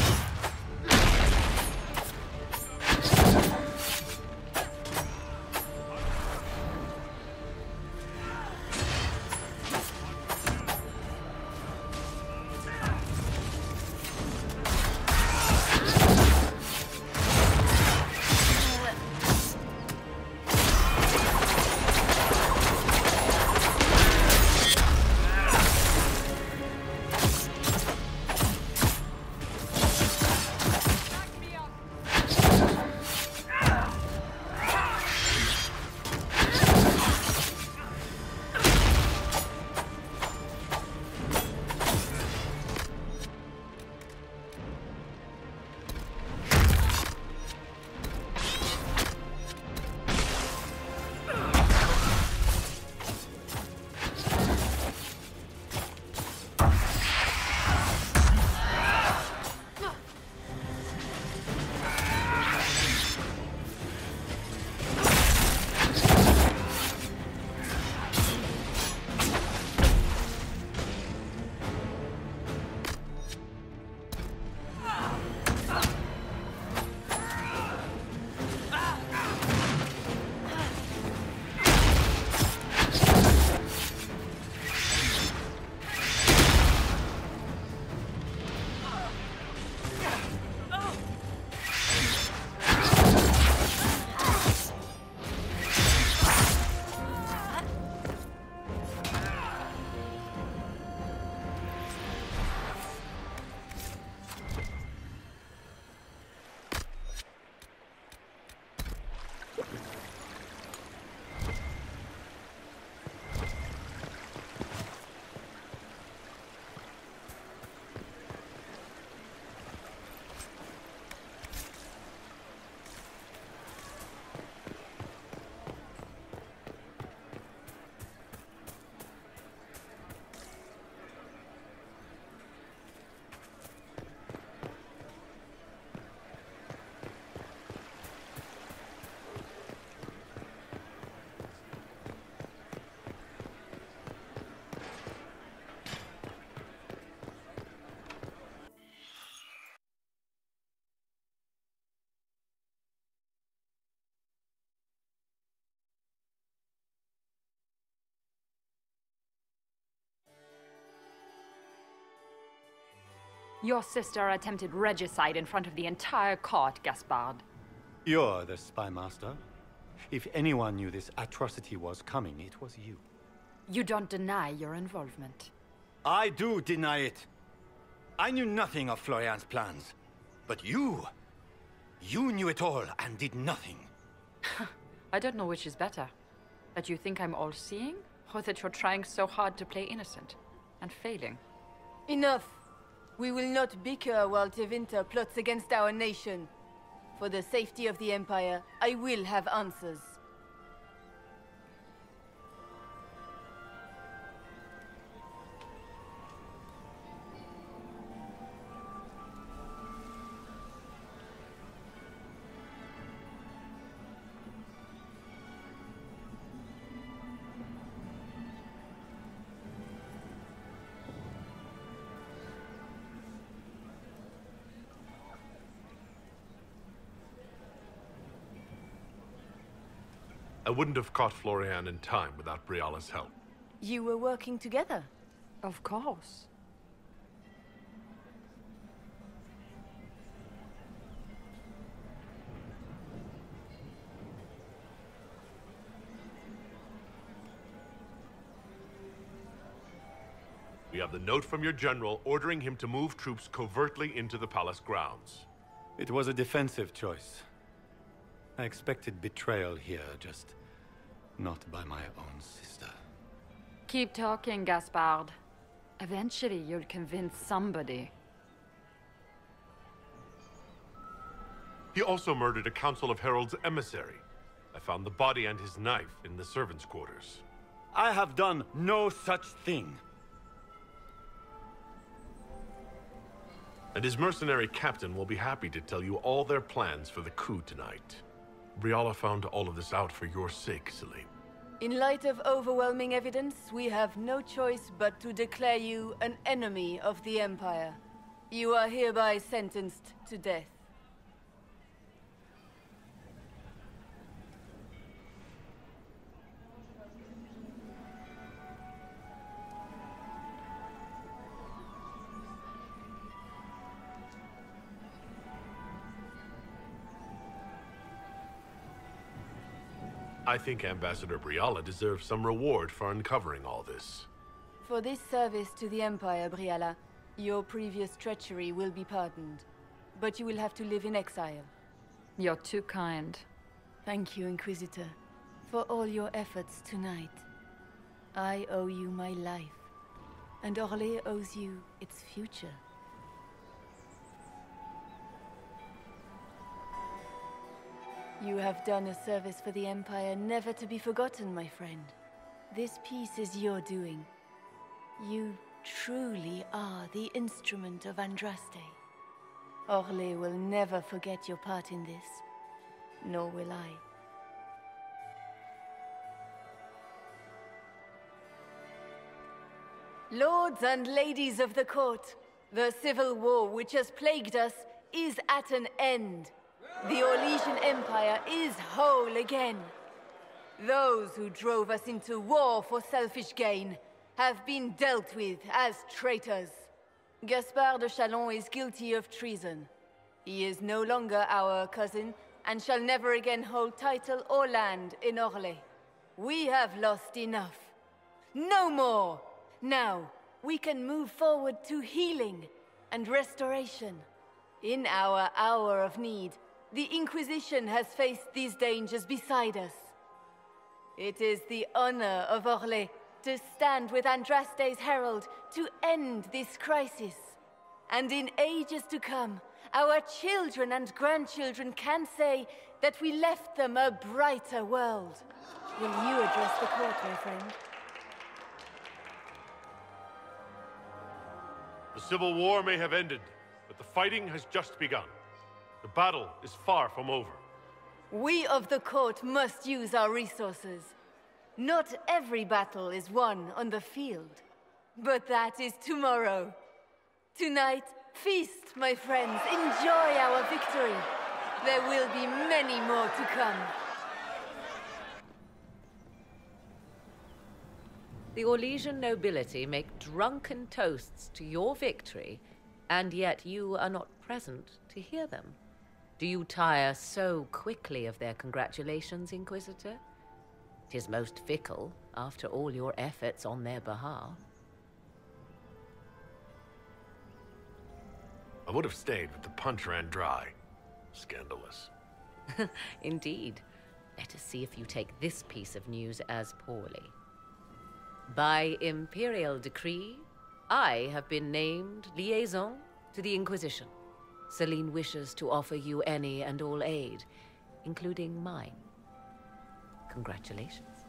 Your sister attempted regicide in front of the entire court, Gaspard. You're the spy master. If anyone knew this atrocity was coming, it was you. You don't deny your involvement. I do deny it. I knew nothing of Florian's plans. But you knew it all and did nothing. I don't know which is better. That you think I'm all-seeing, or that you're trying so hard to play innocent and failing. Enough. We will not bicker while Tevinter plots against our nation. For the safety of the Empire, I will have answers. I wouldn't have caught Florian in time without Briala's help. You were working together? Of course. We have the note from your general ordering him to move troops covertly into the palace grounds. It was a defensive choice. I expected betrayal here, just not by my own sister. Keep talking, Gaspard. Eventually, you'll convince somebody. He also murdered a Council of Heralds emissary. I found the body and his knife in the servants' quarters. I have done no such thing. And his mercenary captain will be happy to tell you all their plans for the coup tonight. Briala found all of this out for your sake, Celine. In light of overwhelming evidence, we have no choice but to declare you an enemy of the Empire. You are hereby sentenced to death. I think Ambassador Briala deserves some reward for uncovering all this. For this service to the Empire, Briala, your previous treachery will be pardoned. But you will have to live in exile. You're too kind. Thank you, Inquisitor, for all your efforts tonight. I owe you my life, and Orlais owes you its future. You have done a service for the Empire never to be forgotten, my friend. This piece is your doing. You truly are the instrument of Andraste. Orlais will never forget your part in this, nor will I. Lords and ladies of the court, the civil war which has plagued us is at an end. The Orlesian Empire is whole again. Those who drove us into war for selfish gain have been dealt with as traitors. Gaspard de Chalon is guilty of treason. He is no longer our cousin and shall never again hold title or land in Orlais. We have lost enough. No more! Now, we can move forward to healing and restoration. In our hour of need, the Inquisition has faced these dangers beside us. It is the honor of Orlais to stand with Andraste's herald to end this crisis. And in ages to come, our children and grandchildren can say that we left them a brighter world. Will you address the court, my friend? The Civil War may have ended, but the fighting has just begun. The battle is far from over. We of the court must use our resources. Not every battle is won on the field, but that is tomorrow. Tonight, feast, my friends. Enjoy our victory. There will be many more to come. The Orlesian nobility make drunken toasts to your victory, and yet you are not present to hear them. Do you tire so quickly of their congratulations, Inquisitor? 'Tis most fickle, after all your efforts on their behalf. I would have stayed, but the punch ran dry. Scandalous. Indeed. Let us see if you take this piece of news as poorly. By imperial decree, I have been named liaison to the Inquisition. Celine wishes to offer you any and all aid, including mine. Congratulations.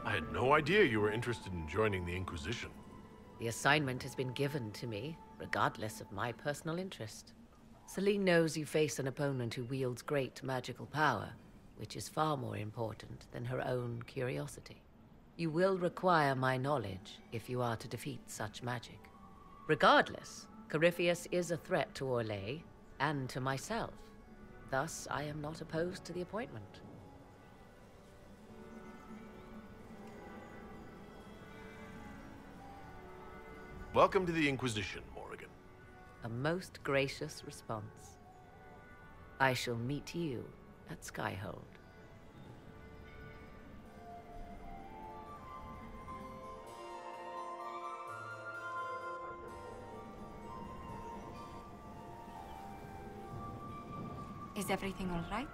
I had no idea you were interested in joining the Inquisition. The assignment has been given to me, regardless of my personal interest. Celine knows you face an opponent who wields great magical power, which is far more important than her own curiosity. You will require my knowledge if you are to defeat such magic. Regardless, Corypheus is a threat to Orlais and to myself. Thus, I am not opposed to the appointment. Welcome to the Inquisition, Morrigan. A most gracious response. I shall meet you at Skyhold. Is everything all right?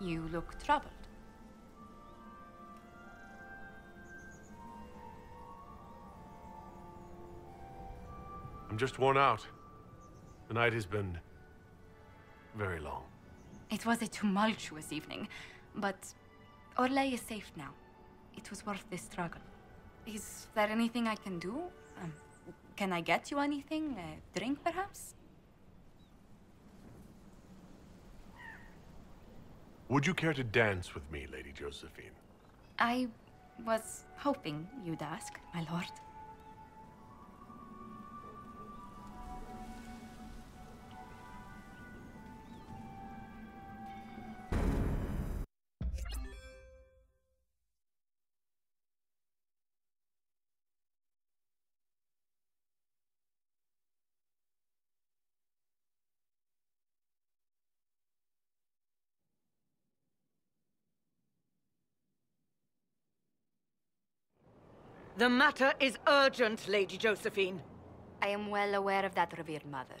You look troubled. I'm just worn out. The night has been very long. It was a tumultuous evening, but Orlais is safe now. It was worth the struggle. Is there anything I can do? Can I get you anything? A drink, perhaps? Would you care to dance with me, Lady Josephine? I was hoping you'd ask, my lord. The matter is urgent, Lady Josephine. I am well aware of that, revered mother.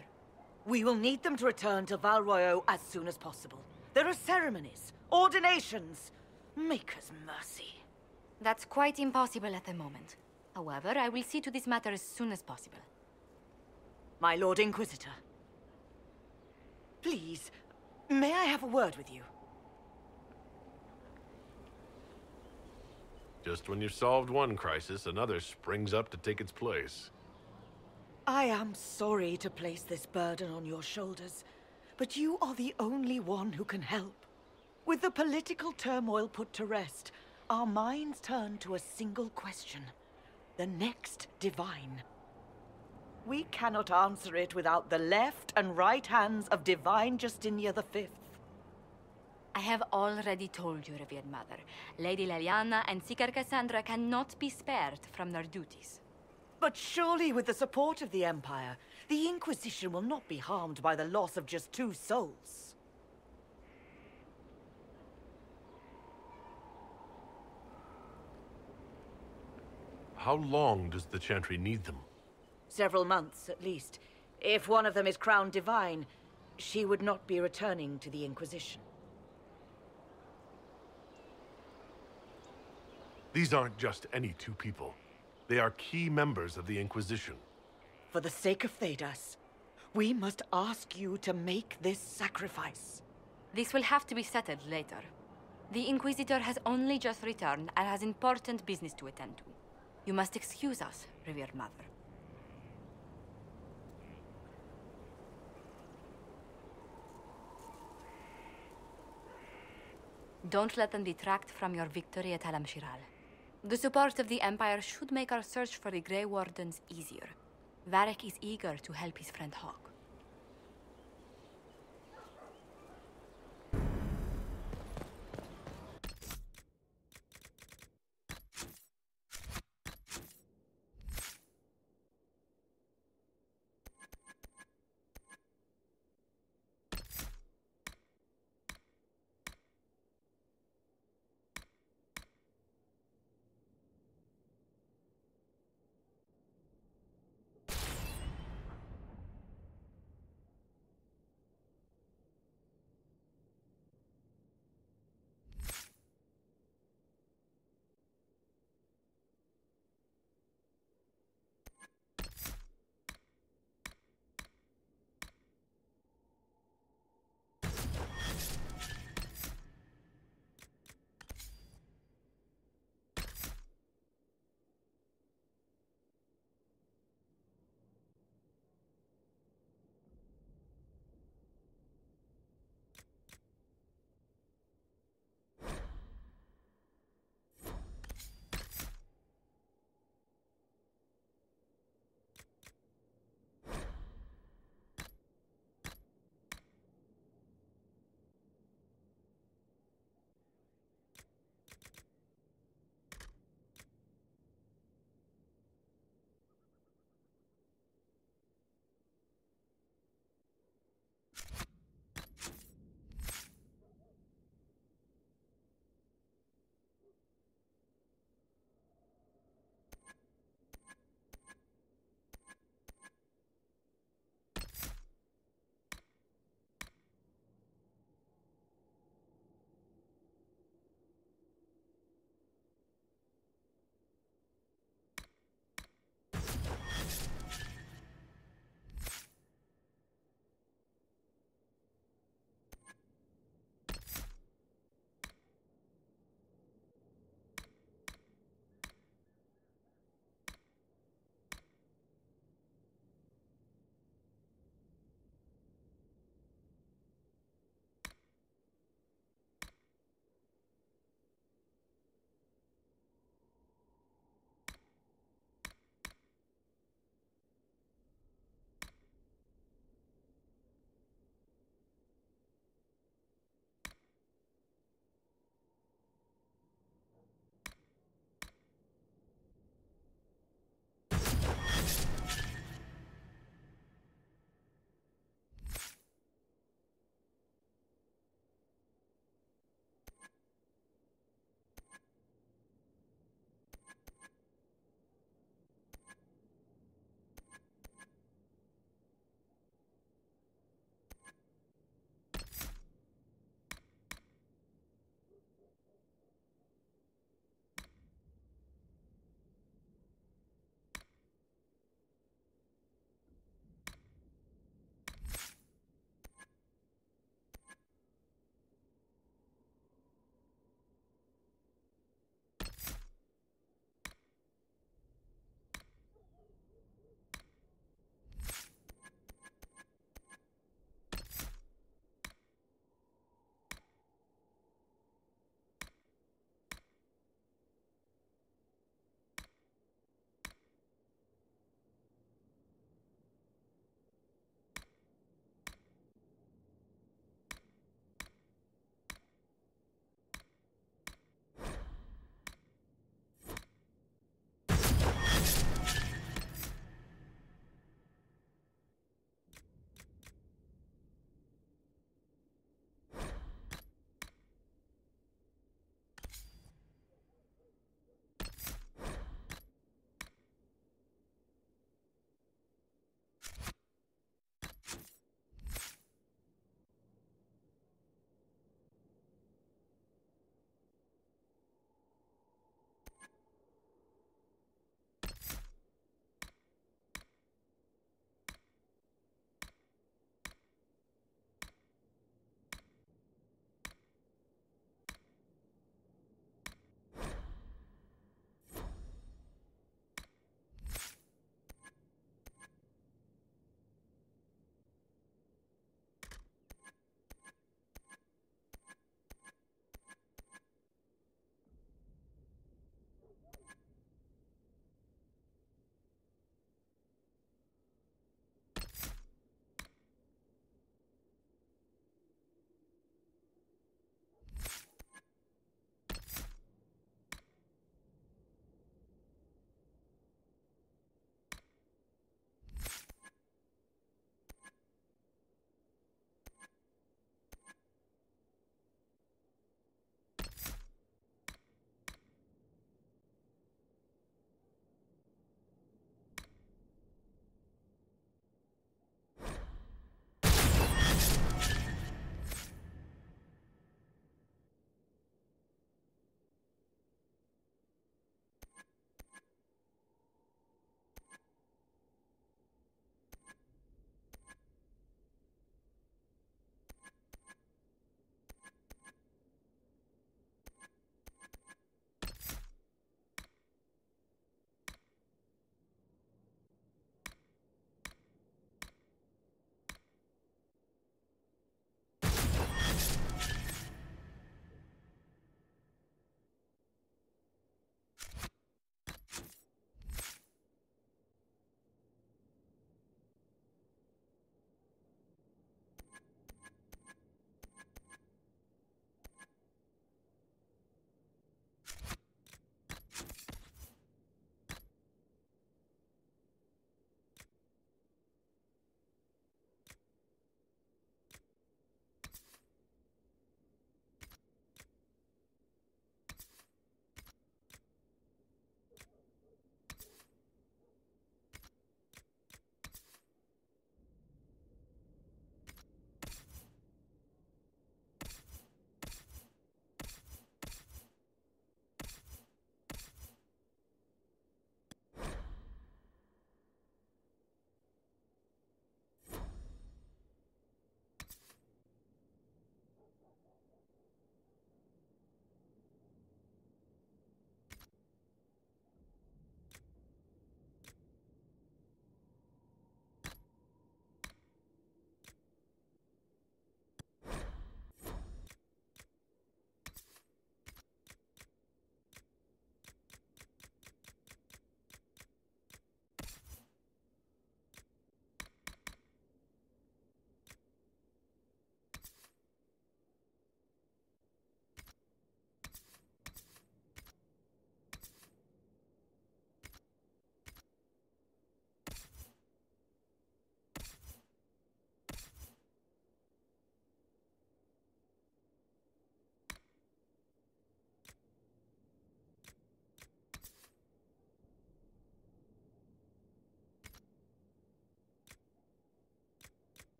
We will need them to return to Val Royeaux as soon as possible. There are ceremonies, ordinations. Maker's mercy. That's quite impossible at the moment. However, I will see to this matter as soon as possible. My Lord Inquisitor. Please, may I have a word with you? Just when you've solved one crisis, another springs up to take its place. I am sorry to place this burden on your shoulders, but you are the only one who can help. With the political turmoil put to rest, our minds turn to a single question. The next divine. We cannot answer it without the left and right hands of Divine Justinia V. I have already told you, revered mother. Lady Leliana and Seeker Cassandra cannot be spared from their duties. But surely with the support of the Empire, the Inquisition will not be harmed by the loss of just 2 souls. How long does the Chantry need them? Several months, at least. If one of them is crowned divine, she would not be returning to the Inquisition. These aren't just any 2 people. They are key members of the Inquisition. For the sake of Thedas, we must ask you to make this sacrifice. This will have to be settled later. The Inquisitor has only just returned and has important business to attend to. You must excuse us, revered mother. Don't let them detract from your victory at Halam-Shiral. The support of the Empire should make our search for the Grey Wardens easier. Varric is eager to help his friend Hawk.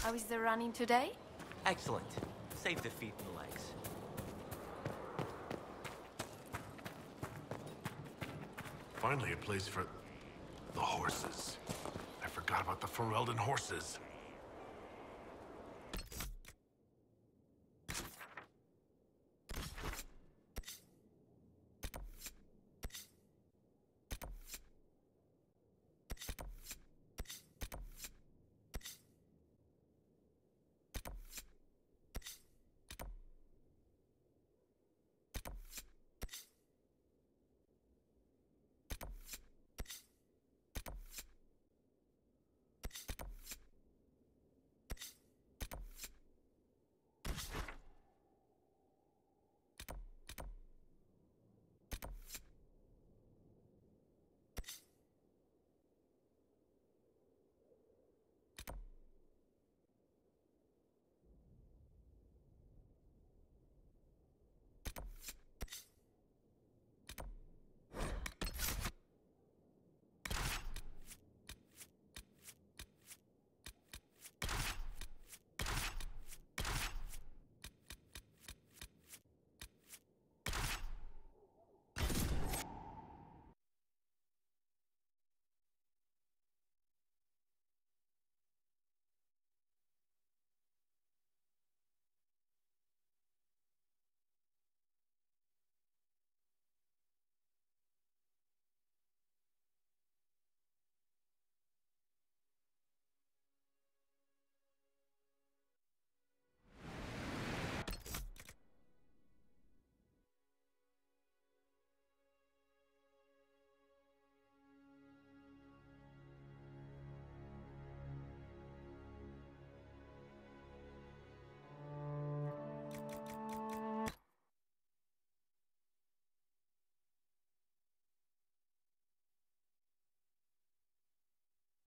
How is the running today? Excellent. Save the feet and legs. Finally, a place for the horses. I forgot about the Ferelden horses.